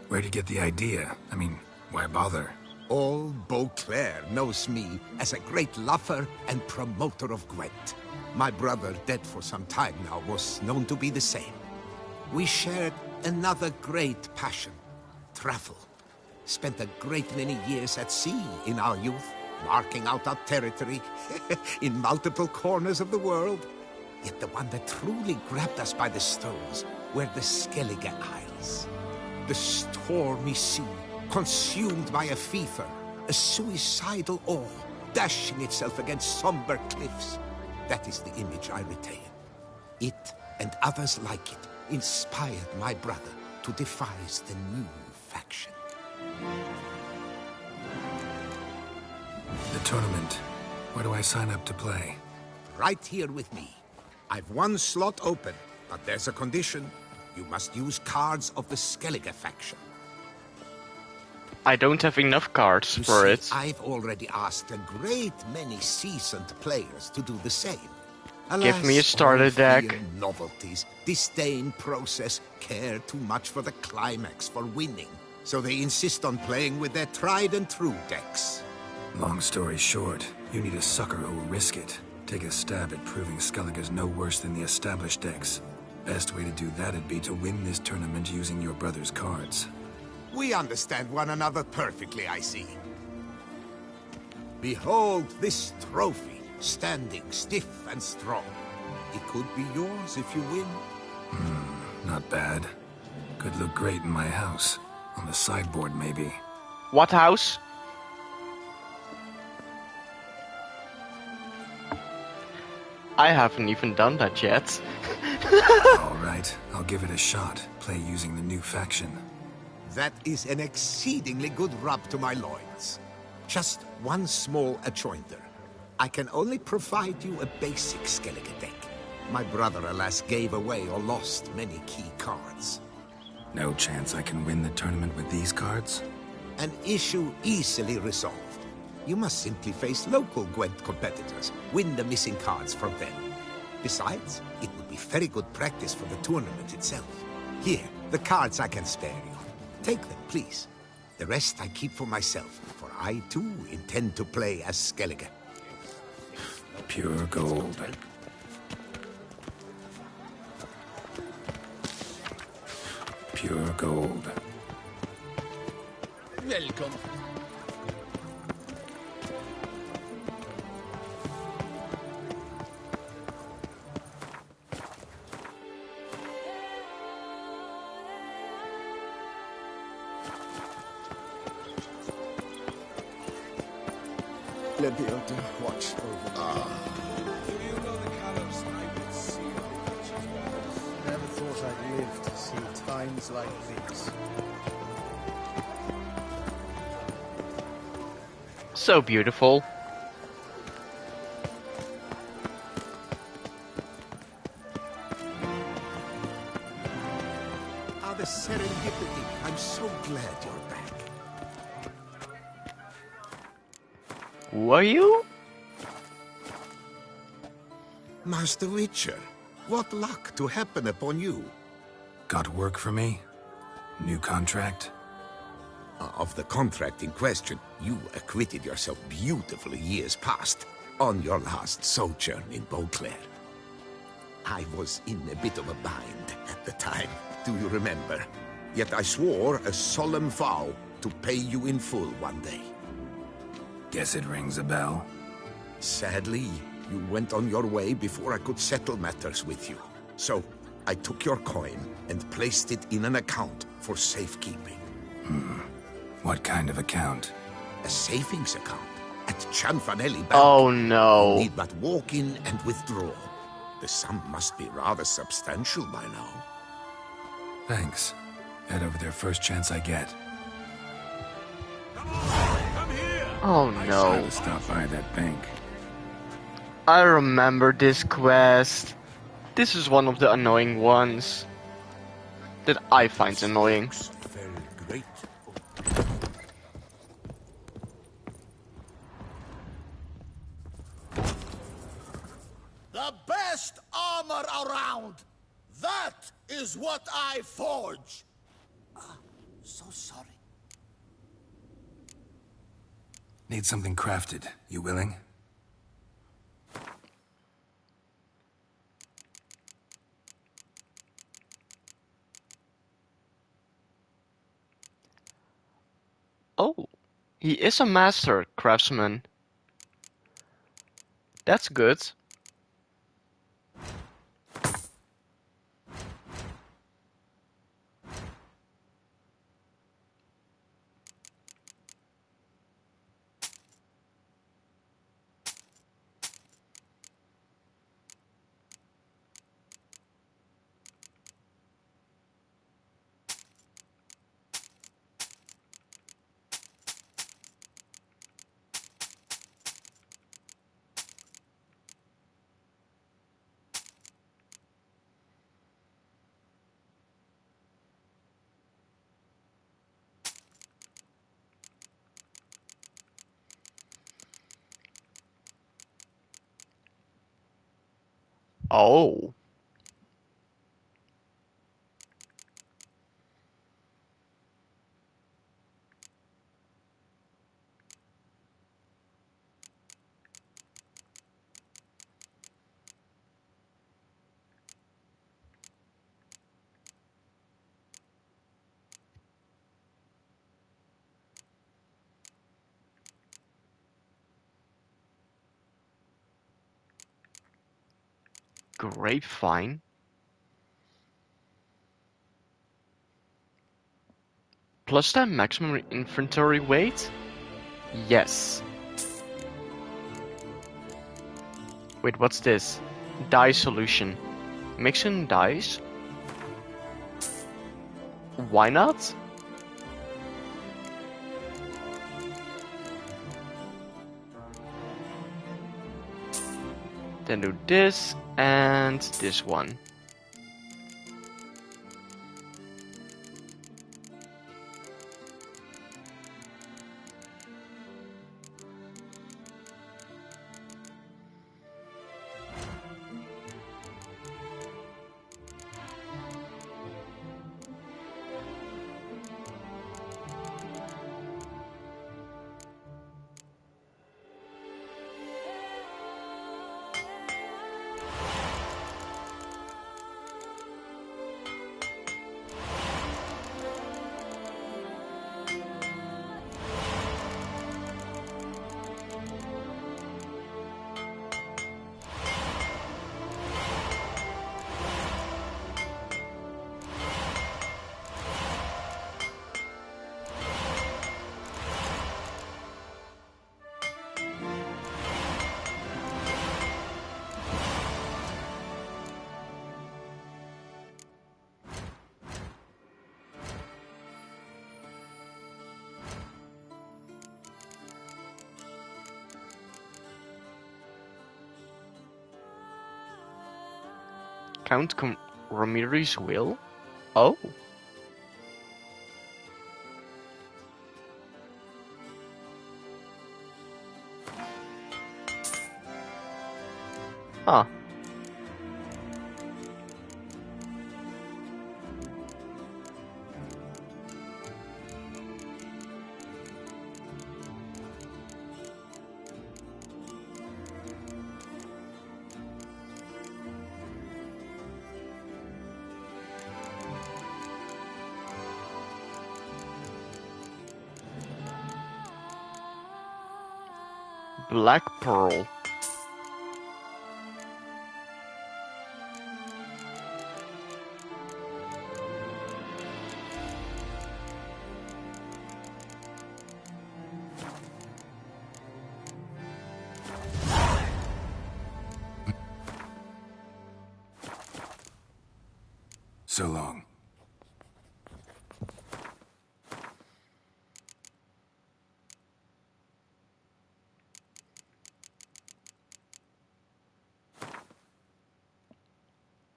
Where'd you get the idea? I mean, why bother? All Beauclair knows me as a great lover and promoter of Gwent. My brother, dead for some time now, was known to be the same. We shared another great passion, travel. Spent a great many years at sea in our youth, marking out our territory in multiple corners of the world. Yet the one that truly grabbed us by the stones were the Skellige Isles. The stormy sea, consumed by a fever, a suicidal awe, dashing itself against somber cliffs. That is the image I retain. It, and others like it, inspired my brother to devise the new faction. The tournament. Where do I sign up to play? Right here with me. I've one slot open, but there's a condition. You must use cards of the Skellige faction. I don't have enough cards for it. I've already asked a great many seasoned players to do the same. Give me a starter deck. Novelties, disdain process, care too much for the climax, for winning. So they insist on playing with their tried and true decks. Long story short, you need a sucker who will risk it. Take a stab at proving Skellige's no worse than the established decks. Best way to do that'd be to win this tournament using your brother's cards. We understand one another perfectly, I see. Behold this trophy, standing stiff and strong. It could be yours if you win. Not bad. Could look great in my house. On the sideboard, maybe. What house? I haven't even done that yet. Alright, I'll give it a shot. Play using the new faction. That is an exceedingly good rub to my loins. Just one small adjoinder. I can only provide you a basic Skellige deck. My brother, alas, gave away or lost many key cards. No chance I can win the tournament with these cards? An issue easily resolved. You must simply face local Gwent competitors, win the missing cards from them. Besides, it would be very good practice for the tournament itself. Here, the cards I can spare you. Take them, please. The rest I keep for myself, for I too intend to play as Skellige. Pure gold. Pure gold. Welcome. Lebioda, watch over. Do you know the colors I would see of the witch's waters? Never thought I'd live to see times like these. So beautiful. Ah, the serendipity. I'm so glad you're back. Who are you? Master Witcher, what luck to happen upon you. Got work for me? New contract? Of the contract in question, you acquitted yourself beautifully years past, on your last sojourn in Beauclair. I was in a bit of a bind at the time, do you remember? Yet I swore a solemn vow to pay you in full one day. Guess it rings a bell. Sadly, you went on your way before I could settle matters with you. So, I took your coin and placed it in an account for safekeeping. What kind of account? A savings account at Cianfanelli Bank. Oh no. You need but walk in and withdraw. The sum must be rather substantial by now. Thanks. Head over there first chance I get. Oh I no. should stop by that bank. I remember this quest. This is one of the annoying ones that I find annoying. Very great. The best armor around! That is what I forge! So sorry. Need something crafted. You willing? Oh, he is a master craftsman. That's good. Oh. Grapevine. Plus 10 maximum inventory weight? Yes. Wait, what's this? Dye solution. Mixing dyes? Why not? Then do this and this one. Ramirez's will? Oh. Huh. Black Pearl. So long.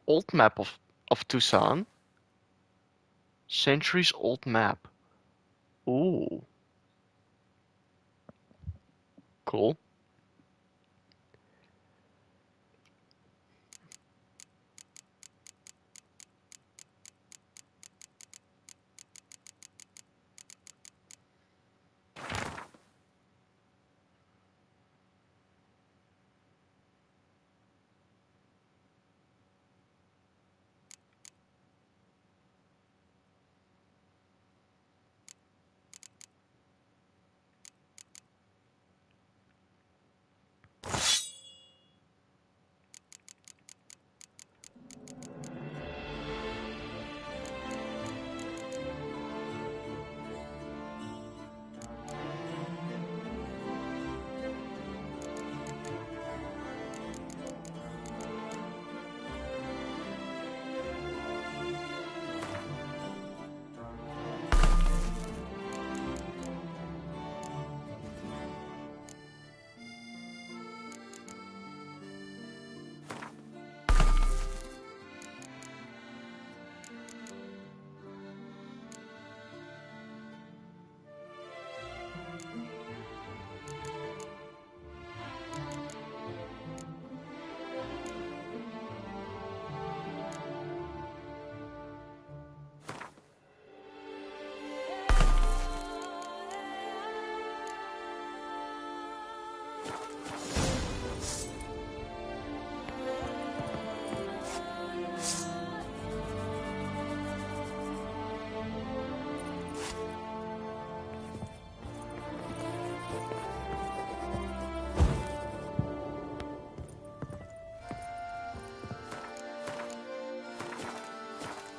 Old map of Tucson. Centuries old map. Ooh. Cool.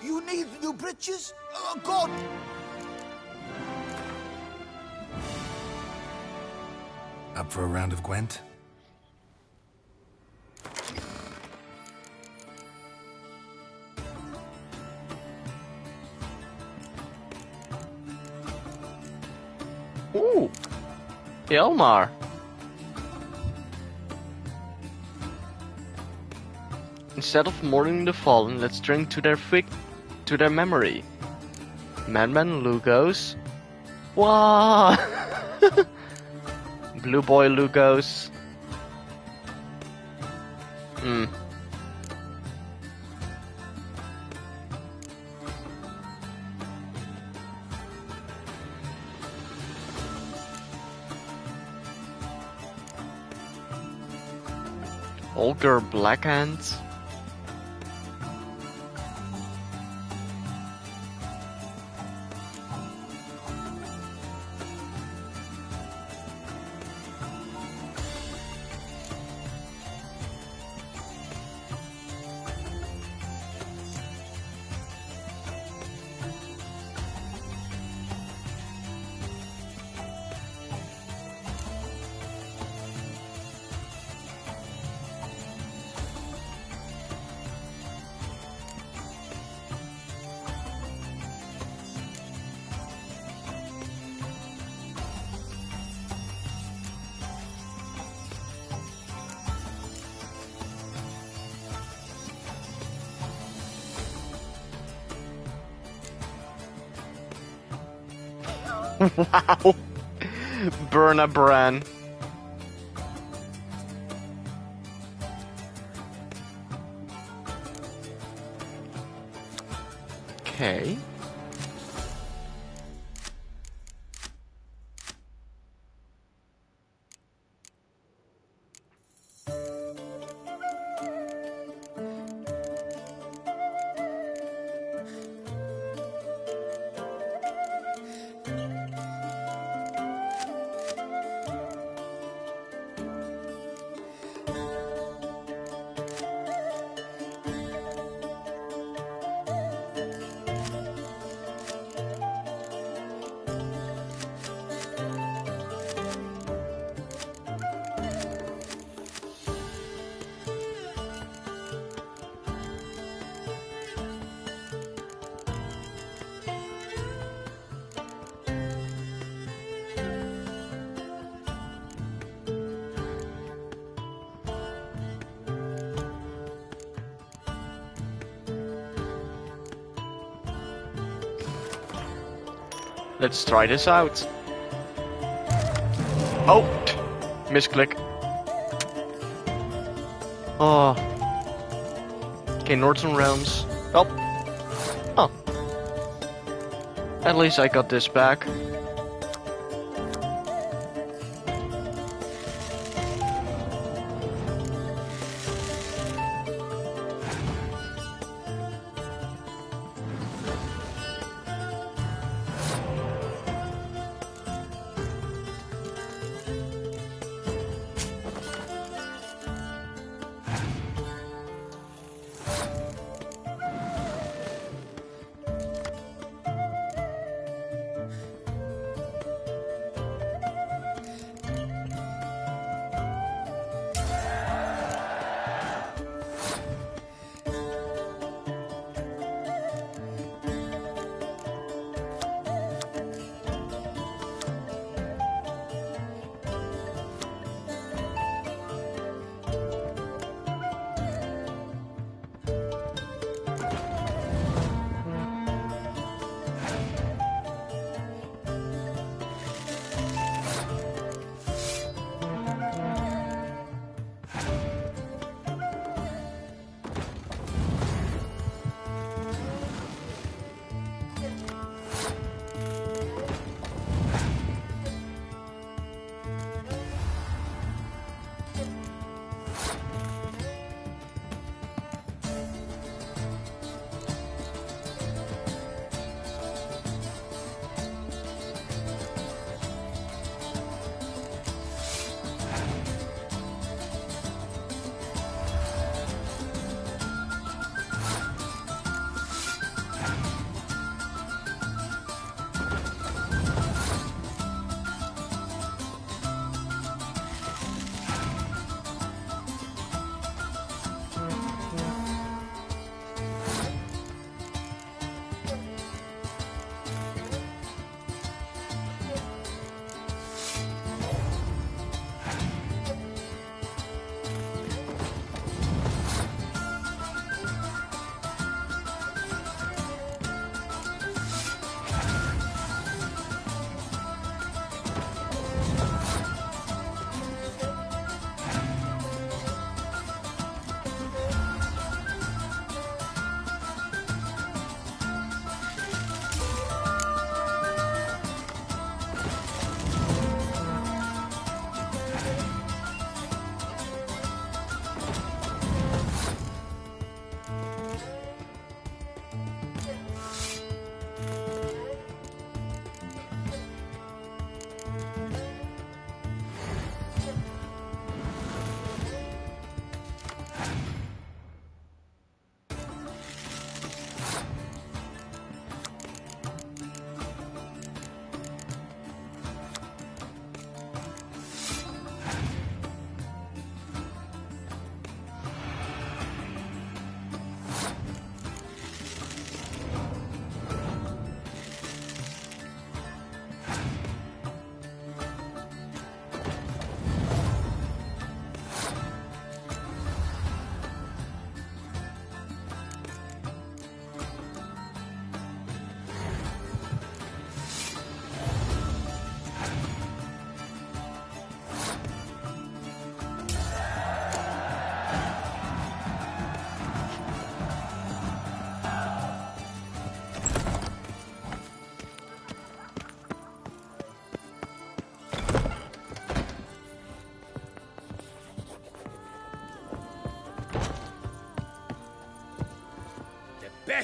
You need new breeches? Oh, God! Up for a round of Gwent? Ooh. Elmar. Instead of mourning the fallen, let's drink to their memory. Madman Lugos. Wow. Blue Boy Lugos. Olger Blackhand. Wow. Burn a Bran. Okay. Let's try this out. Oh! Misclick. Oh. Okay, Northern Realms. Oh. Oh. At least I got this back.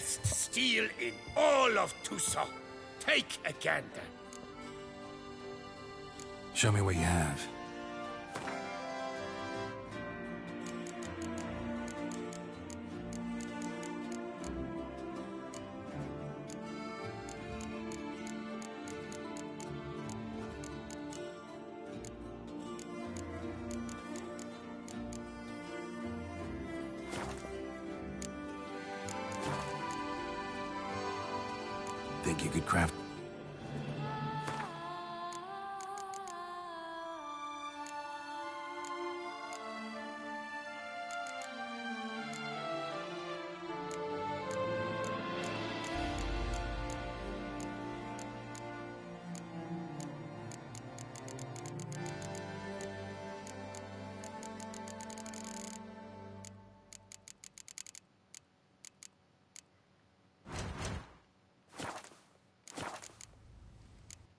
best steel in all of Tucson. Take a gander. Show me what you have. Think you could craft...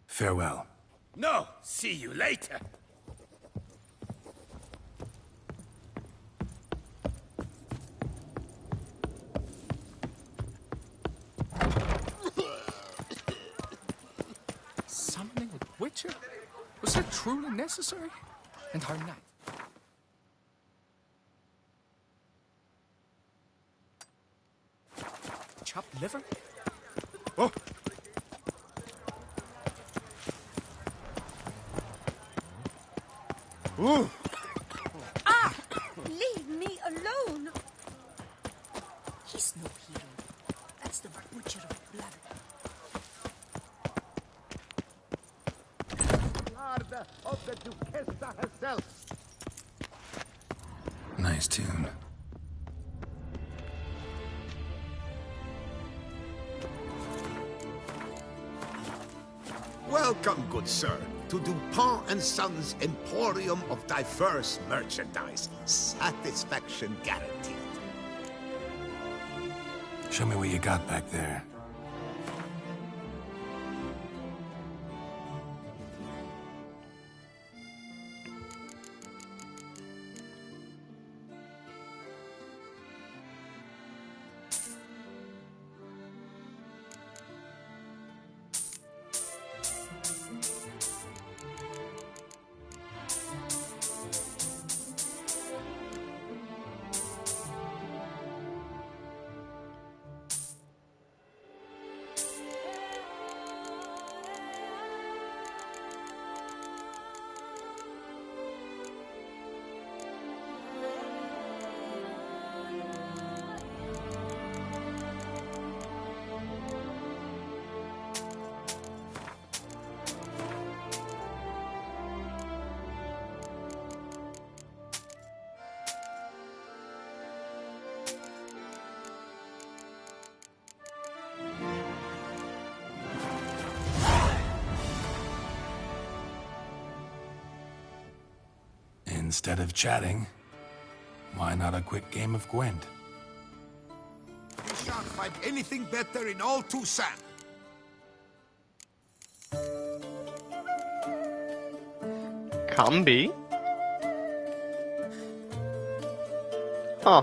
Farewell. No, see you later. Summoning a witcher? Was that truly necessary? And her knife? Chopped liver? Oh! Ooh. Ah! Leave me alone! He's no hero. That's the butcher of blood. Guard of the Duquesa herself. Nice tune. Welcome, good sir, to Dupont and Sons Emporium of diverse merchandise. Satisfaction guaranteed. Show me what you got back there. Instead of chatting, why not a quick game of Gwent? You shan't find anything better in all Tucson. Combi? Huh.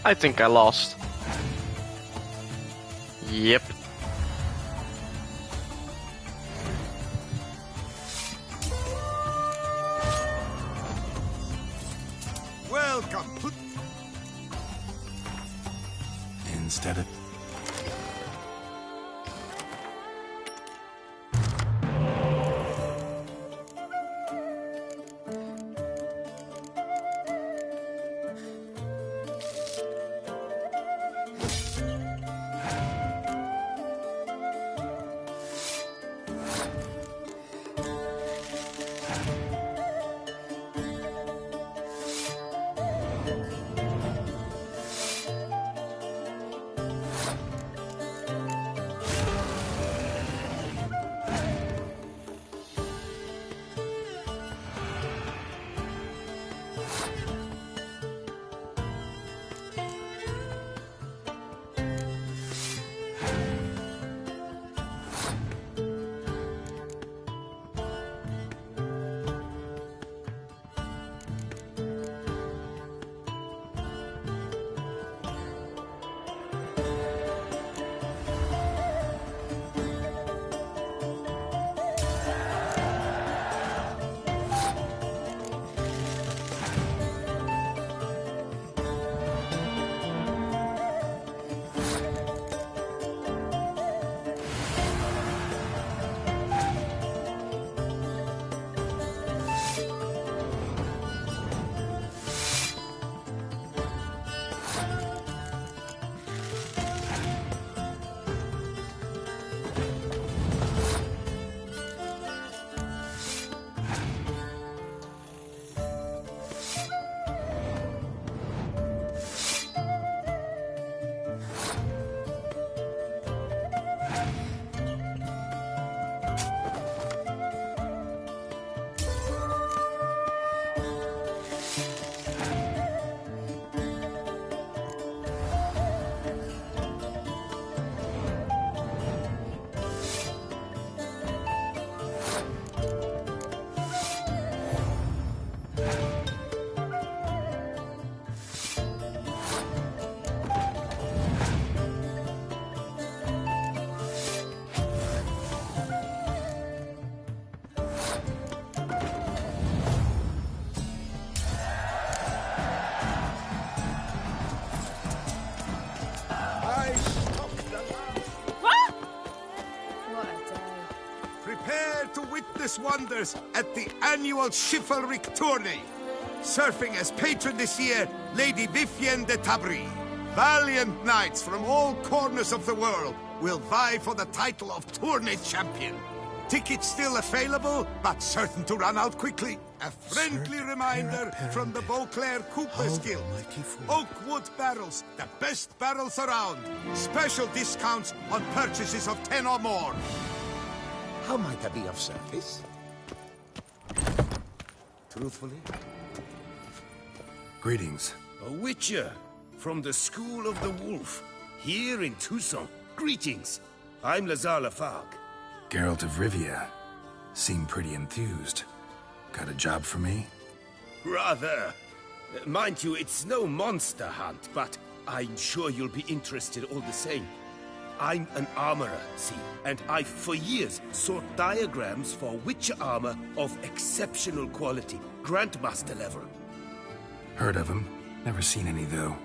I think I lost. Yep. Welcome. Instead of... Wonders at the annual chivalric tourney. Surfing as patron this year, Lady Vivienne de Tabry. Valiant knights from all corners of the world will vie for the title of tourney champion. Tickets still available, but certain to run out quickly. A friendly reminder from the Beauclair Coopers Guild. Oakwood barrels, the best barrels around. Special discounts on purchases of 10 or more. How might I be of service? Truthfully? Greetings. A witcher from the School of the Wolf, here in Tucson. Greetings. I'm Lazar Lafargue. Geralt of Rivia. Seem pretty enthused. Got a job for me? Rather. Mind you, it's no monster hunt, but I'm sure you'll be interested all the same. I'm an armorer, see, and I've for years sought diagrams for witcher armor of exceptional quality, Grandmaster level. Heard of them. Never seen any, though.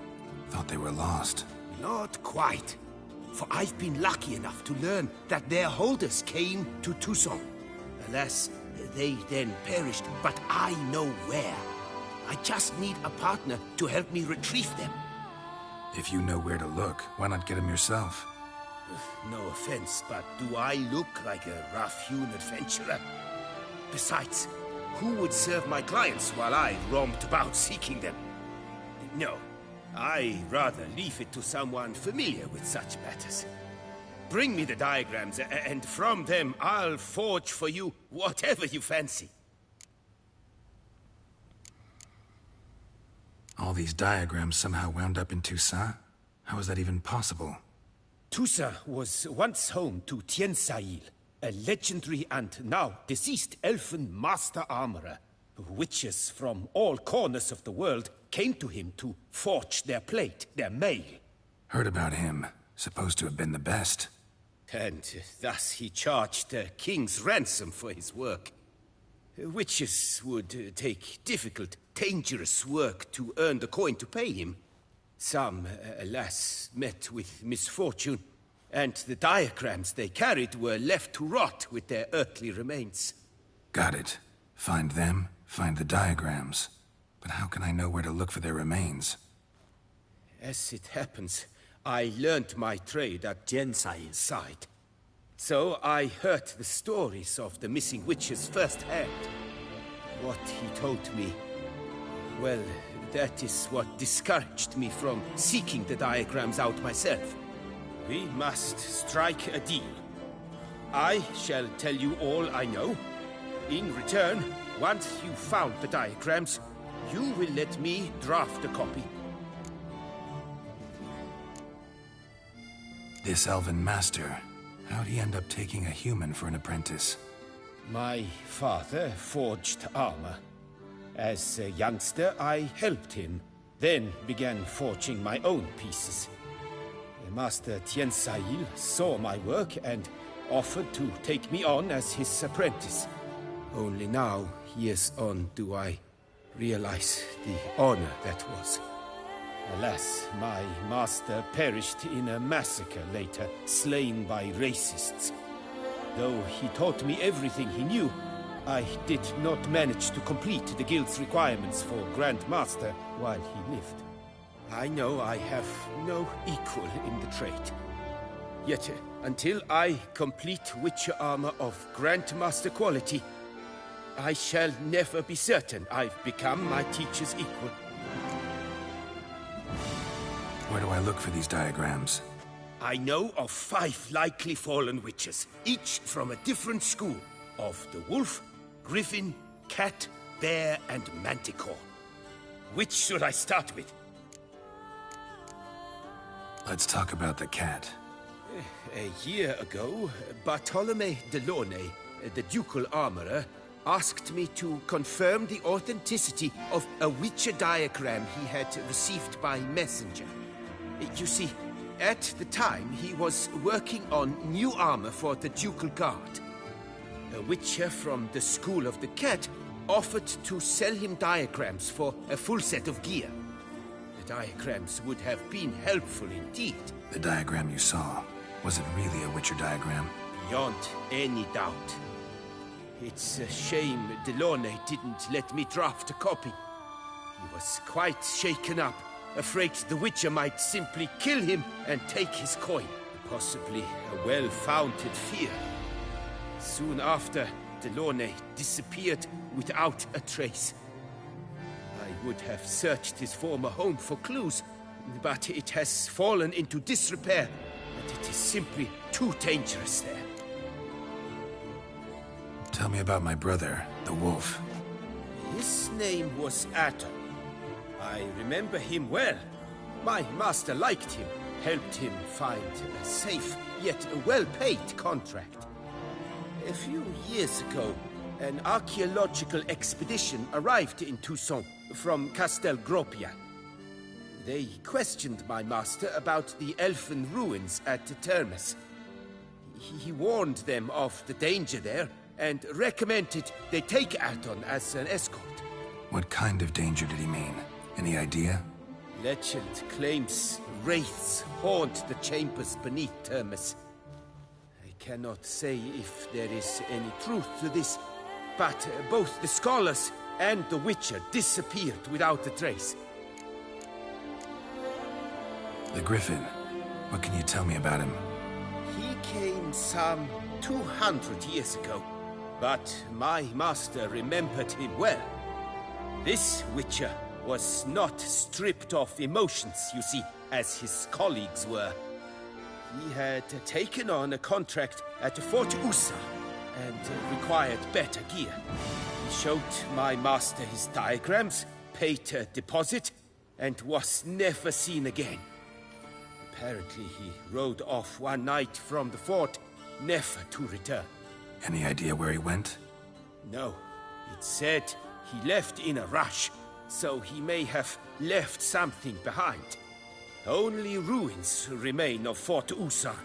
Thought they were lost. Not quite. For I've been lucky enough to learn that their holders came to Tucson. Alas, they then perished, but I know where. I just need a partner to help me retrieve them. If you know where to look, why not get them yourself? No offense, but do I look like a rough-hewn adventurer? Besides, who would serve my clients while I roamed about seeking them? No, I rather leave it to someone familiar with such matters. Bring me the diagrams, and from them I'll forge for you whatever you fancy. All these diagrams somehow wound up in Toussaint? How is that even possible? Toussaint was once home to Tien Sail, a legendary and now deceased elfin master armorer. Witches from all corners of the world came to him to forge their plate, their mail. Heard about him. Supposed to have been the best. And thus he charged a king's ransom for his work. Witches would take difficult, dangerous work to earn the coin to pay him. Some, alas, met with misfortune, and the diagrams they carried were left to rot with their earthly remains. Got it. Find them, find the diagrams. But how can I know where to look for their remains? As it happens, I learned my trade at Jensai's side. So I heard the stories of the missing witches firsthand. What he told me, well, that is what discouraged me from seeking the diagrams out myself. We must strike a deal. I shall tell you all I know. In return, once you've found the diagrams, you will let me draft a copy. This elven master, how'd he end up taking a human for an apprentice? My father forged armor. As a youngster, I helped him, then began forging my own pieces. Master Tiansail saw my work and offered to take me on as his apprentice. Only now, years on, do I realize the honor that was. Alas, my master perished in a massacre later, slain by racists. Though he taught me everything he knew, I did not manage to complete the guild's requirements for Grand Master while he lived. I know I have no equal in the trade. Yet, until I complete Witcher armor of Grandmaster quality, I shall never be certain I've become my teacher's equal. Where do I look for these diagrams? I know of 5 likely fallen witches, each from a different school of the wolf, griffin, cat, bear, and manticore. Which should I start with? Let's talk about the cat. A year ago, Bartolome Delaunay, the ducal armorer, asked me to confirm the authenticity of a Witcher diagram he had received by messenger. You see, at the time he was working on new armor for the ducal guard. A Witcher from the School of the Cat offered to sell him diagrams for a full set of gear. The diagrams would have been helpful indeed. The diagram you saw, was it really a Witcher diagram? Beyond any doubt. It's a shame Delaunay didn't let me draft a copy. He was quite shaken up, afraid the Witcher might simply kill him and take his coin. Possibly a well-founded fear. Soon after, Delaunay disappeared without a trace. I would have searched his former home for clues, but it has fallen into disrepair, and it is simply too dangerous there. Tell me about my brother, the wolf. His name was Atom. I remember him well. My master liked him, helped him find a safe, yet a well-paid contract. A few years ago, an archaeological expedition arrived in Toussaint from Castel Gropia. They questioned my master about the elfin ruins at Termes. He warned them of the danger there and recommended they take Aton as an escort. What kind of danger did he mean? Any idea? Legend claims wraiths haunt the chambers beneath Termes. I cannot say if there is any truth to this, but both the scholars and the Witcher disappeared without a trace. The Griffin. What can you tell me about him? He came some 200 years ago, but my master remembered him well. This Witcher was not stripped of emotions, you see, as his colleagues were. He had taken on a contract at Fort Usa and required better gear. He showed my master his diagrams, paid a deposit, and was never seen again. Apparently he rode off one night from the fort, never to return. Any idea where he went? No. It said he left in a rush, so he may have left something behind. Only ruins remain of Fort Usar,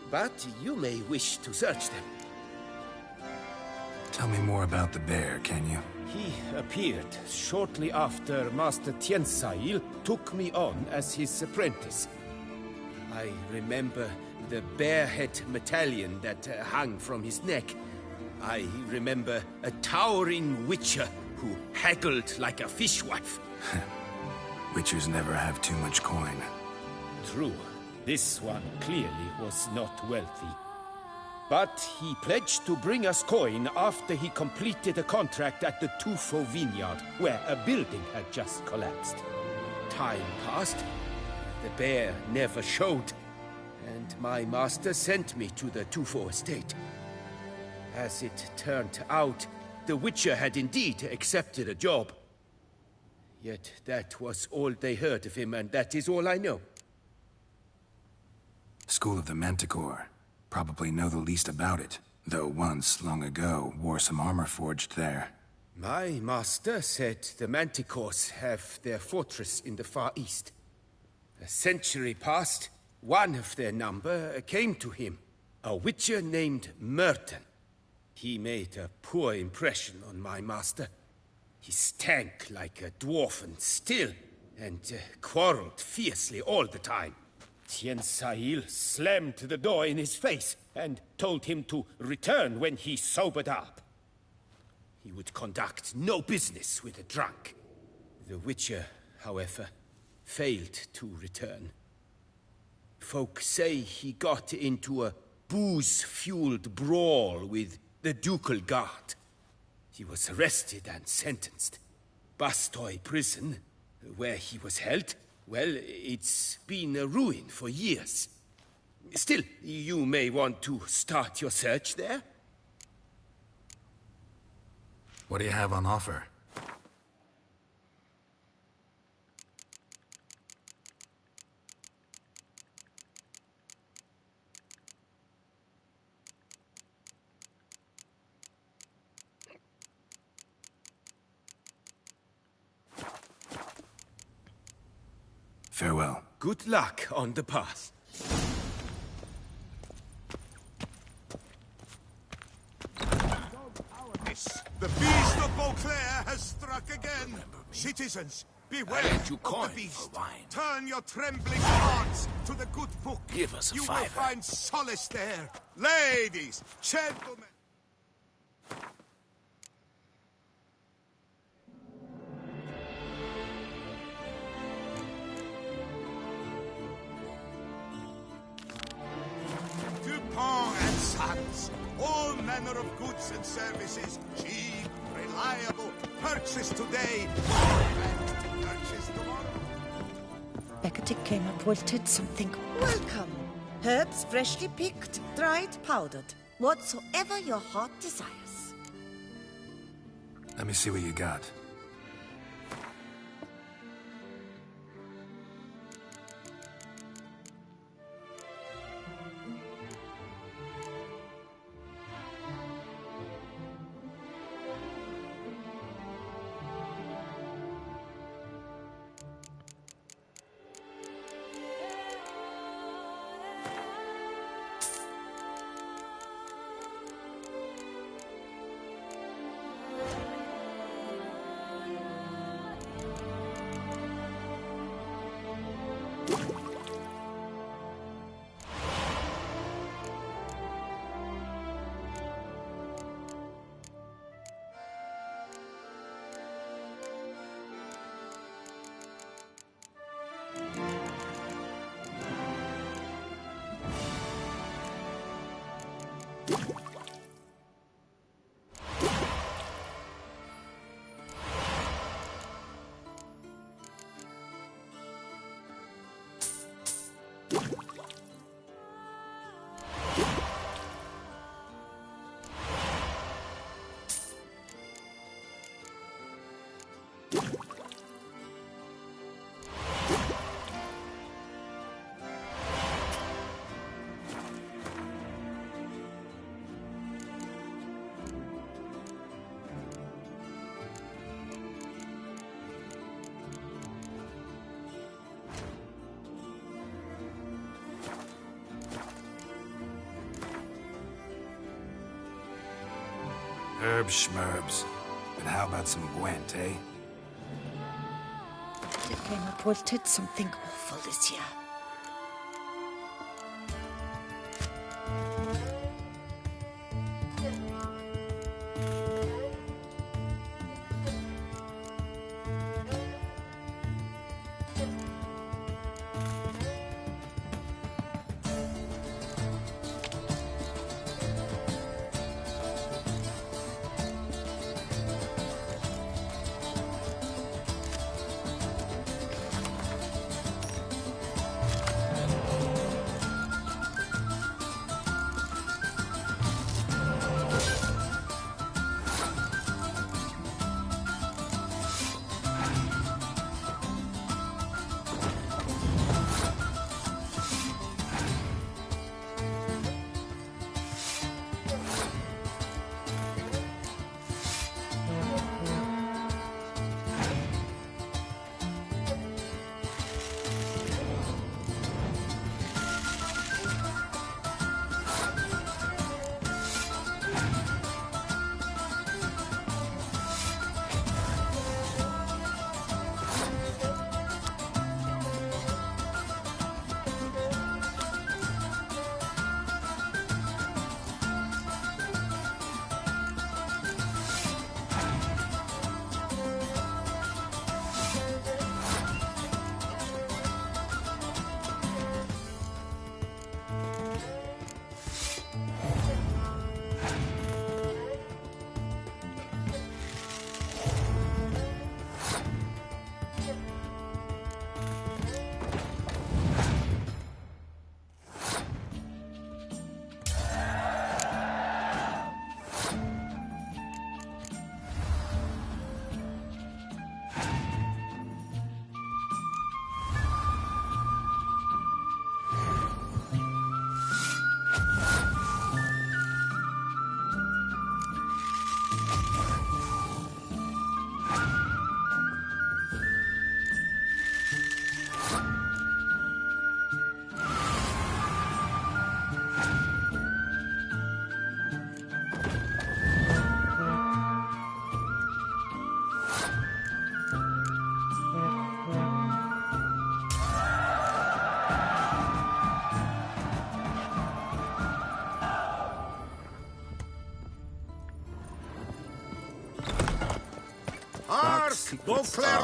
but you may wish to search them. Tell me more about the bear, can you? He appeared shortly after Master Tiensail took me on as his apprentice. I remember the bear-head medallion that hung from his neck. I remember a towering witcher who haggled like a fishwife. Witchers never have too much coin. True. This one clearly was not wealthy. But he pledged to bring us coin after he completed a contract at the Tufo vineyard, where a building had just collapsed. Time passed. The bear never showed, and my master sent me to the Tufo estate. As it turned out, the Witcher had indeed accepted a job. Yet that was all they heard of him, and that is all I know. School of the Manticore. Probably know the least about it, though once, long ago, wore some armor forged there. My master said the Manticores have their fortress in the Far East. A century past, one of their number came to him, a witcher named Merton. He made a poor impression on my master. He stank like a dwarfen still, and quarreled fiercely all the time. Tiensail slammed the door in his face and told him to return when he sobered up. He would conduct no business with a drunk. The Witcher, however, failed to return. Folk say he got into a booze-fueled brawl with the ducal guard. He was arrested and sentenced. Bastoy prison, where he was held, well, it's been a ruin for years. Still, you may want to start your search there. What do you have on offer? Farewell. Good luck on the path. The beast of Beauclair has struck again. Citizens, beware lent you of coin the beast. for wine. Turn your trembling hearts to the good book. Give us a You will fiver. find solace there. Ladies, gentlemen. Dupont and Sons. All manner of goods and services. Cheap, reliable. Purchase today. Purchase tomorrow. Becketic came up wilted something. Welcome. Herbs freshly picked, dried, powdered. Whatsoever your heart desires. Let me see what you got. Herbs schmerbs. But how about some Gwent, eh? It came up wilted something awful this year. Beauclerc,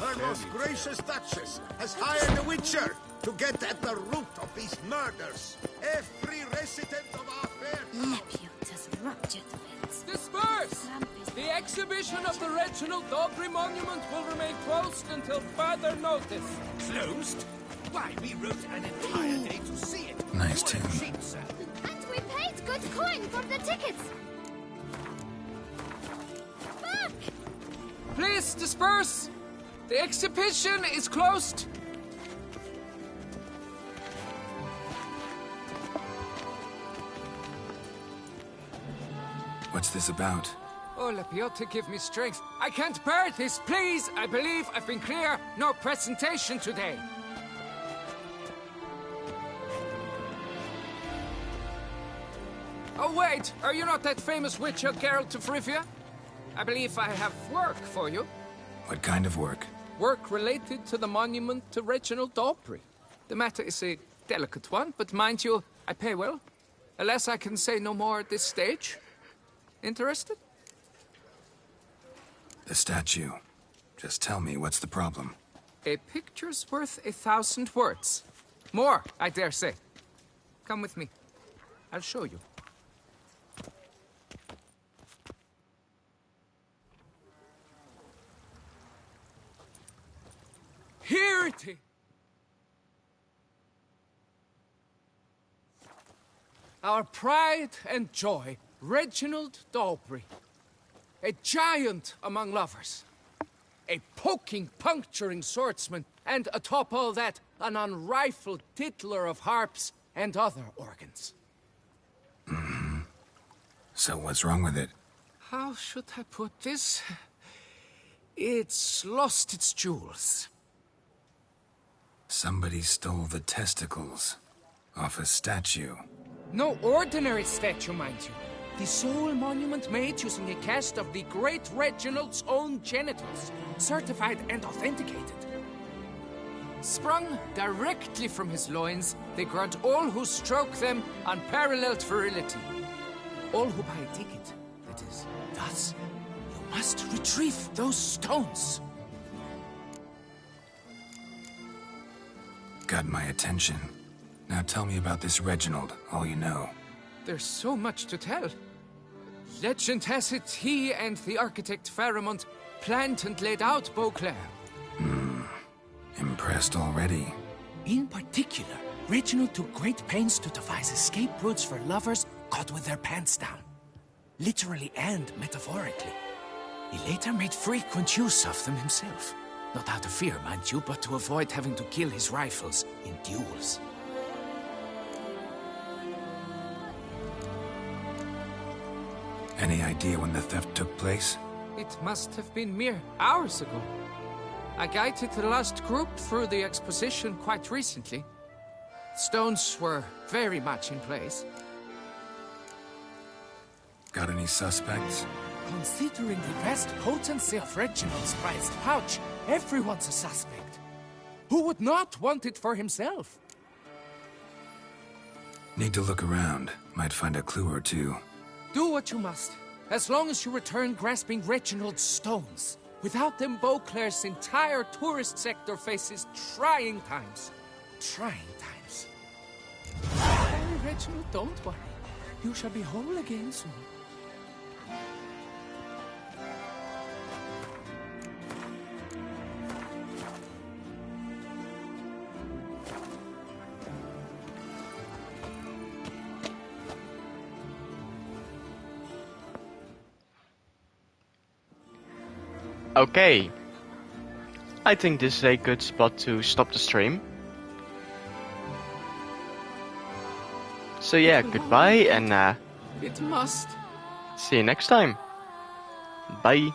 her most gracious Duchess, has hired a witcher to get at the root of these murders. Every resident of our fair Lepute has ruptured wits. Disperse! The exhibition of the Reginald Dobry monument will remain closed until further notice. Closed? Why, we wrote an entire day to see it. Nice tune. And we paid good coin for the tickets. Back! Please disperse! The exhibition is closed! What's this about? Oh, Lepiote, give me strength. I can't bear this, please! I believe I've been clear. No presentation today. Oh, wait! Are you not that famous witcher, Geralt of Rivia? I believe I have work for you. What kind of work? Work related to the monument to Reginald Dobry. The matter is a delicate one, but mind you, I pay well. Alas, I can say no more at this stage. Interested? The statue. Just tell me, what's the problem? A picture's worth 1,000 words. More, I dare say. Come with me. I'll show you. Here it is. Our pride and joy, Reginald Dobry. A giant among lovers. A poking, puncturing swordsman, and atop all that, an unrifled tittler of harps and other organs. Mm-hmm. So what's wrong with it? How should I put this? It's lost its jewels. Somebody stole the testicles off a statue. No ordinary statue, mind you. The sole monument made using a cast of the great Reginald's own genitals, certified and authenticated. Sprung directly from his loins, they grant all who stroke them unparalleled virility. All who buy a ticket, that is. Thus, you must retrieve those stones. Got my attention. Now tell me about this Reginald, all you know. There's so much to tell. Legend has it he and the architect Faramond planned and laid out Beauclair. Impressed already. In particular, Reginald took great pains to devise escape routes for lovers caught with their pants down. Literally and metaphorically. He later made frequent use of them himself. Not out of fear, mind you, but to avoid having to kill his rivals in duels. Any idea when the theft took place? It must have been mere hours ago. I guided the last group through the exposition quite recently. Stones were very much in place. Got any suspects? Considering the vast potency of Reginald's prized pouch, everyone's a suspect. Who would not want it for himself? Need to look around. Might find a clue or two. Do what you must, as long as you return grasping Reginald's stones. Without them, Beauclair's entire tourist sector faces trying times. Trying times. Worry, Reginald, don't worry. You shall be whole again soon. Okay. I think this is a good spot to stop the stream. So yeah, goodbye and It must. see you next time. Bye.